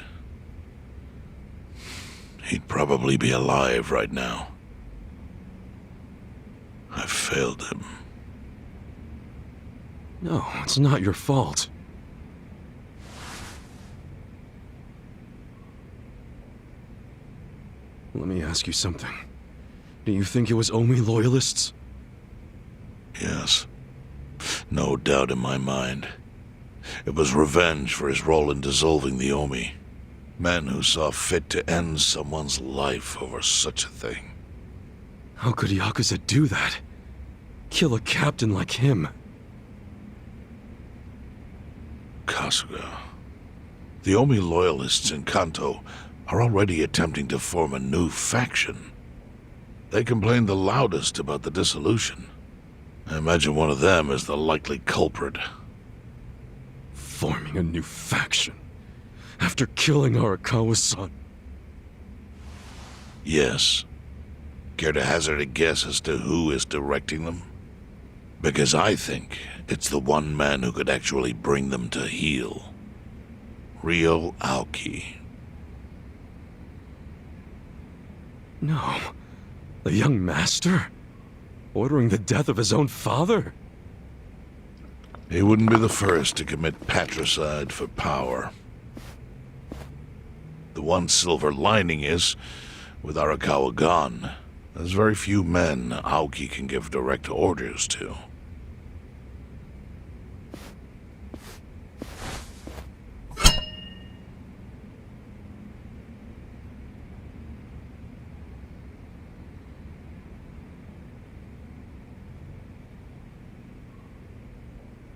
he'd probably be alive right now. I failed him. No, it's not your fault. Let me ask you something. Do you think it was Omi loyalists? Yes. No doubt in my mind. It was revenge for his role in dissolving the Omi. Men who saw fit to end someone's life over such a thing. How could Yakuza do that? Kill a captain like him? Kasuga. The Omi loyalists in Kanto are already attempting to form a new faction. They complain the loudest about the dissolution. I imagine one of them is the likely culprit. Forming a new faction? After killing Arakawa's son? Yes. Care to hazard a guess as to who is directing them? Because I think it's the one man who could actually bring them to heel. Ryo Aoki. No. The young master? Ordering the death of his own father? He wouldn't be the first to commit patricide for power. The one silver lining is, with Arakawa gone, there's very few men Aoki can give direct orders to.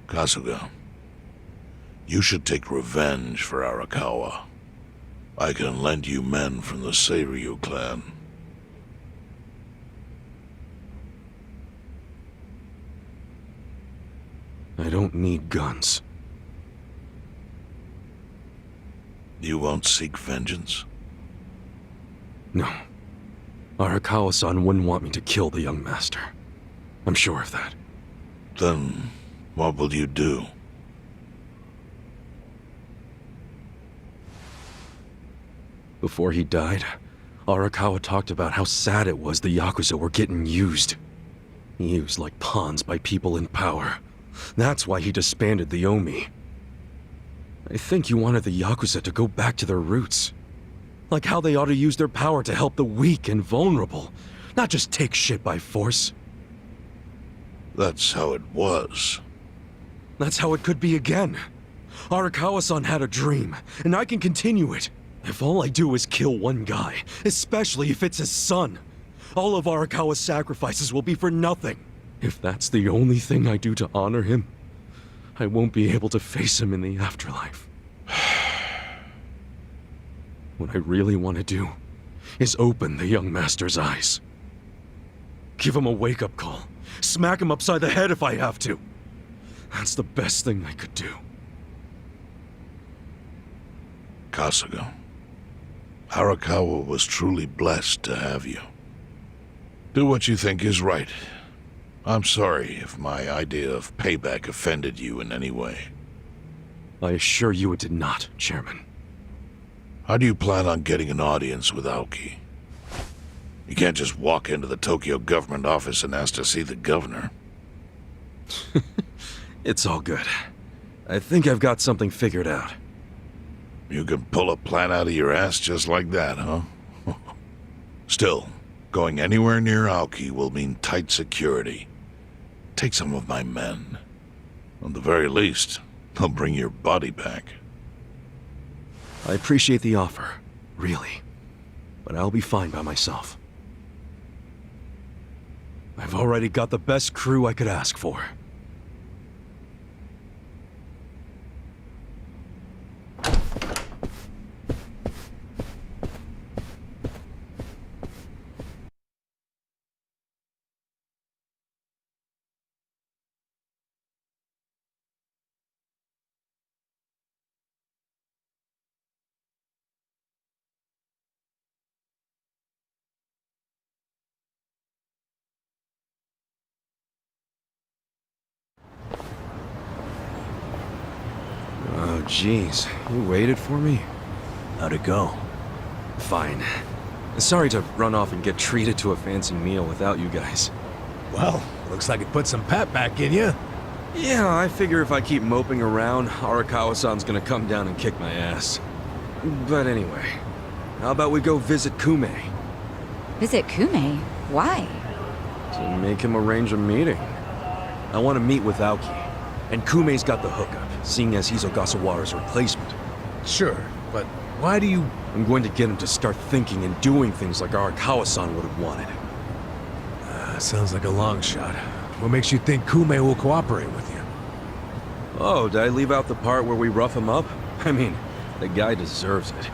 Kasuga, you should take revenge for Arakawa. I can lend you men from the Seiryu clan. I don't need guns. You won't seek vengeance? No. Arakawa-san wouldn't want me to kill the young master. I'm sure of that. Then what will you do? Before he died, Arakawa talked about how sad it was the Yakuza were getting used. Used like pawns by people in power. That's why he disbanded the Omi. I think he wanted the Yakuza to go back to their roots. Like how they ought to use their power to help the weak and vulnerable, not just take shit by force. That's how it was. That's how it could be again. Arakawa-san had a dream, and I can continue it. If all I do is kill one guy, especially if it's his son, all of Arakawa's sacrifices will be for nothing. If that's the only thing I do to honor him, I won't be able to face him in the afterlife. What I really want to do is open the young master's eyes. Give him a wake-up call. Smack him upside the head if I have to. That's the best thing I could do. Kasuga, Arakawa was truly blessed to have you. Do what you think is right. I'm sorry if my idea of payback offended you in any way. I assure you it did not, Chairman. How do you plan on getting an audience with Aoki? You can't just walk into the Tokyo government office and ask to see the governor. It's all good. I think I've got something figured out. You can pull a plan out of your ass just like that, huh? Still, going anywhere near Aoki will mean tight security. Take some of my men. At the very least, they'll bring your body back. I appreciate the offer, really. But I'll be fine by myself. I've already got the best crew I could ask for. Oh, jeez. You waited for me? How'd it go? Fine. Sorry to run off and get treated to a fancy meal without you guys. Well, looks like it put some pep back in you. Yeah, I figure if I keep moping around, Arakawa-san's gonna come down and kick my ass. But anyway, how about we go visit Kume? Visit Kume? Why? To make him arrange a meeting. I want to meet with Aoki, and Kume's got the hookup, seeing as he's Ogasawara's replacement. Sure, but why do you... I'm going to get him to start thinking and doing things like Arakawa-san would have wanted. Sounds like a long shot. What makes you think Kume will cooperate with you? Oh, did I leave out the part where we rough him up? I mean, the guy deserves it.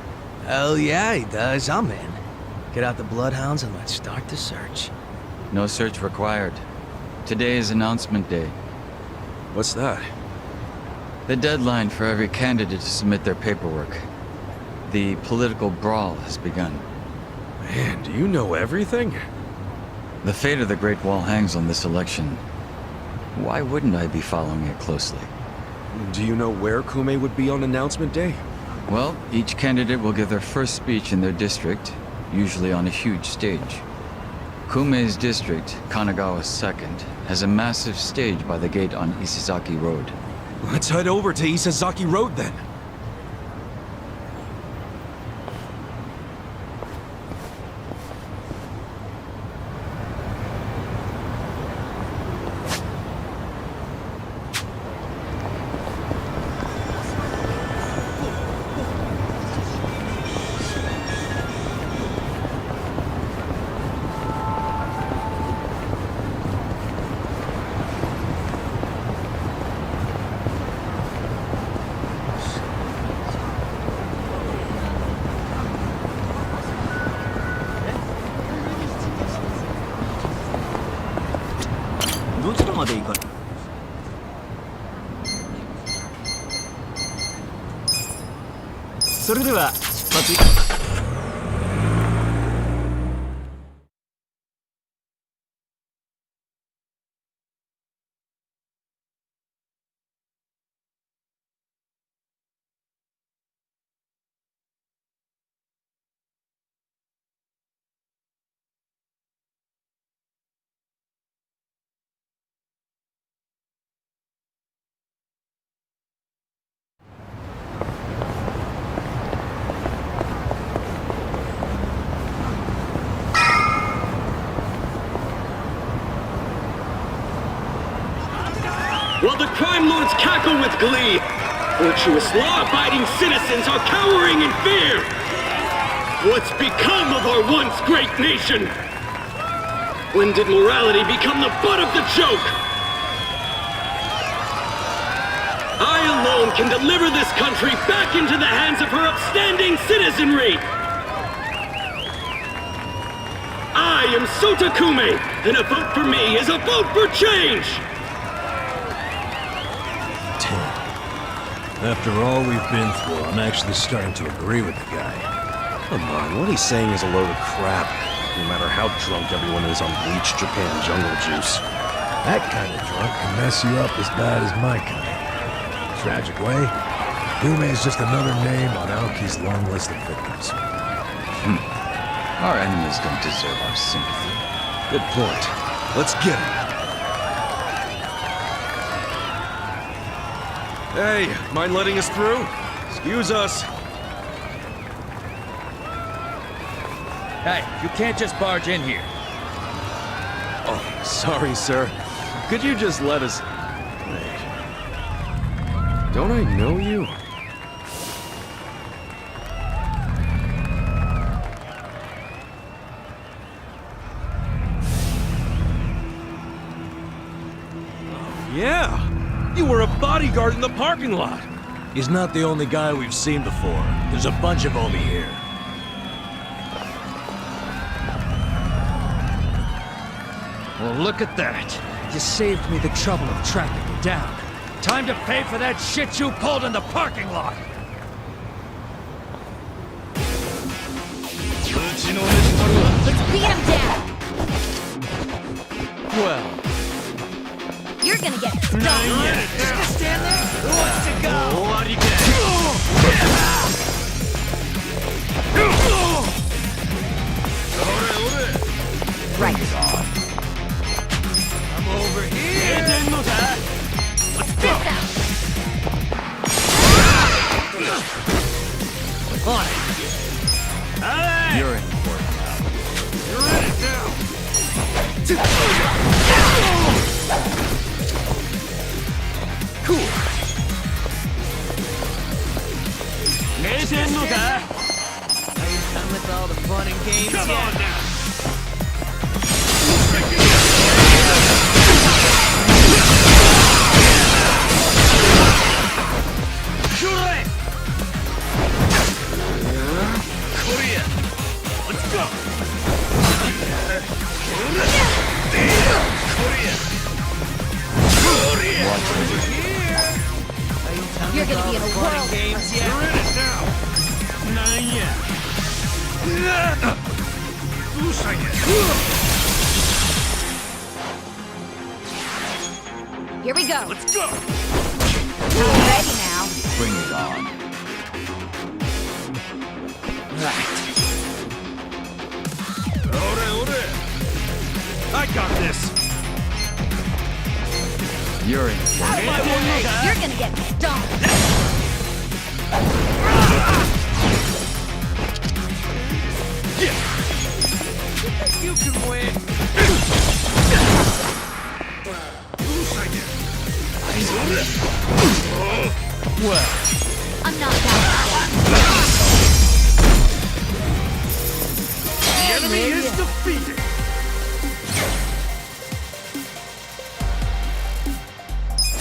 Hell yeah, he does. I'm in. Get out the bloodhounds and let's start the search. No search required. Today is announcement day. What's that? The deadline for every candidate to submit their paperwork. The political brawl has begun. Man, do you know everything? The fate of the Great Wall hangs on this election. Why wouldn't I be following it closely? Do you know where Kume would be on announcement day? Well, each candidate will give their first speech in their district, usually on a huge stage. Kume's district, Kanagawa's second, has a massive stage by the gate on Isizaki Road. Let's head over to Isizaki Road then. While the crime lords cackle with glee, virtuous law-abiding citizens are cowering in fear. What's become of our once great nation? When did morality become the butt of the joke? I alone can deliver this country back into the hands of her upstanding citizenry. I am Sota Kume, and a vote for me is a vote for change! After all we've been through, I'm actually starting to agree with the guy. Come on, what he's saying is a load of crap. No matter how drunk everyone is on bleached Japan jungle juice. That kind of drunk can mess you up as bad as my kind. Tragic way, Kume is just another name on Aoki's long list of victims. Our enemies don't deserve our sympathy. Good point. Let's get him. Hey, mind letting us through? Excuse us. Hey, you can't just barge in here. Oh, sorry, sir. Could you just let us... Wait. Don't I know you? Yeah! You were a bodyguard in the parking lot! He's not the only guy we've seen before. There's a bunch of Omi here. Well, look at that. You saved me the trouble of tracking you down. Time to pay for that shit you pulled in the parking lot! Let's beat him down! Well, You're gonna get stuck! Just gonna stand there? Who wants to go? Right. I'm over here! Let's go! On it! You're in for it now. You're in it now! cool. Are you done with all the fun and games yet? Come on now! Let's go! You're gonna be in a whirl. Games yet? You're in it now! Not yet. Here we go. Let's go! I'm ready now. Bring it on. Right. I got this! You're in for it. You're gonna get stomped. You can win! Well, I'm not down. The enemy is defeated!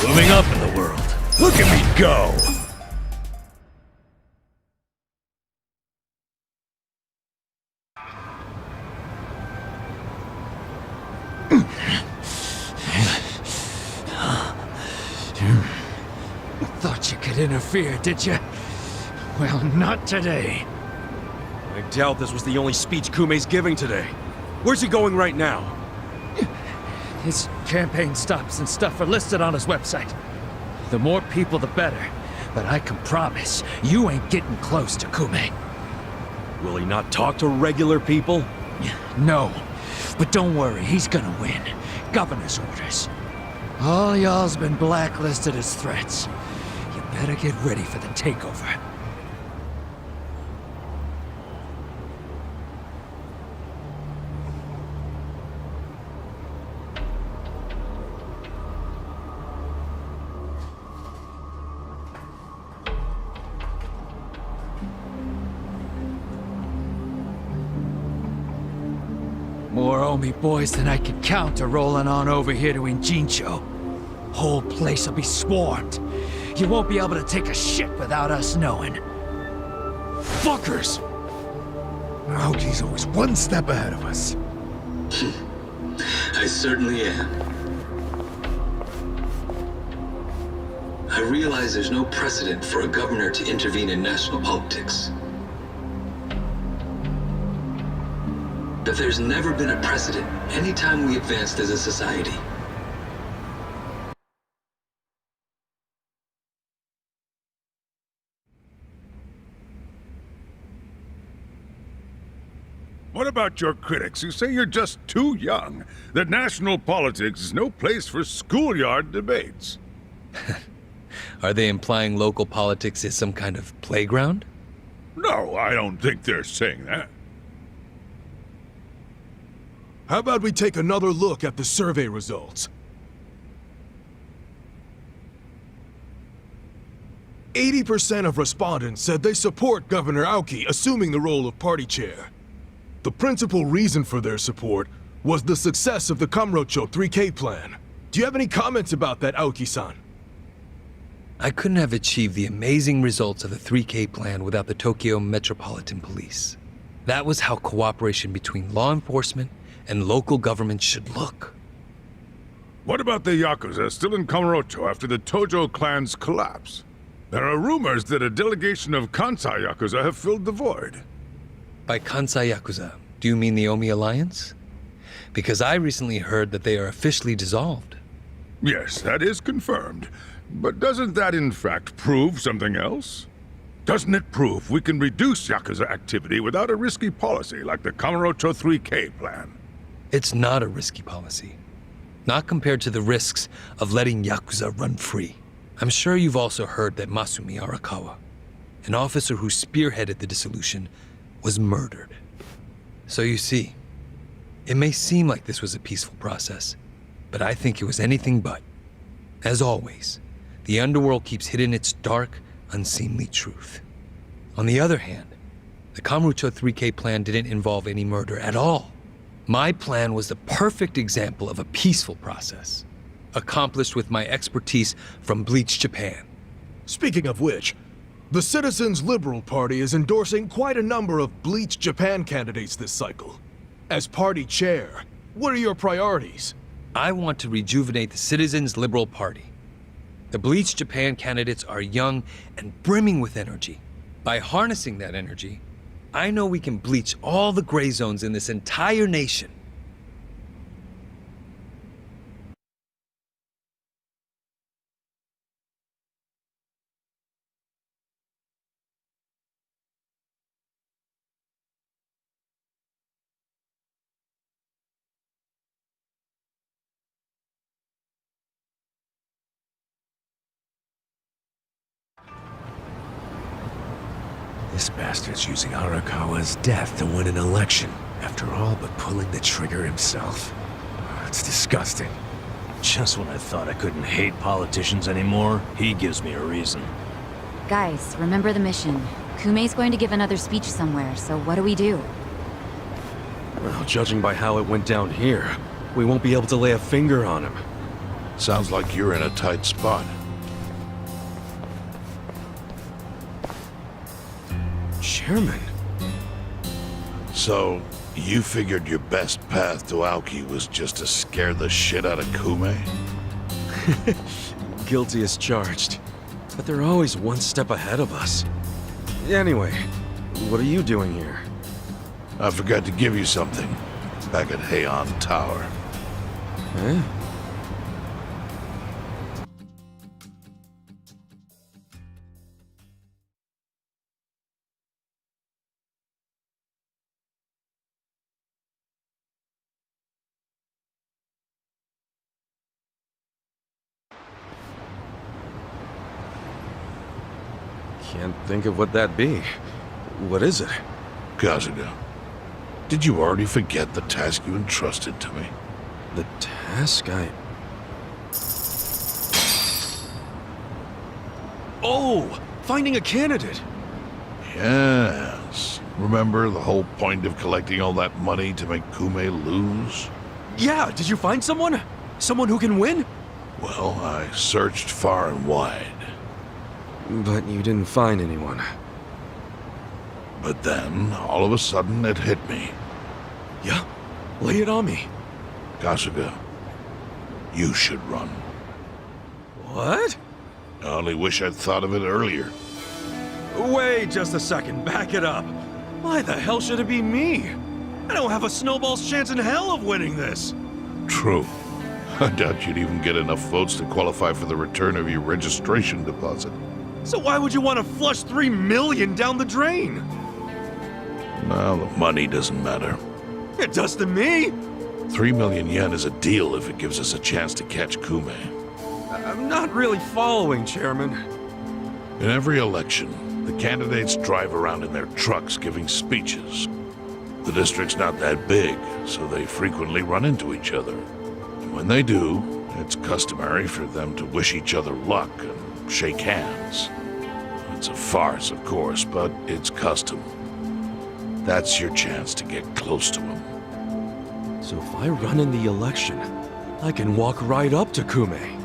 Moving up in the world. Look at me go! thought you could interfere, did you? Well, not today. I doubt this was the only speech Kume's giving today. Where's he going right now? His campaign stops and stuff are listed on his website. The more people, the better. But I can promise, you ain't getting close to Kume. Will he not talk to regular people? No. But don't worry, he's gonna win. Governor's orders. All y'all's been blacklisted as threats. You better get ready for the takeover. More Omi boys than I could count are rolling on over here to Injincho. Whole place will be swarmed. You won't be able to take a shit without us knowing. Fuckers! Aoki's always one step ahead of us. I certainly am. I realize there's no precedent for a governor to intervene in national politics. But there's never been a precedent anytime we advanced as a society. What about your critics who say you're just too young? That national politics is no place for schoolyard debates? Are they implying local politics is some kind of playground? No, I don't think they're saying that. How about we take another look at the survey results? 80% of respondents said they support Governor Aoki assuming the role of party chair. The principal reason for their support was the success of the Kamurocho 3K plan. Do you have any comments about that, Aoki-san? I couldn't have achieved the amazing results of the 3K plan without the Tokyo Metropolitan Police. That was how cooperation between law enforcement and local government should look. What about the Yakuza still in Kamurocho after the Tojo clan's collapse? There are rumors that a delegation of Kansai Yakuza have filled the void. By Kansai Yakuza, do you mean the Omi Alliance? Because I recently heard that they are officially dissolved. Yes, that is confirmed. But doesn't that in fact prove something else? Doesn't it prove we can reduce Yakuza activity without a risky policy like the Kamurocho 3K plan? It's not a risky policy. Not compared to the risks of letting Yakuza run free. I'm sure you've also heard that Masumi Arakawa, an officer who spearheaded the dissolution, was murdered. So you see, it may seem like this was a peaceful process, but I think it was anything but. As always, the underworld keeps hidden its dark, unseemly truth. On the other hand, the Kamurocho 3K plan didn't involve any murder at all. My plan was the perfect example of a peaceful process, accomplished with my expertise from Bleach Japan. Speaking of which, the Citizens Liberal Party is endorsing quite a number of Bleach Japan candidates this cycle. As party chair, what are your priorities? I want to rejuvenate the Citizens Liberal Party. The Bleach Japan candidates are young and brimming with energy. By harnessing that energy, I know we can bleach all the gray zones in this entire nation. This bastard's using Arakawa's death to win an election, after all but pulling the trigger himself. It's disgusting. Just when I thought I couldn't hate politicians anymore, he gives me a reason. Guys, remember the mission. Kumei's going to give another speech somewhere, so what do we do? Well, judging by how it went down here, we won't be able to lay a finger on him. Sounds like you're in a tight spot. Chairman. So, you figured your best path to Aoki was just to scare the shit out of Kume? Guilty as charged. But they're always one step ahead of us. Anyway, what are you doing here? I forgot to give you something back at Heian Tower. Eh? Can't think of what that'd be. What is it? Kazuga, did you already forget the task you entrusted to me? The task Oh! Finding a candidate! Yes. Remember the whole point of collecting all that money to make Kume lose? Yeah, did you find someone? Someone who can win? Well, I searched far and wide. But you didn't find anyone. But then, all of a sudden, it hit me. Yeah? Lay it on me. Kasuga, you should run. What? I only wish I'd thought of it earlier. Wait just a second, back it up. Why the hell should it be me? I don't have a snowball's chance in hell of winning this. True. I doubt you'd even get enough votes to qualify for the return of your registration deposit. So why would you want to flush $3 million down the drain? Well, the money doesn't matter. It does to me. 3 million yen is a deal if it gives us a chance to catch Kume. I'm not really following, Chairman. In every election, the candidates drive around in their trucks giving speeches. The district's not that big, so they frequently run into each other. And when they do, it's customary for them to wish each other luck and shake hands. It's a farce, of course, but it's custom. That's your chance to get close to him. So if I run in the election, I can walk right up to Kume.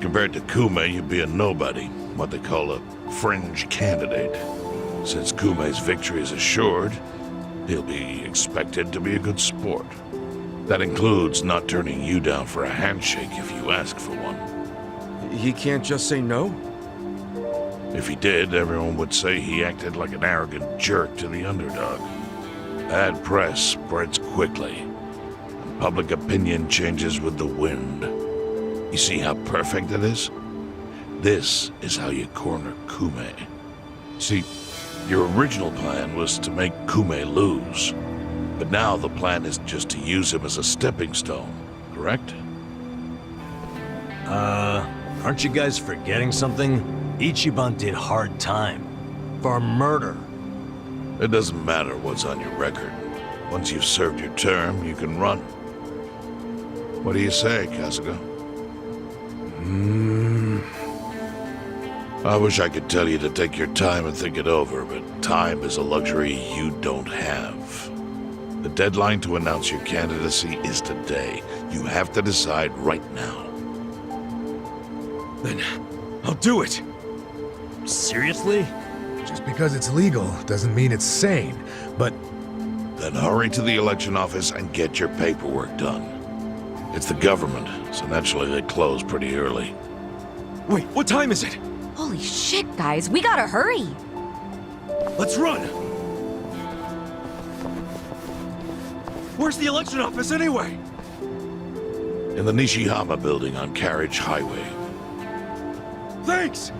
Compared to Kume, you'd be a nobody, what they call a fringe candidate. Since Kume's victory is assured, he'll be expected to be a good sport. That includes not turning you down for a handshake if you ask for one. He can't just say no? If he did, everyone would say he acted like an arrogant jerk to the underdog. Bad press spreads quickly, and public opinion changes with the wind. You see how perfect it is? This is how you corner Kume. See, your original plan was to make Kume lose. But now the plan is just to use him as a stepping stone, correct? Aren't you guys forgetting something? Ichiban did hard time. For murder. It doesn't matter what's on your record. Once you've served your term, you can run. What do you say, Kasuga? I wish I could tell you to take your time and think it over, but time is a luxury you don't have. The deadline to announce your candidacy is today. You have to decide right now. Then I'll do it. Seriously? Just because it's legal doesn't mean it's sane, but... Then hurry to the election office and get your paperwork done. It's the government, so naturally they close pretty early. Wait, what time is it? Holy shit, guys, we gotta hurry. Let's run! Where's the election office anyway? In the Nishihama building on Carriage Highway. Thanks!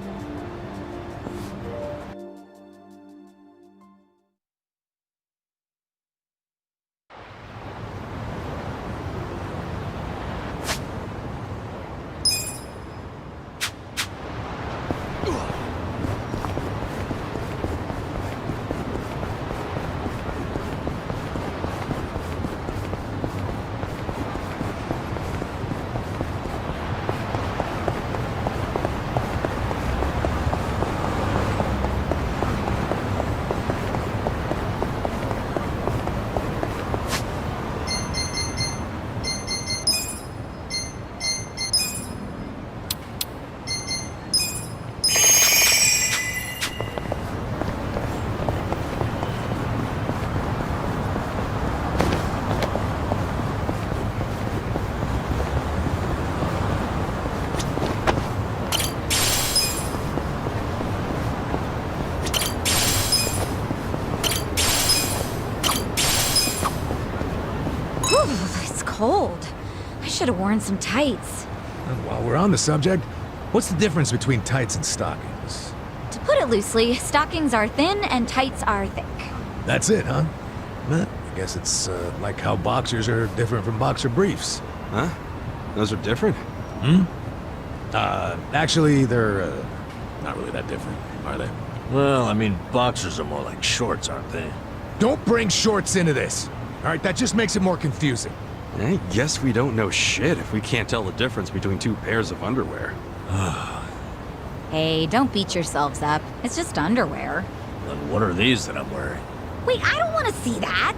Cold. I should have worn some tights. And while we're on the subject, what's the difference between tights and stockings? To put it loosely, stockings are thin and tights are thick. That's it, huh? Well, I guess it's like how boxers are different from boxer briefs. Huh? Those are different? Actually, they're not really that different, are they? Well, I mean, boxers are more like shorts, aren't they? Don't bring shorts into this! Alright, that just makes it more confusing. I guess we don't know shit if we can't tell the difference between two pairs of underwear. Hey, don't beat yourselves up. It's just underwear. Then what are these that I'm wearing? Wait, I don't want to see that!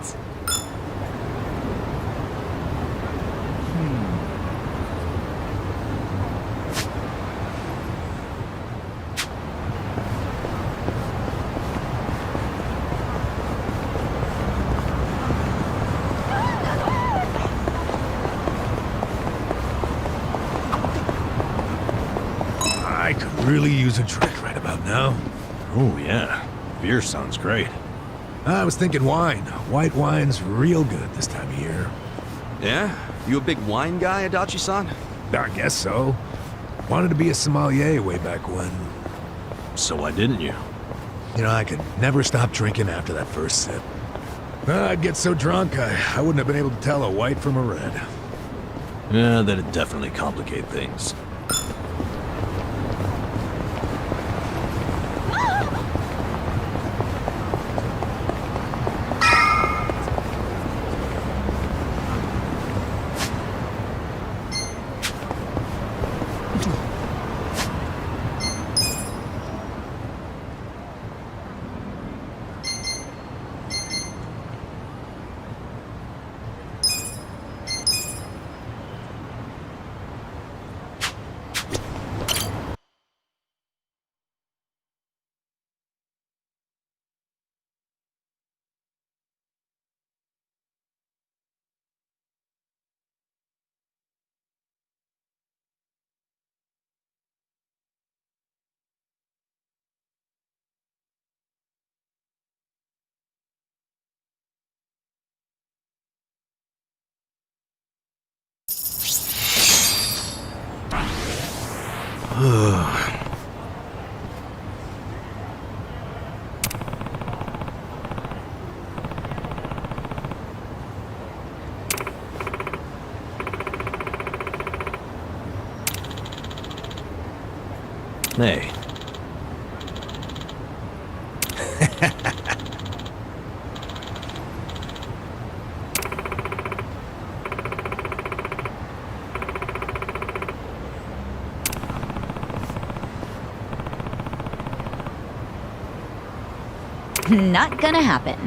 I could really use a drink right about now. Oh, yeah. Beer sounds great. I was thinking wine. White wine's real good this time of year. Yeah? You a big wine guy, Adachi-san? I guess so. Wanted to be a sommelier way back when. So why didn't you? You know, I could never stop drinking after that first sip. I'd get so drunk, I wouldn't have been able to tell a white from a red. Yeah, that'd definitely complicate things. Hey. Not gonna happen.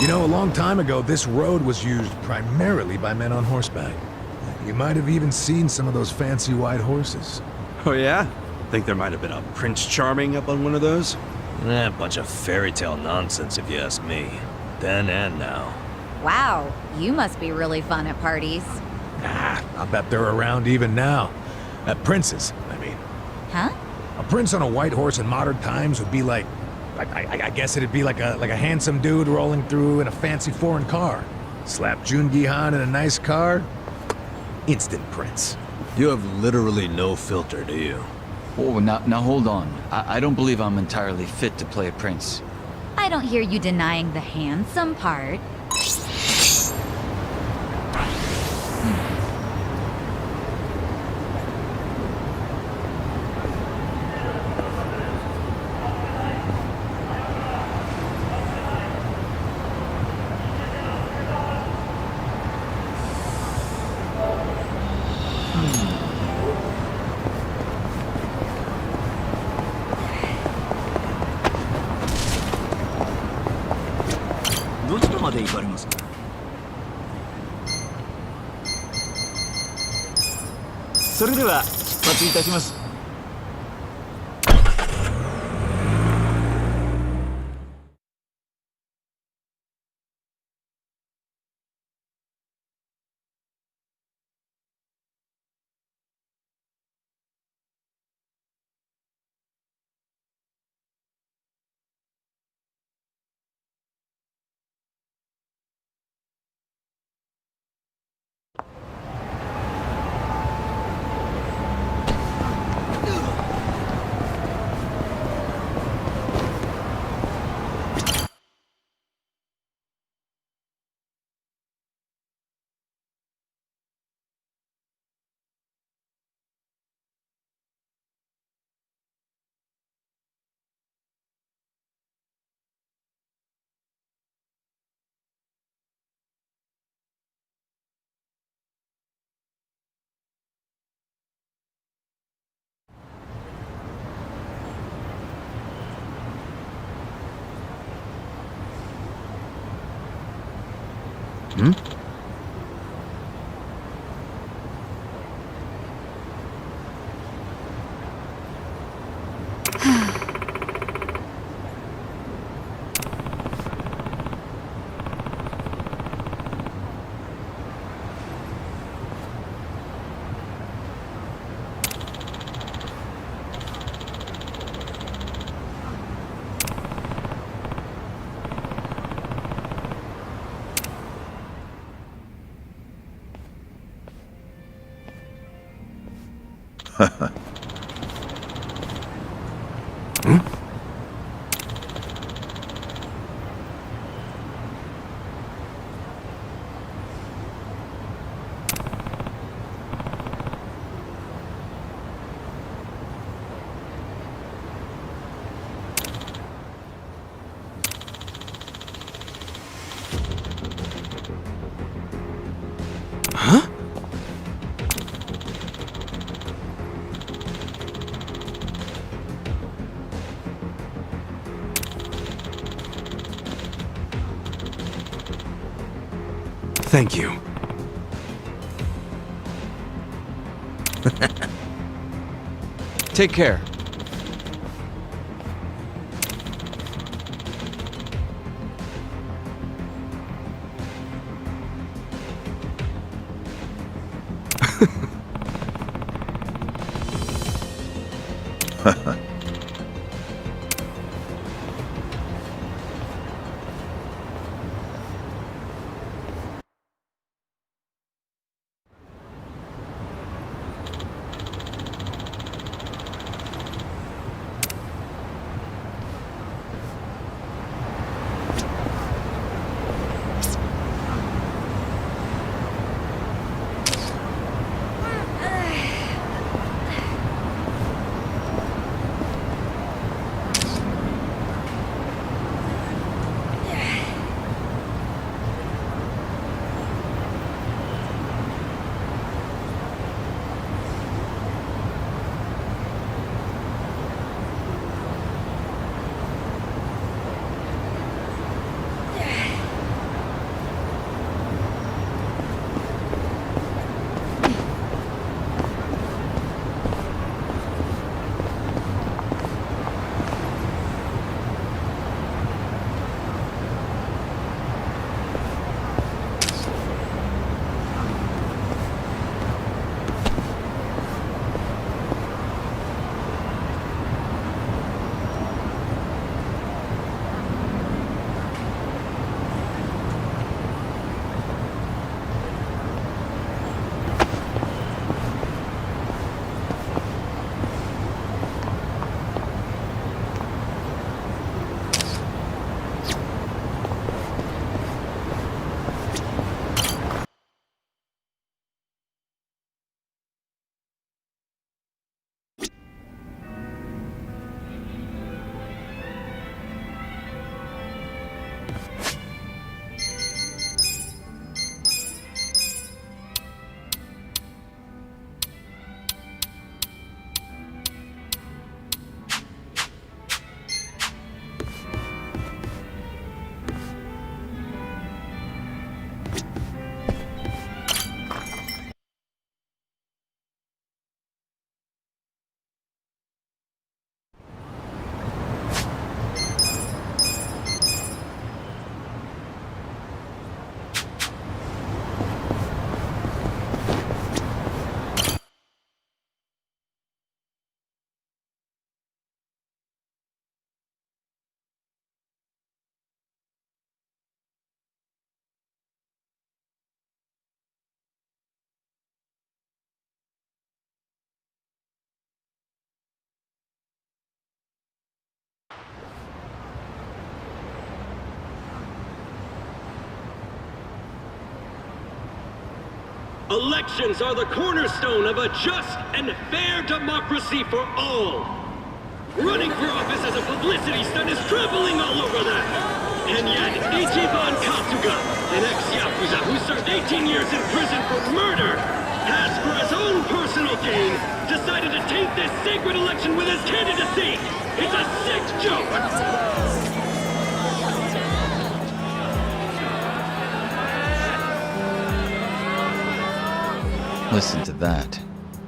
You know, a long time ago, this road was used primarily by men on horseback. You might have even seen some of those fancy white horses. Oh yeah? Think there might have been a Prince Charming up on one of those? A bunch of fairy tale nonsense if you ask me. Then and now. Wow, you must be really fun at parties. I bet they're around even now. Princes, I mean. Huh? A prince on a white horse in modern times would be like... I guess it'd be like a handsome dude rolling through in a fancy foreign car. Slap Jun Gi-han in a nice car, instant prince. You have literally no filter, do you? Oh, now hold on. I don't believe I'm entirely fit to play a prince. I don't hear you denying the handsome part. Hmm? Thank you. Take care. Elections are the cornerstone of a just and fair democracy for all. Running for office as a publicity stunt is traveling all over that. And yet, Ichiban Kasuga, an ex-Yakuza who served 18 years in prison for murder, has, for his own personal gain, decided to taint this sacred election with his candidacy. It's a sick joke! Listen to that.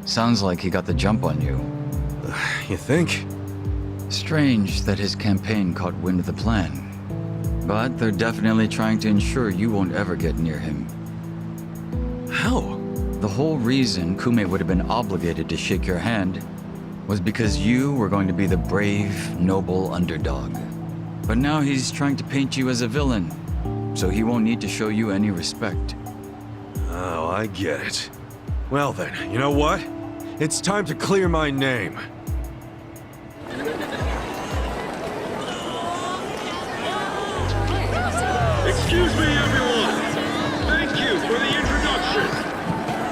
Sounds like he got the jump on you. You think? Strange that his campaign caught wind of the plan. But they're definitely trying to ensure you won't ever get near him. How? The whole reason Kume would have been obligated to shake your hand was because you were going to be the brave, noble underdog. But now he's trying to paint you as a villain, so he won't need to show you any respect. Oh, I get it. Well then, you know what? It's time to clear my name. Excuse me, everyone. Thank you for the introduction.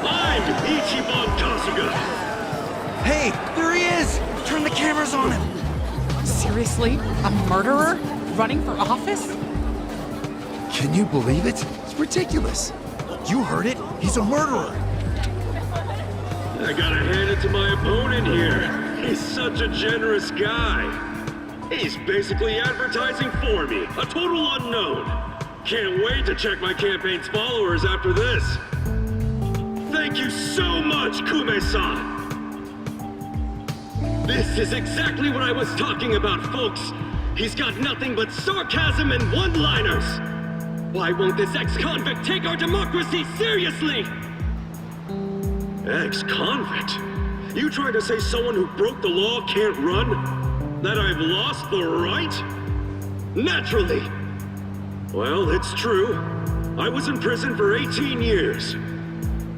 I'm Ichiban Kasuga. Hey, there he is! Turn the cameras on him! Seriously? A murderer? Running for office? Can you believe it? It's ridiculous. You heard it. He's a murderer. I gotta hand it to my opponent here. He's such a generous guy. He's basically advertising for me, a total unknown. can't wait to check my campaign's followers after this. Thank you so much, Kume-san. This is exactly what I was talking about, folks. He's got nothing but sarcasm and one-liners. Why won't this ex-convict take our democracy seriously? Ex-convict? You trying to say someone who broke the law can't run? That I've lost the right? Naturally. Well, it's true. I was in prison for 18 years.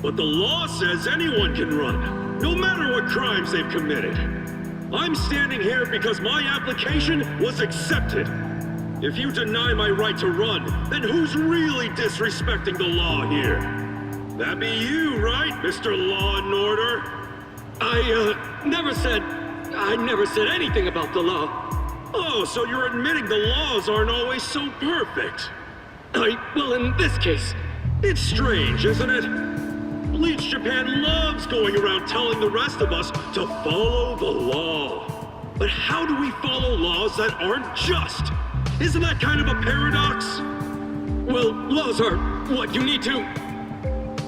But the law says anyone can run, no matter what crimes they've committed. I'm standing here because my application was accepted. If you deny my right to run, then who's really disrespecting the law here? That be you, right, Mr. Law and Order? I never said anything about the law. Oh, so you're admitting the laws aren't always so perfect. Well, in this case, it's strange, isn't it? Bleach Japan loves going around telling the rest of us to follow the law. But how do we follow laws that aren't just? Isn't that kind of a paradox? Well, laws are what you need to...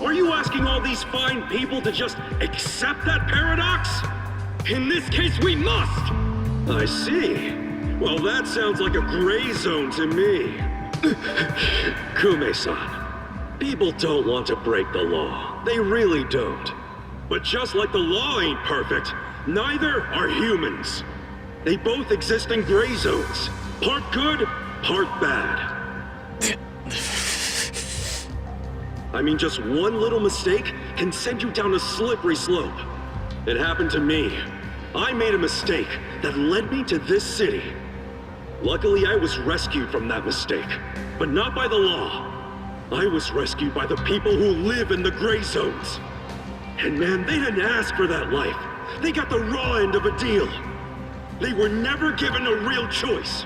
Are you asking all these fine people to just accept that paradox? In this case, we must! I see. Well, that sounds like a gray zone to me. Kume-san, people don't want to break the law. They really don't. But just like the law ain't perfect, neither are humans. They both exist in gray zones. Part good, part bad. I mean, just one little mistake can send you down a slippery slope. It happened to me. I made a mistake that led me to this city. Luckily, I was rescued from that mistake, but not by the law. I was rescued by the people who live in the gray zones. And man, they didn't ask for that life. They got the raw end of a deal. They were never given a real choice.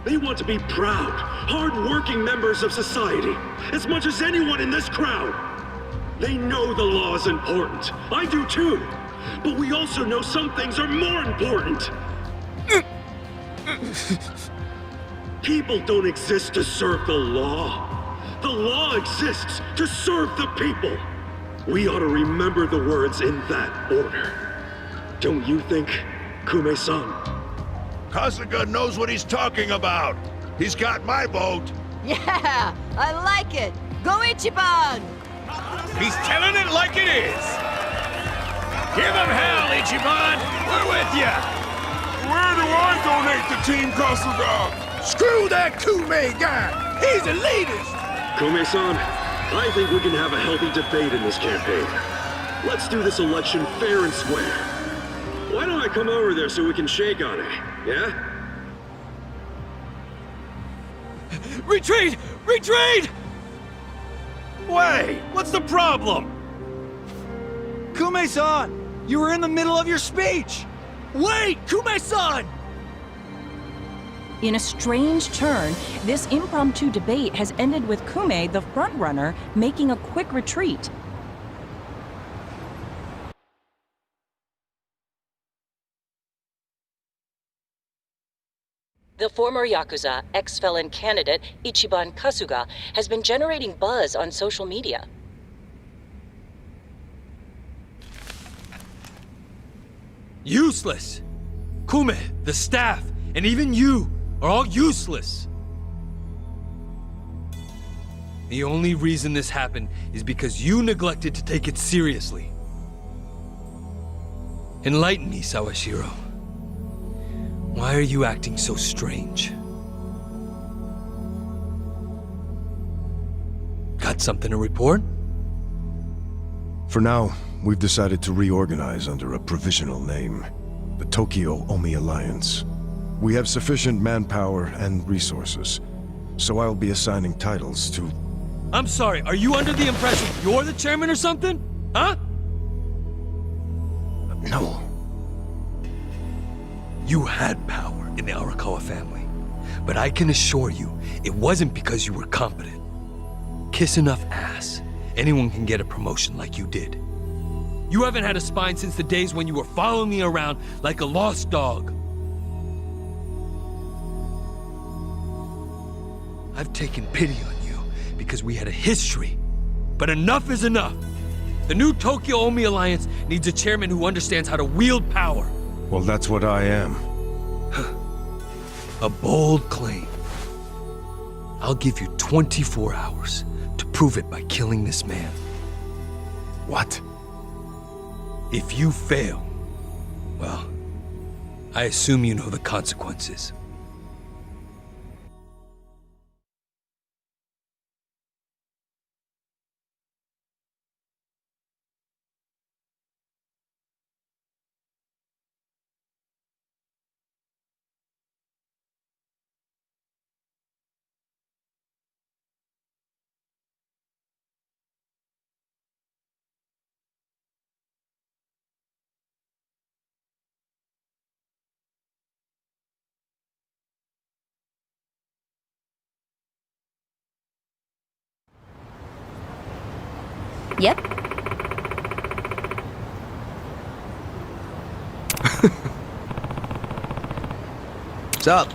They want to be proud, hard-working members of society, as much as anyone in this crowd. They know the law is important. I do too. But we also know some things are more important. People don't exist to serve the law. The law exists to serve the people. We ought to remember the words in that order. Don't you think, Kume-san? Kasuga knows what he's talking about. He's got my vote. Yeah, I like it. Go Ichiban! He's telling it like it is. Give him hell, Ichiban. We're with ya. Where do I donate to Team Kasuga? Screw that Kume guy! He's the elitist! Kume-san, I think we can have a healthy debate in this campaign. Let's do this election fair and square. Why don't I come over there so we can shake on it, yeah? Retreat! Retreat! Wait, what's the problem? Kume-san, you were in the middle of your speech. Wait, Kume-san! In a strange turn, this impromptu debate has ended with Kume, the frontrunner, making a quick retreat. The former Yakuza, ex-felon candidate Ichiban Kasuga has been generating buzz on social media. Useless! Kume, the staff, and even you are all useless! The only reason this happened is because you neglected to take it seriously. Enlighten me, Sawashiro. Why are you acting so strange? Got something to report? For now, we've decided to reorganize under a provisional name, the Tokyo Omi Alliance. We have sufficient manpower and resources, so I'll be assigning titles to... I'm sorry, are you under the impression you're the chairman or something? Huh? No. You had power in the Arakawa family, but I can assure you, it wasn't because you were competent. Kiss enough ass, anyone can get a promotion like you did. You haven't had a spine since the days when you were following me around like a lost dog. I've taken pity on you. because we had a history. But enough is enough. The new Tokyo Omi Alliance needs a chairman who understands how to wield power. Well, that's what I am. A bold claim. I'll give you 24 hours to prove it by killing this man. What? If you fail, well, I assume you know the consequences. Yep. What's up?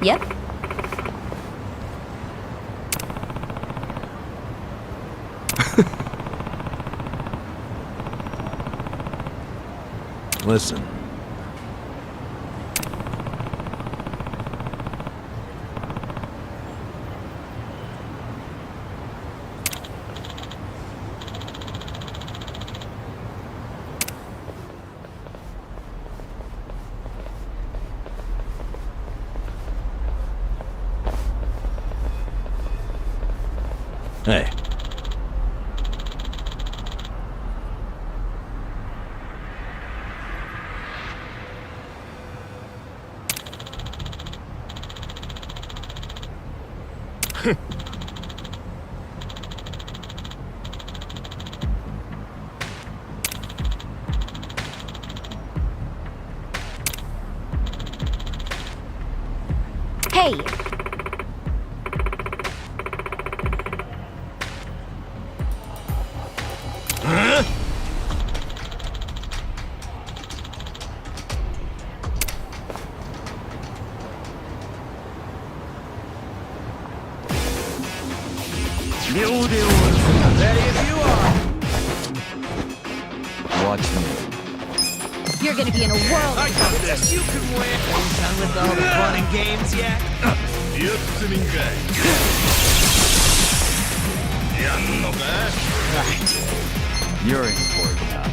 Yep. Listen. Hey. Hey! Huh? Ready if you are. Watch me. You're gonna be in a whirl. I got this. You can win. Are you done with all the fun and games yet? Right. You're in for it now.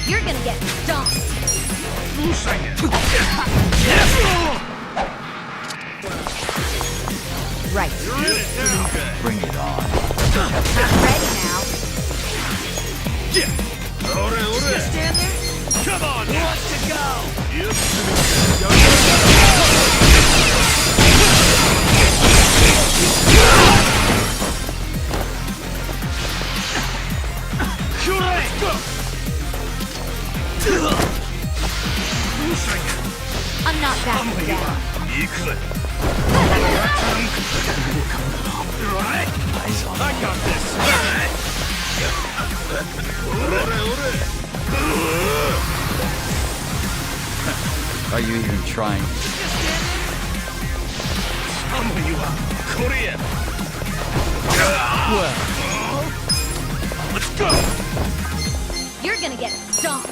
You're gonna get stomped. Right. Bring it on. I'm ready now. Just stand there. Come on! Who wants to go? I'm not backing down. I got this! Are you even trying? Well, let's go! You're gonna get stomped.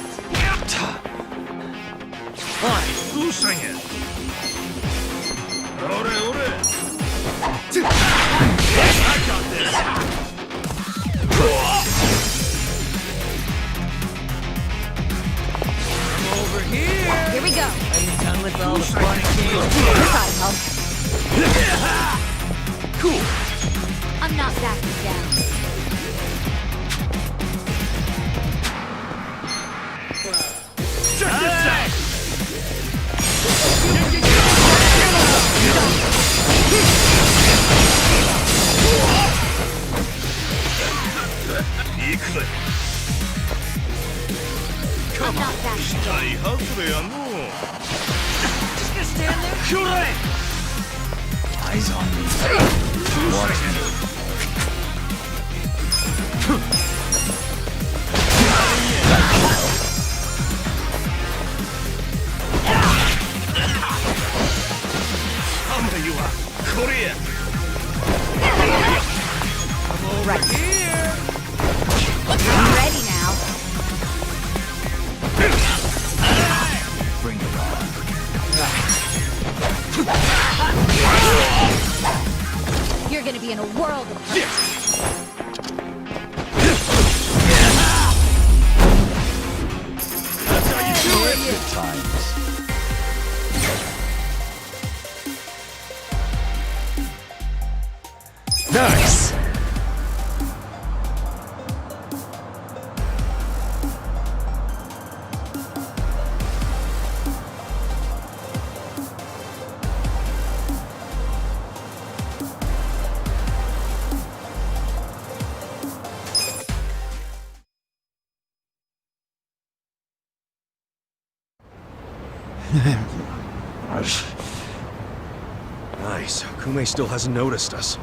Fine, who's singing? I got this! I'm over here! Here we go. Are you done with all the fun and games? Cool. I'm not backing down. Check this out! I'm not backing down. Just gonna stand there? Sure! Eyes on me. Watch me. Right here. I'm ready now. Bring it on. You're gonna be in a world of hurt. That's how you do it! Good times. Nice! Nice. Kume still hasn't noticed us.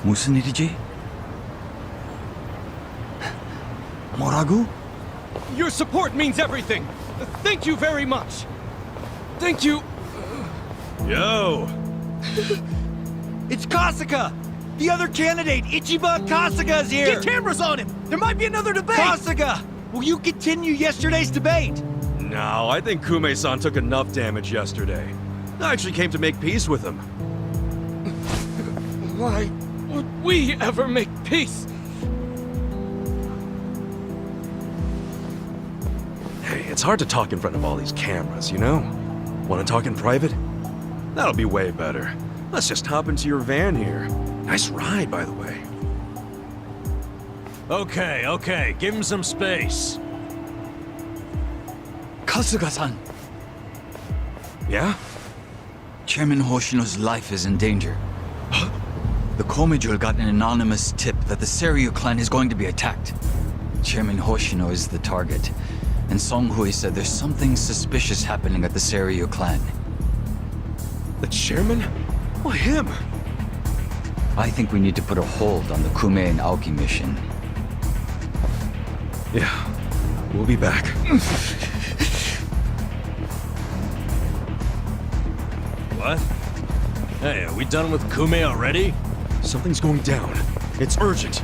무슨 일이지? 뭐라고? Your support means everything! Thank you very much! Thank you! Yo! It's Kasuga! The other candidate, Ichiban Kasuga's here! Get cameras on him! There might be another debate! Kasuga! Will you continue yesterday's debate? No, I think Kume-san took enough damage yesterday. I actually came to make peace with him. Why would we ever make peace? Hey, it's hard to talk in front of all these cameras, you know? Want to talk in private? That'll be way better. Let's just hop into your van here. Nice ride, by the way. Okay, give him some space. Kasuga-san. Yeah? Chairman Hoshino's life is in danger. The Komijul got an anonymous tip that the Seiryu clan is going to be attacked. Chairman Hoshino is the target, and Songhui said there's something suspicious happening at the Seiryu clan. The chairman? Why him? I think we need to put a hold on the Kume and Aoki mission. Yeah, we'll be back. What? Hey, are we done with Kume already? Something's going down. It's urgent.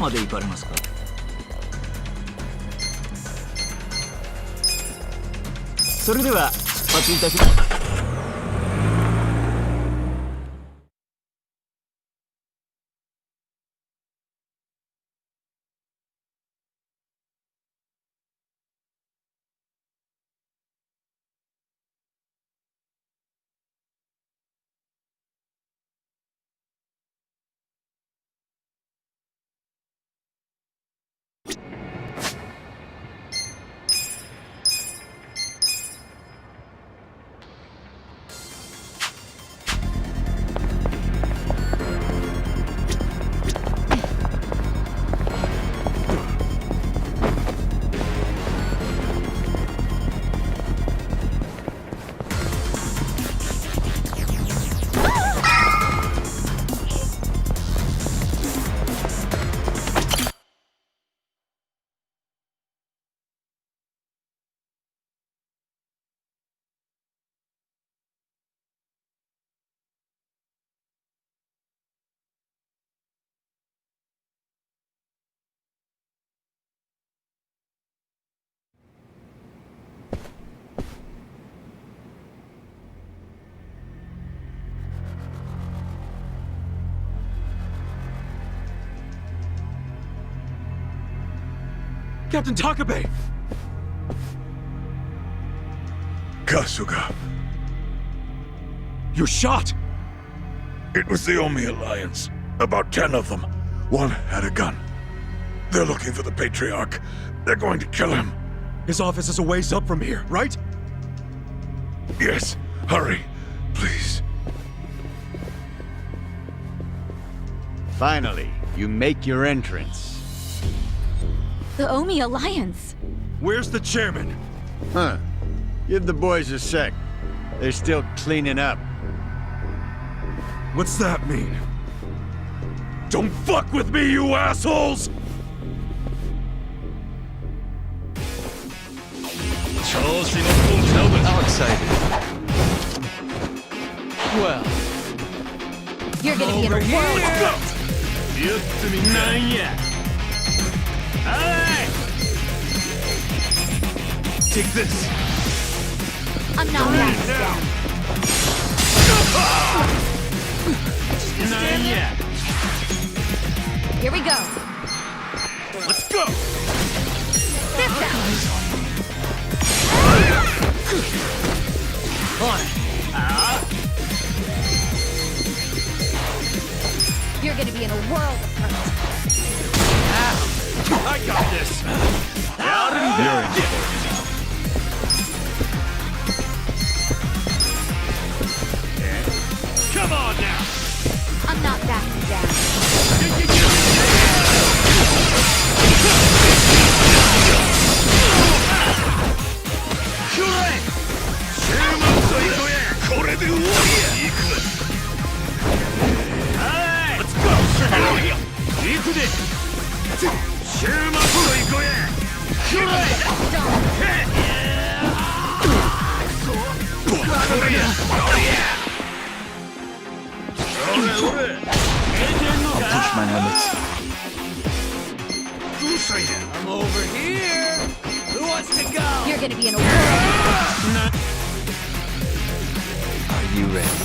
まで行かれますか？それでは出発いたします。Captain Takabe! Kasuga. You're shot! It was the Omi Alliance. About 10 of them. One had a gun. They're looking for the Patriarch. They're going to kill him. His office is a ways up from here, right? Yes. Hurry. Please. Finally, you make your entrance. The Omi Alliance. Where's the chairman? Huh. Give the boys a sec. They're still cleaning up. What's that mean? Don't fuck with me, you assholes! How excited. Well, You're gonna be in a world of hurt. Take this! I'm not backing down. Here we go. Let's go! This out. You're gonna be in a world of hurt. I got this! You're in. Come on now! I'm not backing down. Let's go! I'll push my limits. I'm over here. Who wants to go? You're gonna be in a world of hurt. Are you ready?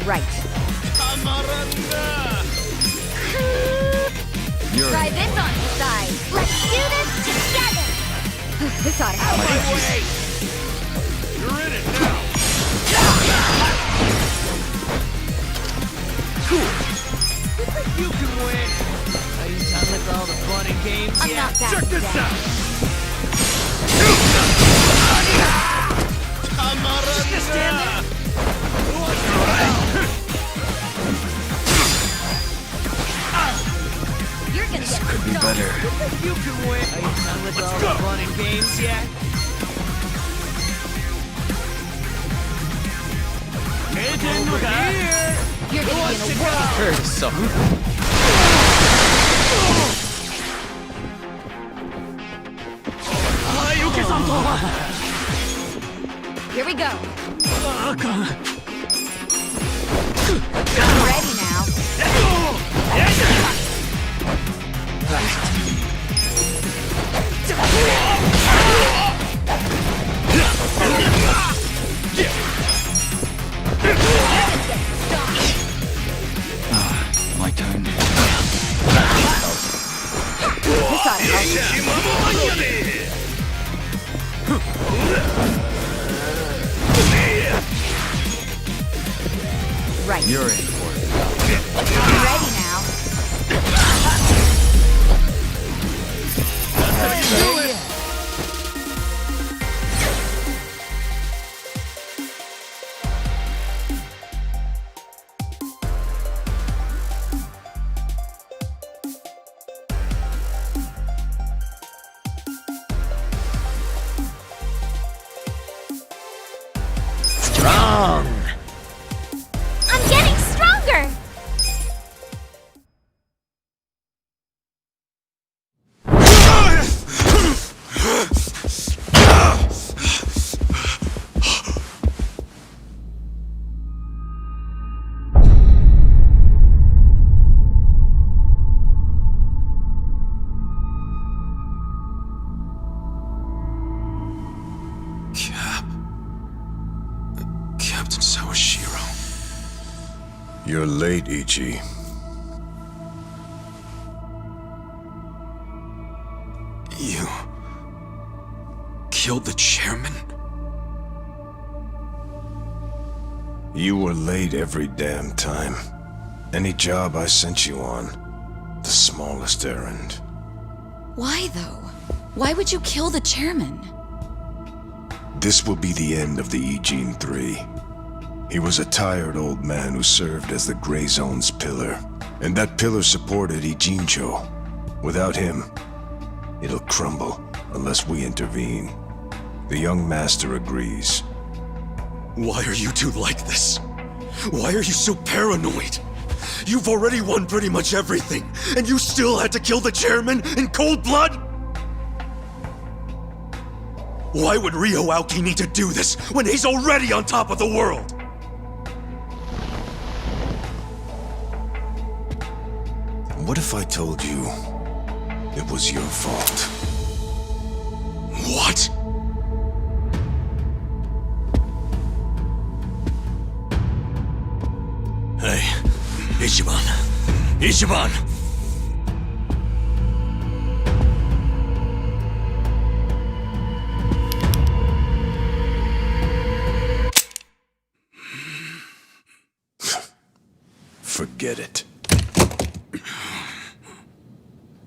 Right. You're Try this on the side. Let's do this together. This ought to help. You're in it now! You think you can win? Are you done with all the fun and games I'm yet? not backing Check this down. out! Just stand there. Who wants to go? You're gonna This get could be stung. better. You think you can win? Are you done with all the fun and games yet? Over here. You're gonna be in a world. Heard something. Here we go. I'm ready now. My turn. This ought to help. Right. You're in for it. I'm ready now. Strong! I'm getting stronger! Captain Sawashiro. You're late, Ichi. You killed the chairman? You were late every damn time. Any job I sent you on, the smallest errand. Why, though? Why would you kill the chairman? This will be the end of the Ijin 3. He was a tired old man who served as the Gray Zone's pillar. And that pillar supported Ijincho. Without him, it'll crumble unless we intervene. The young master agrees. Why are you two like this? Why are you so paranoid? You've already won pretty much everything, and you still had to kill the chairman in cold blood? Why would Ryo Aoki need to do this when he's already on top of the world? What if I told you it was your fault? What? Hey, Ichiban. Ichiban! Forget it.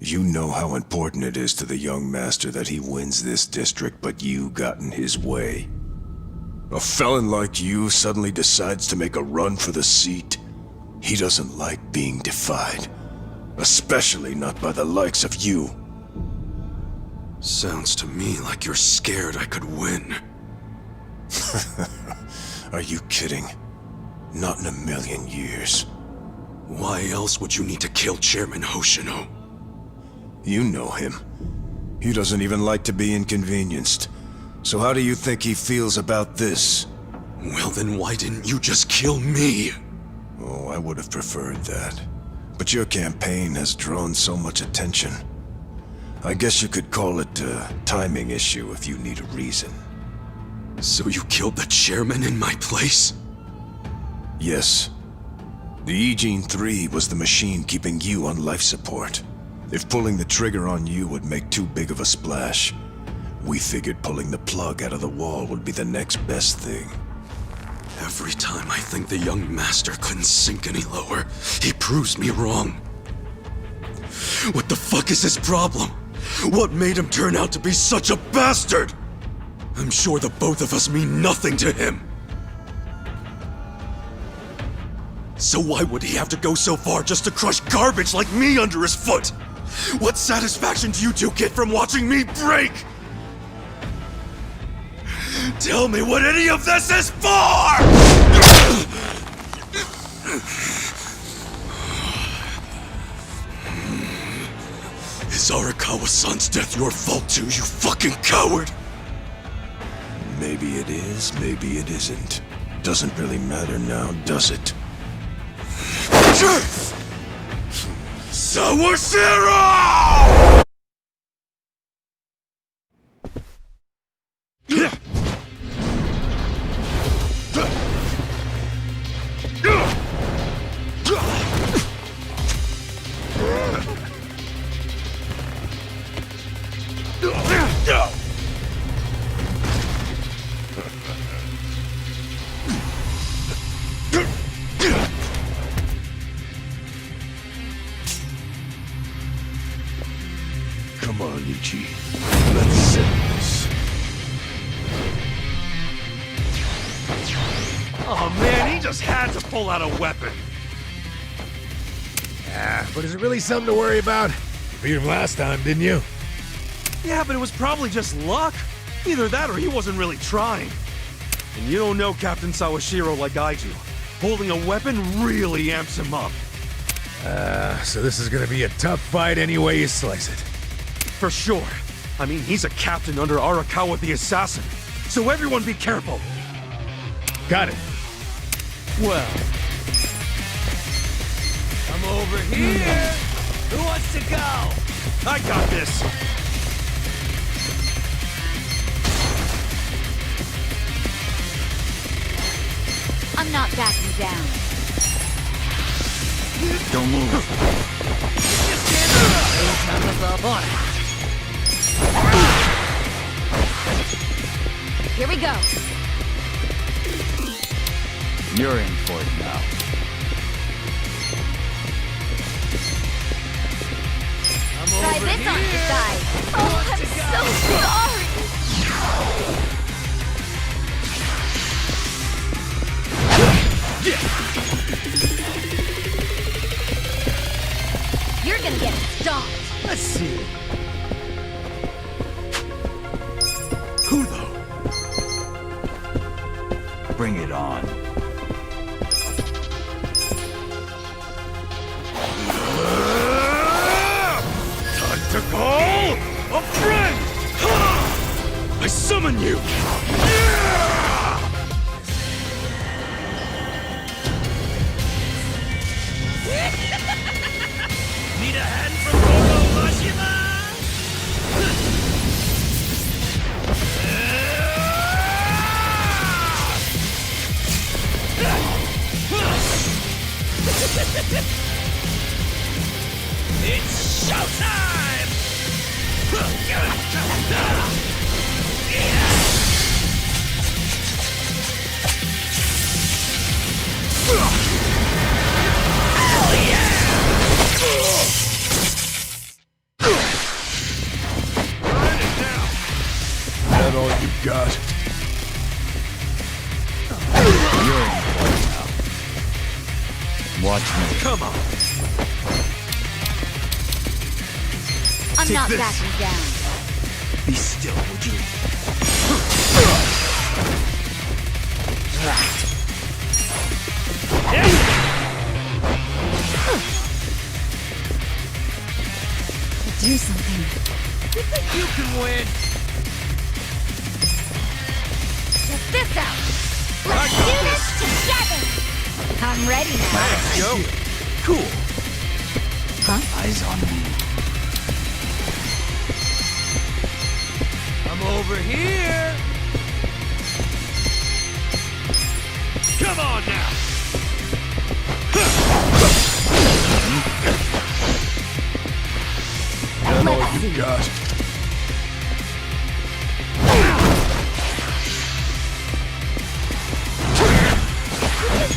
You know how important it is to the young master that he wins this district, but you got in his way. A felon like you suddenly decides to make a run for the seat. He doesn't like being defied. Especially not by the likes of you. Sounds to me like you're scared I could win. Are you kidding? Not in a million years. Why else would you need to kill Chairman Hoshino? You know him. He doesn't even like to be inconvenienced. So how do you think he feels about this? Well, then why didn't you just kill me? Oh, I would have preferred that. But your campaign has drawn so much attention. I guess you could call it a timing issue if you need a reason. So you killed the chairman in my place? Yes. The Ijin 3 was the machine keeping you on life support. If pulling the trigger on you would make too big of a splash, we figured pulling the plug out of the wall would be the next best thing. Every time I think the young master couldn't sink any lower, he proves me wrong. What the fuck is his problem? What made him turn out to be such a bastard? I'm sure the both of us mean nothing to him. So why would he have to go so far just to crush garbage like me under his foot? What satisfaction do you two get from watching me break? Tell me what any of this is for! Is Arakawa-san's death your fault too, you fucking coward? Maybe it is, maybe it isn't. Doesn't really matter now, does it? Sawashiro! Come on, Ichi. Let's settle this. Oh man, he just had to pull out a weapon. Yeah, but is it really something to worry about? You beat him last time, didn't you? Yeah, but it was probably just luck. Either that or he wasn't really trying. And you don't know Captain Sawashiro like I do. Holding a weapon really amps him up. So this is gonna be a tough fight any way you slice it. For sure. I mean, he's a captain under Arakawa the Assassin. So everyone be careful. Got it. Well. Come over here. Who wants to go? I got this. I'm not backing down. Don't move. Here we go. You're in for it now. Try this on the side. Oh, I'm so sorry. You're gonna get stomped. Let's see. Who though? Bring it on. Time to call a friend! I summon you! Need a hand from Hoshino? It's showtime! Hell yeah! That all you got? You're in for it now. Watch me. Come on. I'm Take not this. backing down. Be still, would you? Do something. You think you can win? Check this out. Let's do this together. I'm ready now. Let's go. Cool. Huh? Eyes on me. I'm over here. Come on now. That all you got?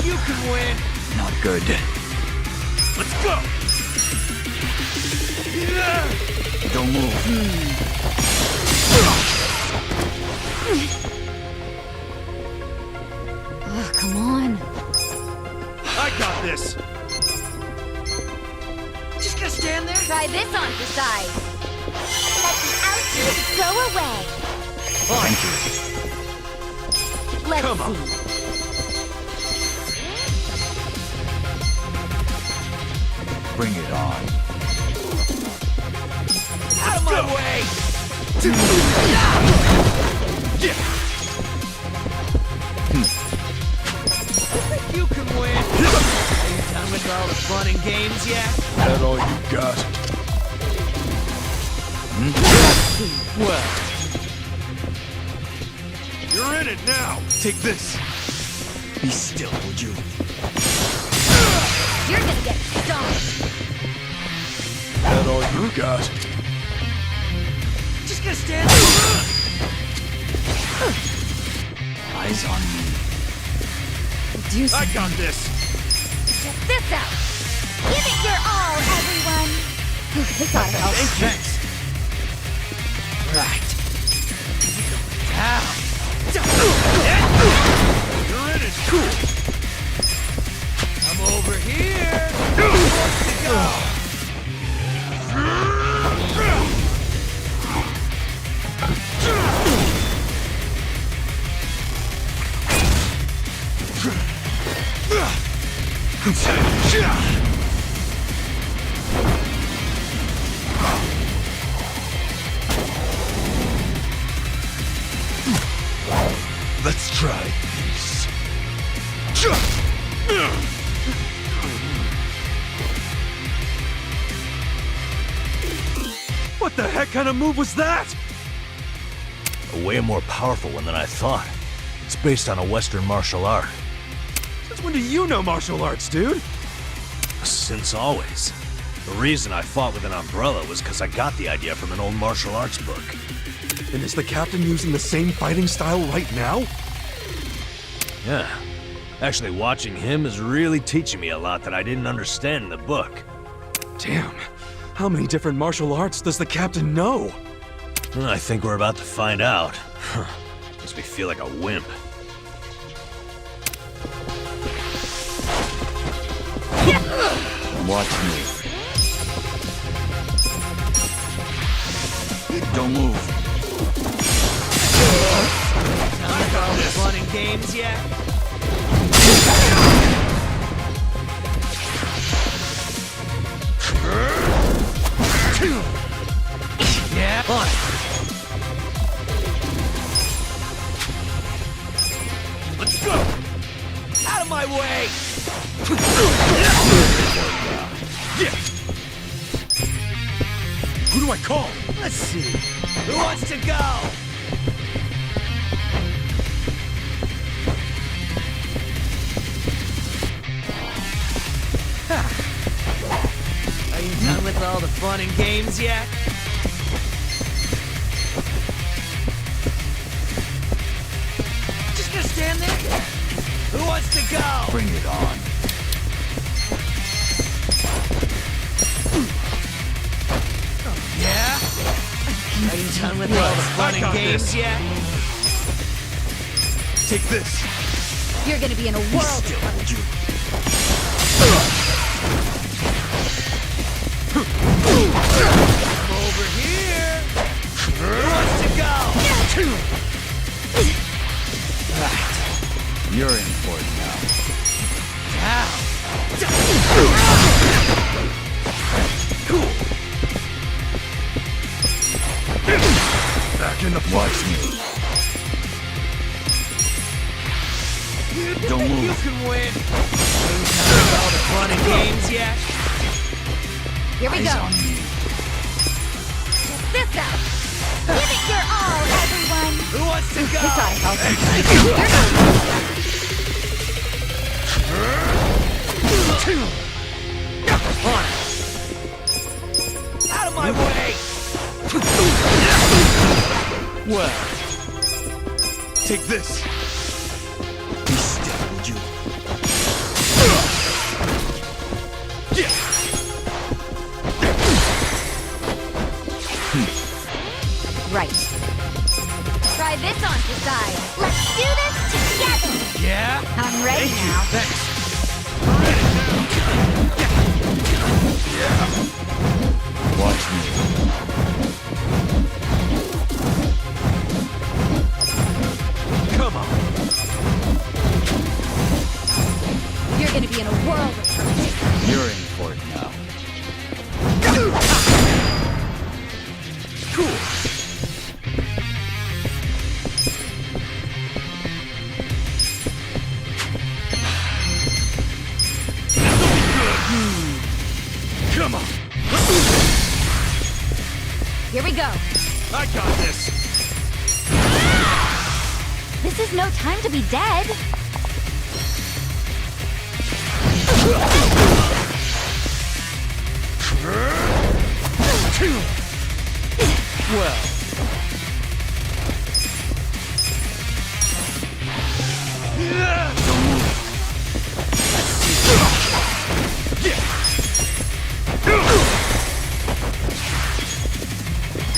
You can win. Not good. Let's go. Don't move. Oh, come on. I got this. Just gonna stand there? Try this on the side. Let the ouchies go away. Thank you. Let's Come on. see. Bring it on. my way! You can win! Are you done with all the fun and games yet? That all you got? Well, You're in it now! Take this! be still, would you? You're gonna get stoned. That all you got? Just gonna stand Eyes on me. I got this! Check this out. Give it your all, everyone. This ought to help. Thanks. Right. Ow. You're in it! Cool! I'm over here. What's to go? Let's try this. What the heck kind of move was that? A way more powerful one than I thought. It's based on a Western martial art. Since when do you know martial arts, dude? Since always. The reason I fought with an umbrella was because I got the idea from an old martial arts book. And is the captain using the same fighting style right now? Yeah. Actually, watching him is really teaching me a lot that I didn't understand in the book. Damn. How many different martial arts does the captain know? Well, I think we're about to find out. Makes me feel like a wimp. Watch me. Don't move. Done with all the fun and games yet? Yeah, on it. Let's go! Out of my way! Who do I call? Let's see. Who wants to go? Are you done with all the fun and games yet? Just gonna stand there? Who wants to go? Bring it on. Yeah? Are you done with all the fun and games yet? Take this! You're gonna be in a world of fun. I'm over here. Who wants to go? Right. You're in for it now. Ow. Back in the Watch me. Don't You move. can win. Are you done with all the fun and games yet? Here we Eyes go. on me. Check this out. Give it your all, everyone. Who wants to go? This ought to help. On it. Out of my way. Well, take this. Be still, would you? Right. Try this on to side. Let's do this together. Yeah? I'm ready now. Thanks. Watch me. Come on. You're gonna be in a world of hurt. You're in for it now. go. I got this. This is no time to be dead. Well.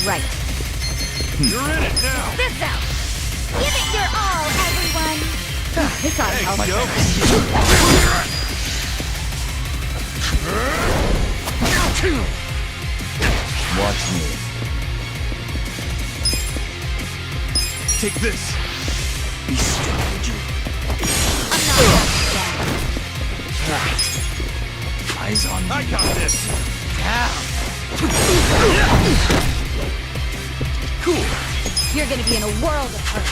Right. You're in it now. This out. Give it your all, everyone. This ought to help. Watch me. Take this. Be still, would you? Right. Eyes on me. I got this. Cool. You're gonna be in a world of hurt.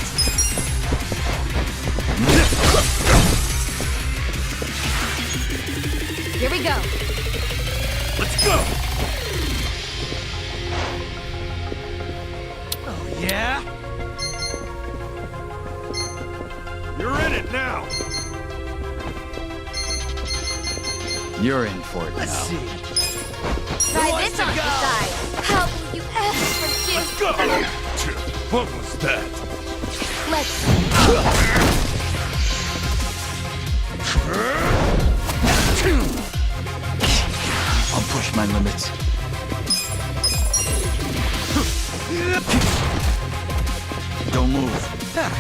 Here we go. Let's go. Oh, yeah? You're in it now. You're in for it now. Let's see. Try this on the side. How will you ever forgive? Let's go. What was that? Let's I'll push my limits. Don't move. All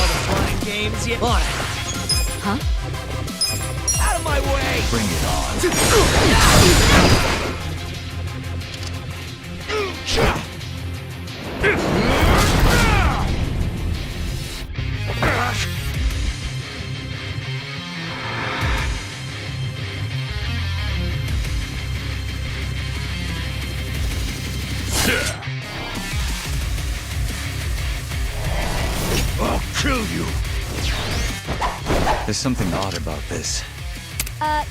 the flying games yet? On it. Huh? Out of my way. Bring it on. I'll kill you. There's something odd about this.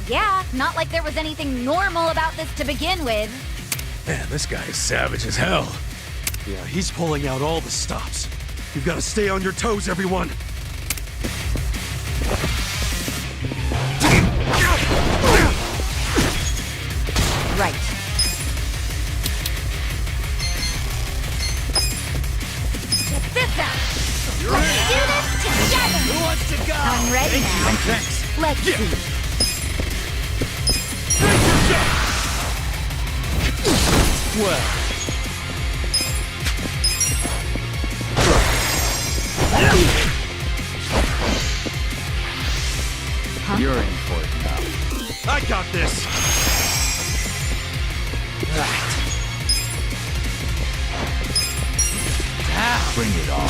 Yeah. Not like there was anything normal about this to begin with. Man, this guy is savage as hell. Yeah, he's pulling out all the stops. You've got to stay on your toes, everyone. Right. Check this out. Let's do this together. Who wants to go? I'm ready now. Thanks. Let's see. Well. You're in for it now. I got this. Right. Bring it on.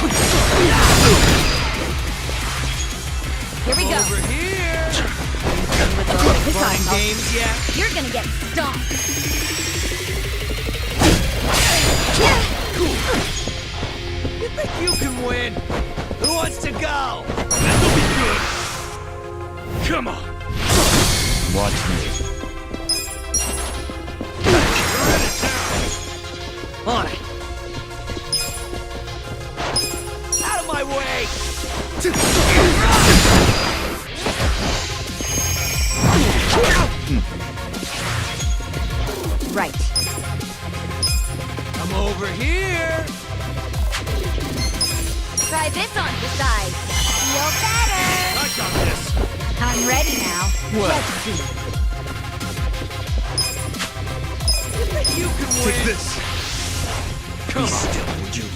Here we go. Over here. Done with all this Flying assault. games yet? You're gonna get stomped. You think you can win? Who wants to go? This'll be good. Come on. Watch me. You're in it now. On it. Out of my way. Right. I'm over here. Try this on the side. Feel better. I got this. I'm ready now. Well. Let's see. You think you can win? Take this. Come Be on. still, would you?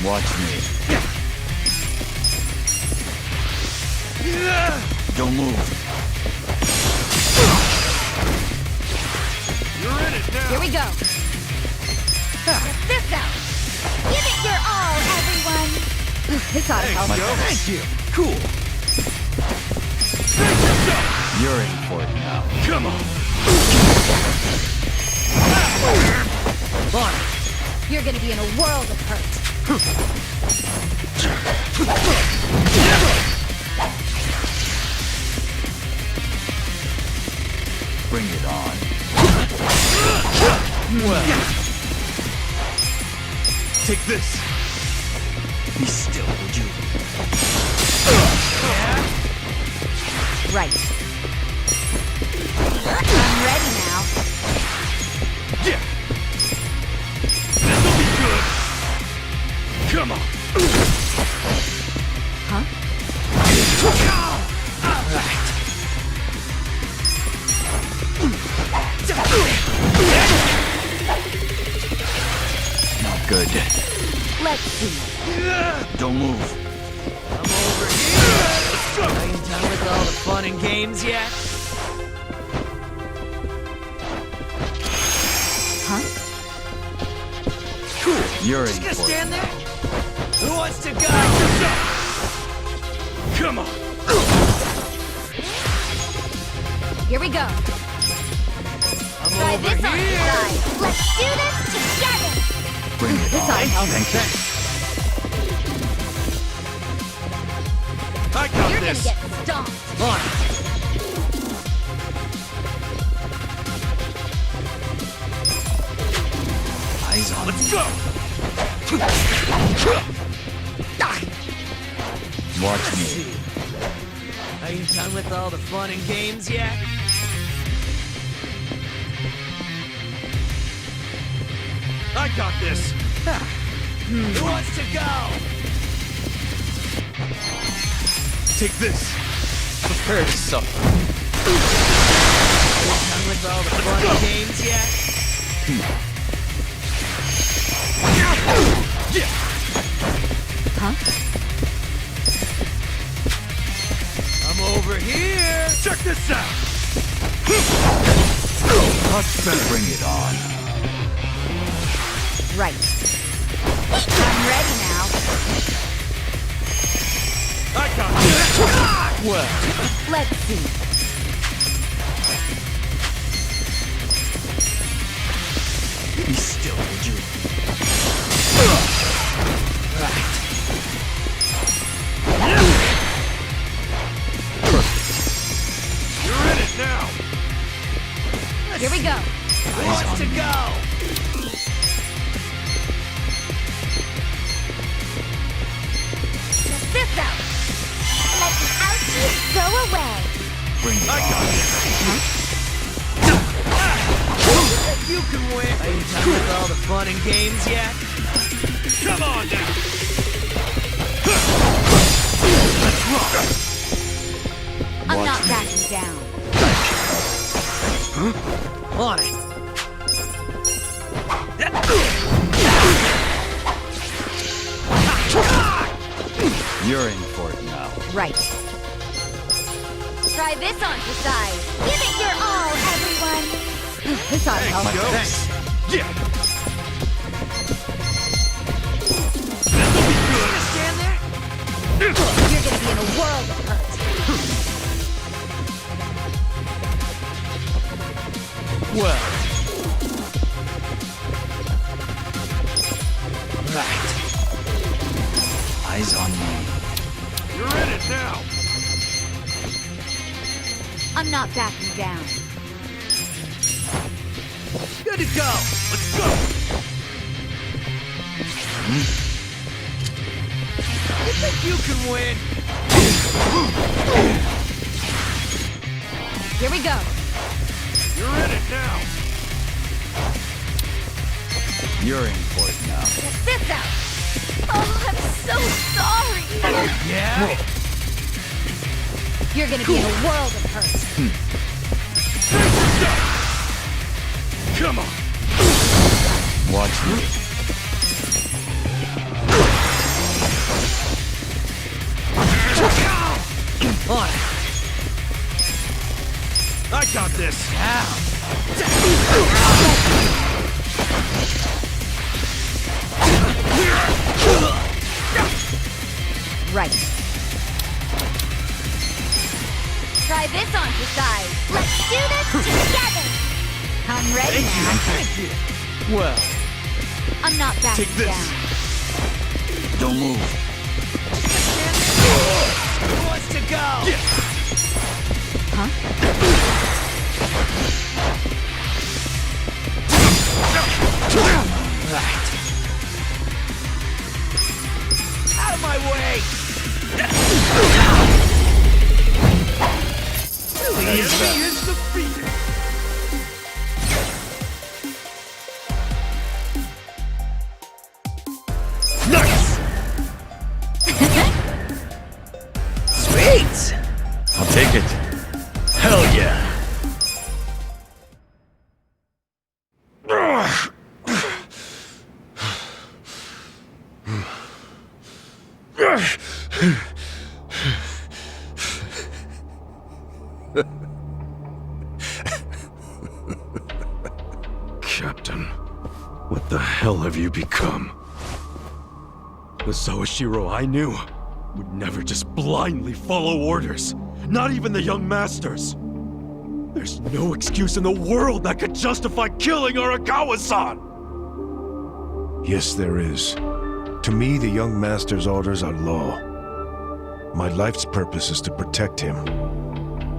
Watch me. Don't move. You're in it now. Here we go. Check this out. Give it your all, everyone. This ought to help. Thank you. Cool. You're in for it now. Come on. You're gonna be in a world of hurt. Bring it on. Well. Take this. Be still, would you? Right. I'm ready now. Yeah. This'll be good. Come on. Huh? Not good. Let's see. Don't move. I'm over here. Are you done with all the fun and games yet? Huh? Cool. You're Just in gonna for stand it. there? Who wants to go? Come on. Here we go. Try this on your side. Let's do this together. Bring it This on. ought to help. Thank you. I got You're this. gonna get stomped. On. Eyes on Let's me. go. Watch me. Are you done with all the fun and games yet? I got this. Who wants to go? Take this. Prepare to suffer. Are you done with all the fun and games yet? Huh? I'm over here. Check this out. Much better. Bring it on. Right. I'm ready now. I got this. Well, Let's see. be still, would you? You're in it now. Here we go. Who wants to go? Check this out. Let the ouchies go away. Bring it I on. got this. You can win. Are you done with all the fun and games yet? Come on now. Let's rock. I'm not backing down. On it. You're in for it now. Right. Try this on for size. Give it your all, everyone. This ought to help. Thanks. Yeah. Just stand there. You're gonna be in a world of hurt. Well. Right. Eyes on me. You're in it now. I'm not backing down. Good to go. Let's go. You think you can win? Here we go. You're in it now. You're in for it now. Check this out. Oh, I'm so sorry. Yeah? You're gonna be in a world of hurt. Come on. Watch me. On it. I got this. Right. Try this on for size. Let's do this together. I'm ready now. Thank you. Well, I'm not backing Take this. down. Don't move. Who wants to go? Right. Out of my way! The enemy is defeated. Nice! Sweet! I'll take it. Hell yeah! Captain, what the hell have you become? The Sawashiro I knew would never just blindly follow orders, not even the young masters. There's no excuse in the world that could justify killing Arakawa-san! Yes, there is. To me, the young master's orders are law. My life's purpose is to protect him.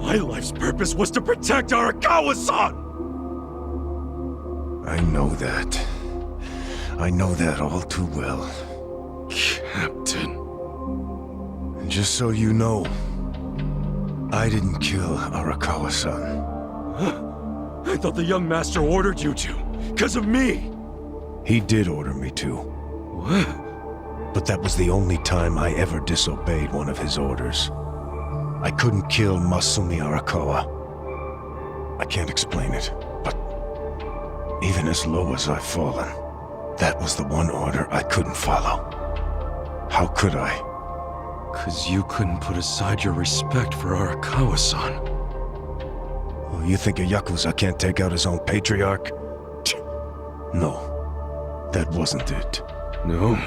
My life's purpose was to protect Arakawa-san! I know that. I know that all too well. Captain. And just so you know, I didn't kill Arakawa-san. I thought the young master ordered you to, because of me! He did order me to. What? But that was the only time I ever disobeyed one of his orders. I couldn't kill Masumi Arakawa. I can't explain it, but even as low as I've fallen, that was the one order I couldn't follow. How could I? 'Cause you couldn't put aside your respect for Arakawa-san. Oh, you think a Yakuza can't take out his own patriarch? No, that wasn't it. No?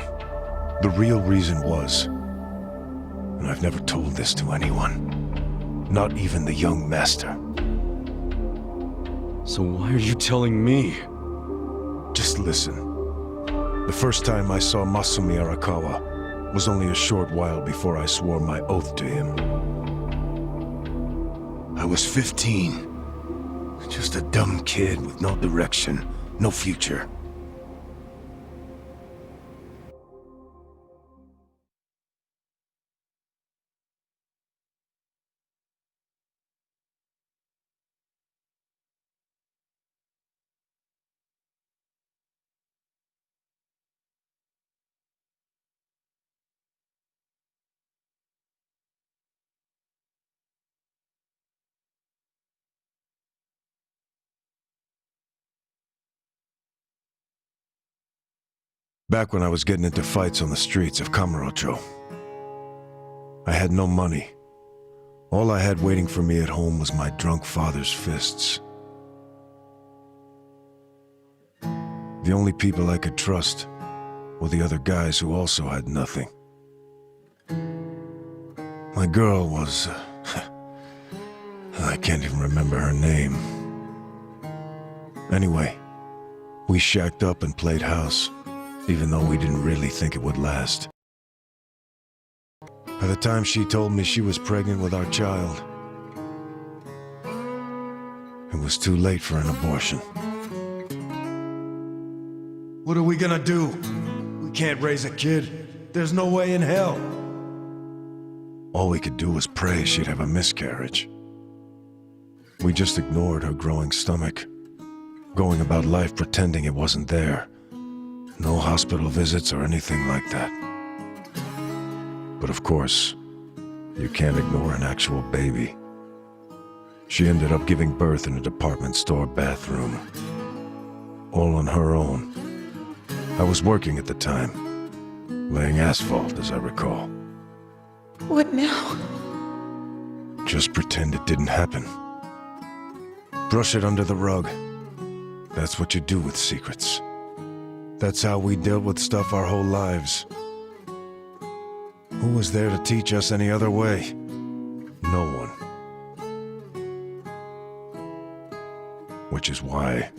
The real reason was, and I've never told this to anyone, not even the young master. So why are you telling me? Just listen. The first time I saw Masumi Arakawa was only a short while before I swore my oath to him. I was 15. Just a dumb kid with no direction, no future. Back when I was getting into fights on the streets of Kamurocho, I had no money. All I had waiting for me at home was my drunk father's fists. The only people I could trust were the other guys who also had nothing. My girl was... I can't even remember her name. Anyway, we shacked up and played house, even though we didn't really think it would last. By the time she told me she was pregnant with our child, it was too late for an abortion. What are we gonna do? We can't raise a kid. There's no way in hell. All we could do was pray she'd have a miscarriage. We just ignored her growing stomach, going about life pretending it wasn't there. No hospital visits or anything like that. But of course, you can't ignore an actual baby. She ended up giving birth in a department store bathroom. All on her own. I was working at the time, laying asphalt, as I recall. What now? Just pretend it didn't happen. Brush it under the rug. That's what you do with secrets. That's how we dealt with stuff our whole lives. Who was there to teach us any other way? No one. Which is why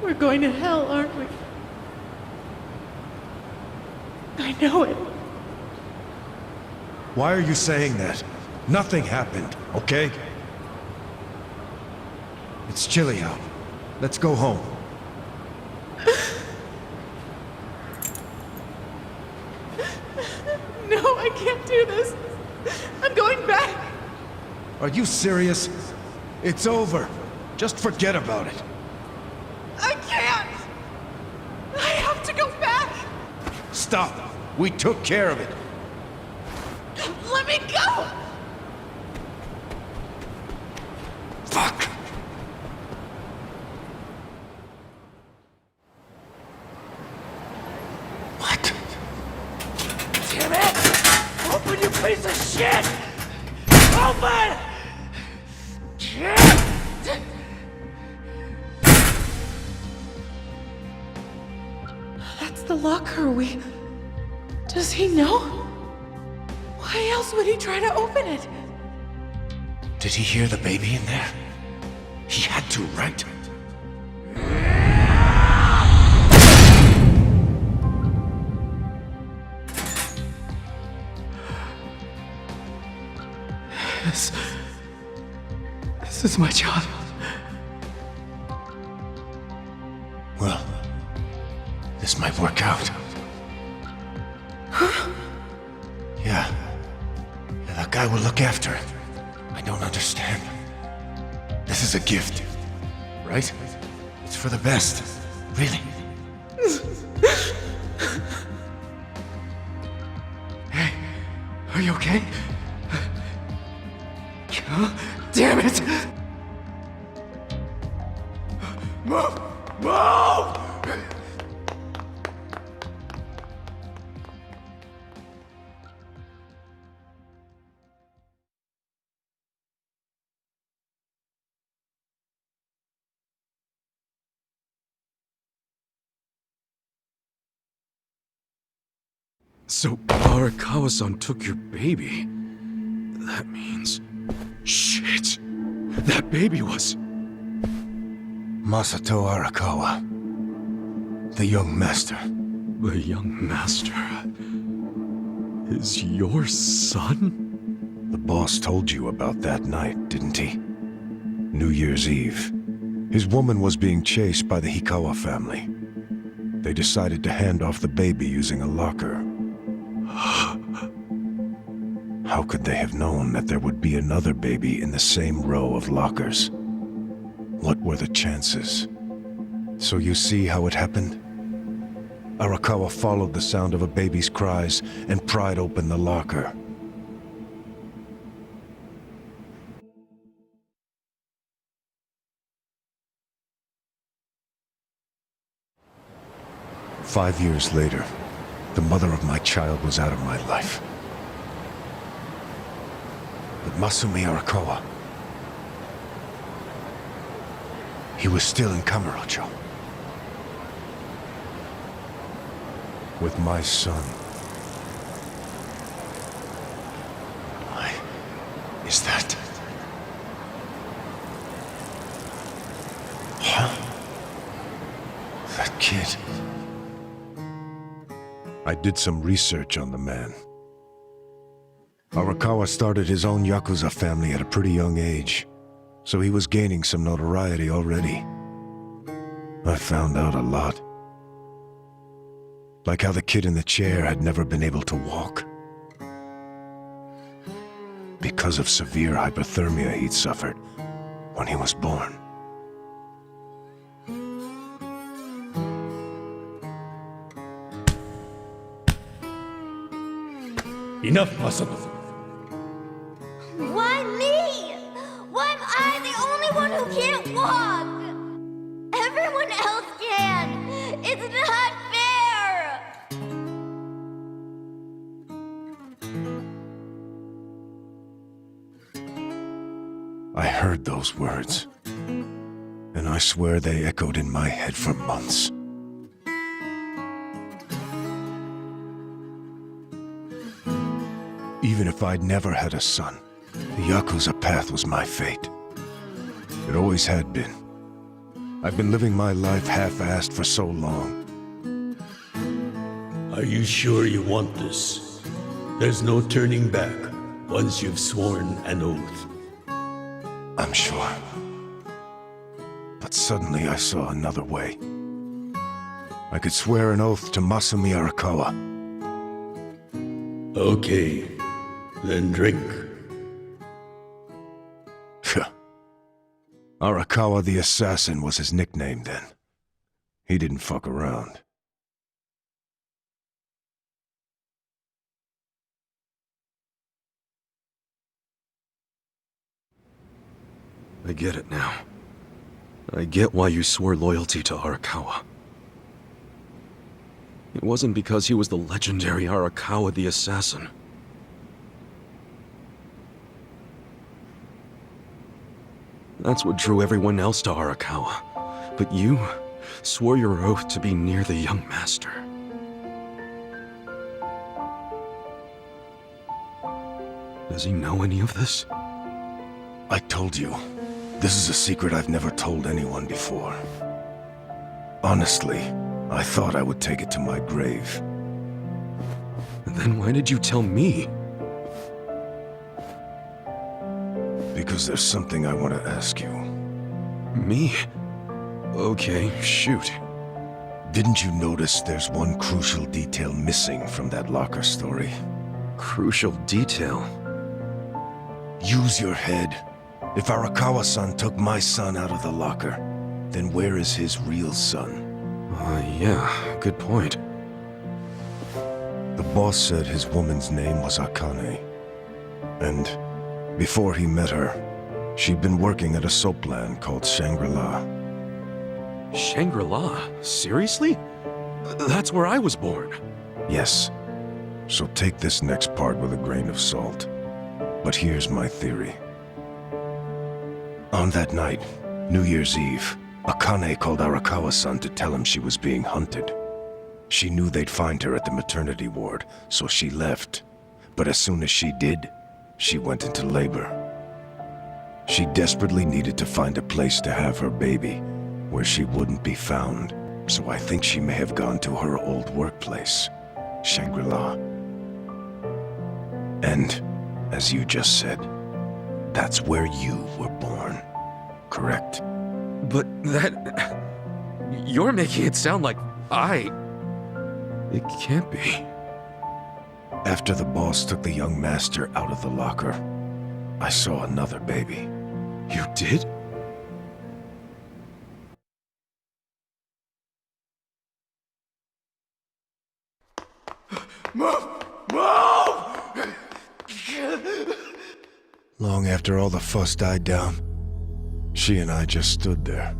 We're going to hell, aren't we? I know it. Why are you saying that? Nothing happened, okay? It's chilly out. Let's go home. No, I can't do this. I'm going back. Are you serious? It's over. Just forget about it. I can't. I have to go back. Stop. We took care of it. Let me go. Fuck. What? Damn it! Open, you piece of shit! Open! That's the locker. Does he know? Why else would he try to open it? Did he hear the baby in there? He had to, right? This is my job. Well, this might work out. Yeah, that guy will look after it. I don't understand. This is a gift, right? It's for the best, really. Hey, are you okay? Damn it! Move! Move! So, Arakawa-san took your baby. That means... Shit! That baby was... Masato Arakawa. The young master. The young master... is your son? The boss told you about that night, didn't he? New Year's Eve. His woman was being chased by the Hikawa family. They decided to hand off the baby using a locker. How could they have known that there would be another baby in the same row of lockers? What were the chances? So you see how it happened? Arakawa followed the sound of a baby's cries and pried open the locker. "5 years later, the mother of my child was out of my life. But Masumi Arakawa, he was still in Kamurocho. With my son. Why is that? Huh? That kid. I did some research on the man. Arakawa started his own Yakuza family at a pretty young age, so he was gaining some notoriety already. I found out a lot. Like how the kid in the chair had never been able to walk. Because of severe hypothermia he'd suffered when he was born. Enough, Masato. Why me? Why am I the only one who can't walk? Everyone else can. It's not fair. I heard those words, and I swear they echoed in my head for months. Even if I'd never had a son, the Yakuza path was my fate. It always had been. I've been living my life half-assed for so long. Are you sure you want this? There's no turning back once you've sworn an oath. I'm sure. But suddenly I saw another way. I could swear an oath to Masumi Arakawa. Okay, then drink. Arakawa the Assassin was his nickname then. He didn't fuck around. I get it now. I get why you swore loyalty to Arakawa. It wasn't because he was the legendary Arakawa the Assassin. That's what drew everyone else to Arakawa. But you swore your oath to be near the young master. Does he know any of this? I told you. This is a secret I've never told anyone before. Honestly, I thought I would take it to my grave. Then why did you tell me? Because there's something I want to ask you. Me? Okay, shoot. Didn't you notice there's one crucial detail missing from that locker story? Crucial detail? Use your head. If Arakawa-san took my son out of the locker, then where is his real son? Yeah, good point. The boss said his woman's name was Akane. And before he met her, she'd been working at a soap land called Shangri-La. Shangri-La? Seriously? That's where I was born. Yes. So take this next part with a grain of salt. But here's my theory. On that night, New Year's Eve, Akane called Arakawa-san to tell him she was being hunted. She knew they'd find her at the maternity ward, so she left. But as soon as she did, she went into labor. She desperately needed to find a place to have her baby, where she wouldn't be found. So I think she may have gone to her old workplace, Shangri-La. And, as you just said, that's where you were born, correct? But that... You're making it sound like It can't be. After the boss took the young master out of the locker, I saw another baby. You did? Move! Move! Long after all the fuss died down, she and I just stood there.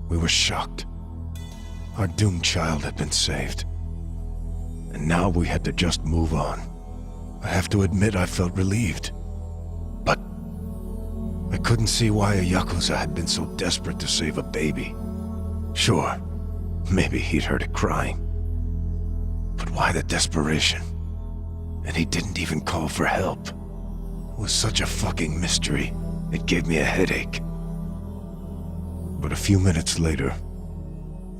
We were shocked. Our doomed child had been saved. And now we had to just move on. I have to admit I felt relieved. But I couldn't see why a Yakuza had been so desperate to save a baby. Sure, maybe he'd heard it crying. But why the desperation? And he didn't even call for help. It was such a fucking mystery, it gave me a headache. But a few minutes later,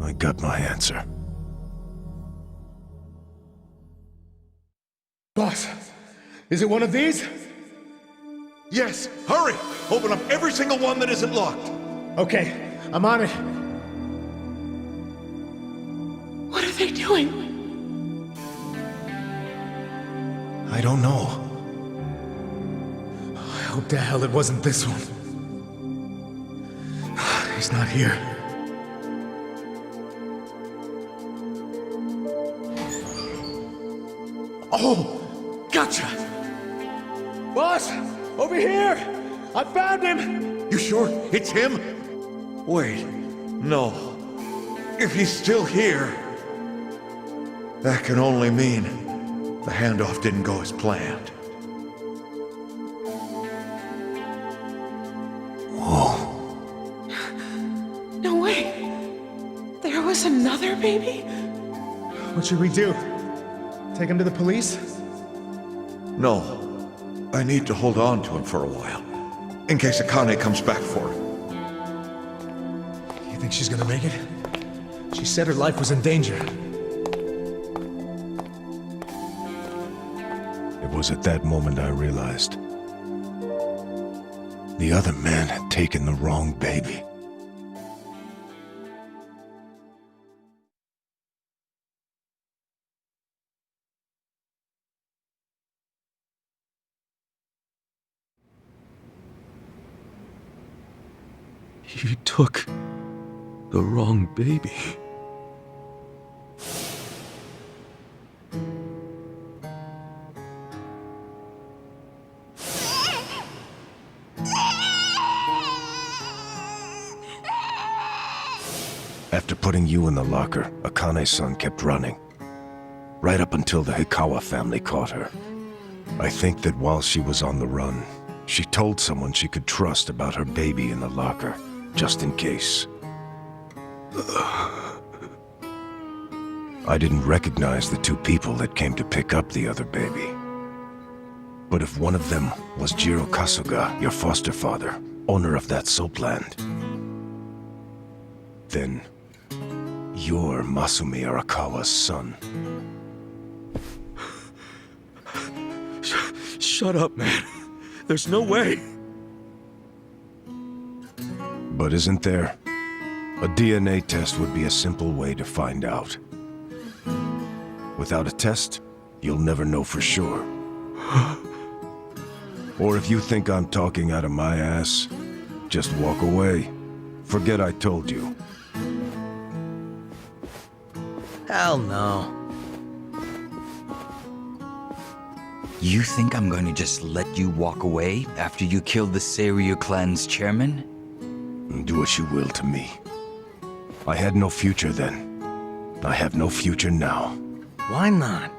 I got my answer. Boss, is it one of these? Yes, hurry! Open up every single one that isn't locked. Okay, I'm on it. What are they doing? I don't know. I hope to hell it wasn't this one. He's not here. Oh! Gotcha! Boss! Over here! I found him! You sure it's him? Wait, no. If he's still here, that can only mean the handoff didn't go as planned. Whoa. No way. There was another baby? What should we do? Take him to the police? No. I need to hold on to him for a while, in case Akane comes back for him. Think she's gonna make it? She said her life was in danger. It was at that moment I realized the other man had taken the wrong baby. You took the wrong baby. After putting you in the locker, Akane-san kept running. Right up until the Hikawa family caught her. I think that while she was on the run, she told someone she could trust about her baby in the locker, just in case. I didn't recognize the two people that came to pick up the other baby. But if one of them was Jiro Kasuga, your foster father, owner of that soapland, then you're Masumi Arakawa's son. Shut up, man. There's no way. But isn't there? A DNA test would be a simple way to find out. Without a test, you'll never know for sure. Or if you think I'm talking out of my ass, just walk away. Forget I told you. Hell no. You think I'm going to just let you walk away after you killed the Seiryu clan's chairman? Do what you will to me. I had no future then. I have no future now. Why not?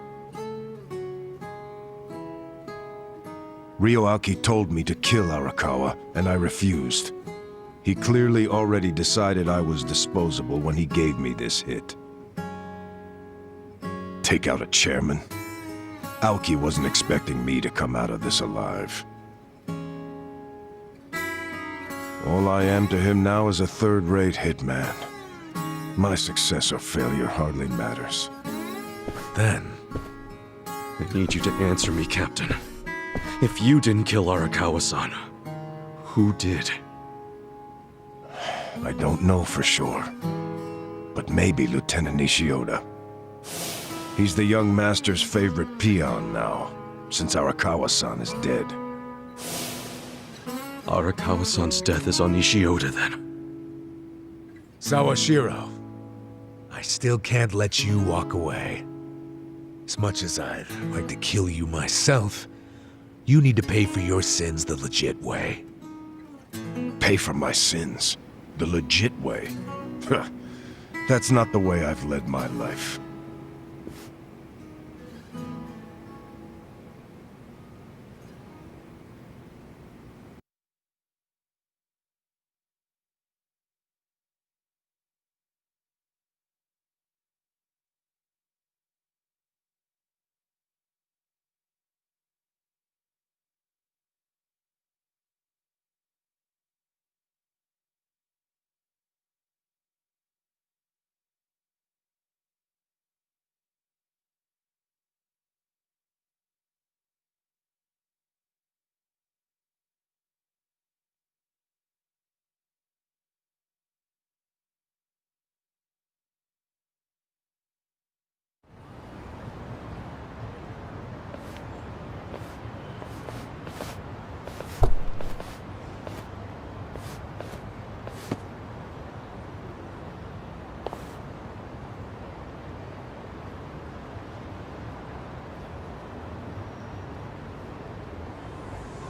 Ryoaki told me to kill Arakawa, and I refused. He clearly already decided I was disposable when he gave me this hit. Take out a chairman? Aoki wasn't expecting me to come out of this alive. All I am to him now is a third-rate hitman. My success or failure hardly matters. Then, I need you to answer me, Captain. If you didn't kill Arakawa-san, who did? I don't know for sure, but maybe Lieutenant Nishioda. He's the young master's favorite peon now, since Arakawa-san is dead. Arakawa-san's death is on Nishioda, then. Sawashiro, I still can't let you walk away. As much as I'd like to kill you myself, you need to pay for your sins the legit way. Pay for my sins? The legit way? That's not the way I've led my life.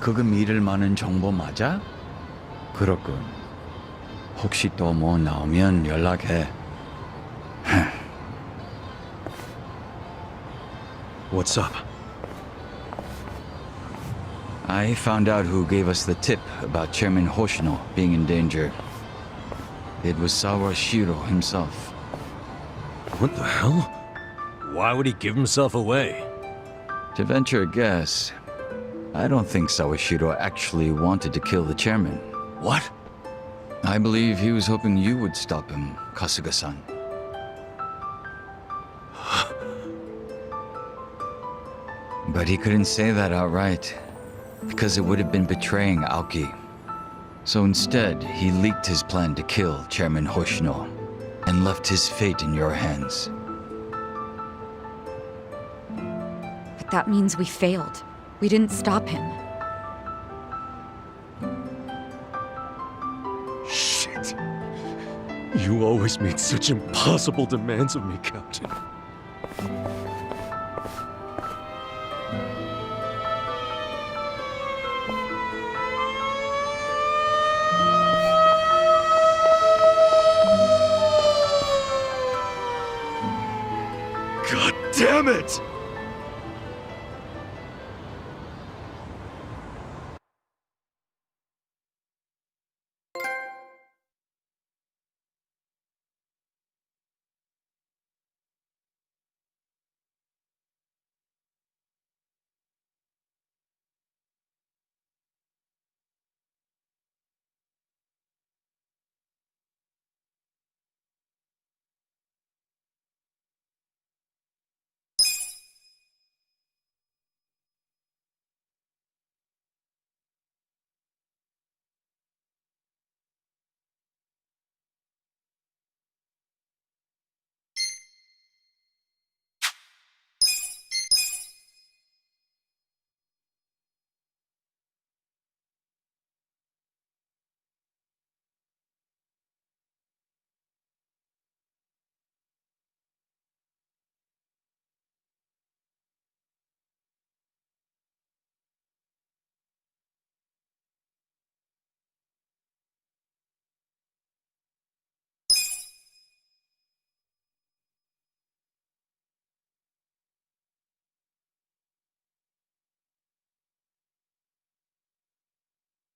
그거 믿을 만한 정보 맞아? 그렇군. 혹시 또 뭐 나오면 연락해. What's up? I found out who gave us the tip about Chairman Hoshino being in danger. It was Sawashiro himself. What the hell? Why would he give himself away? To venture a guess, I don't think Sawashiro actually wanted to kill the chairman. What? I believe he was hoping you would stop him, Kasuga-san. But he couldn't say that outright, because it would have been betraying Aoki. So instead, he leaked his plan to kill Chairman Hoshino, and left his fate in your hands. But that means we failed. We didn't stop him. Shit. You always made such impossible demands of me, Captain. God damn it!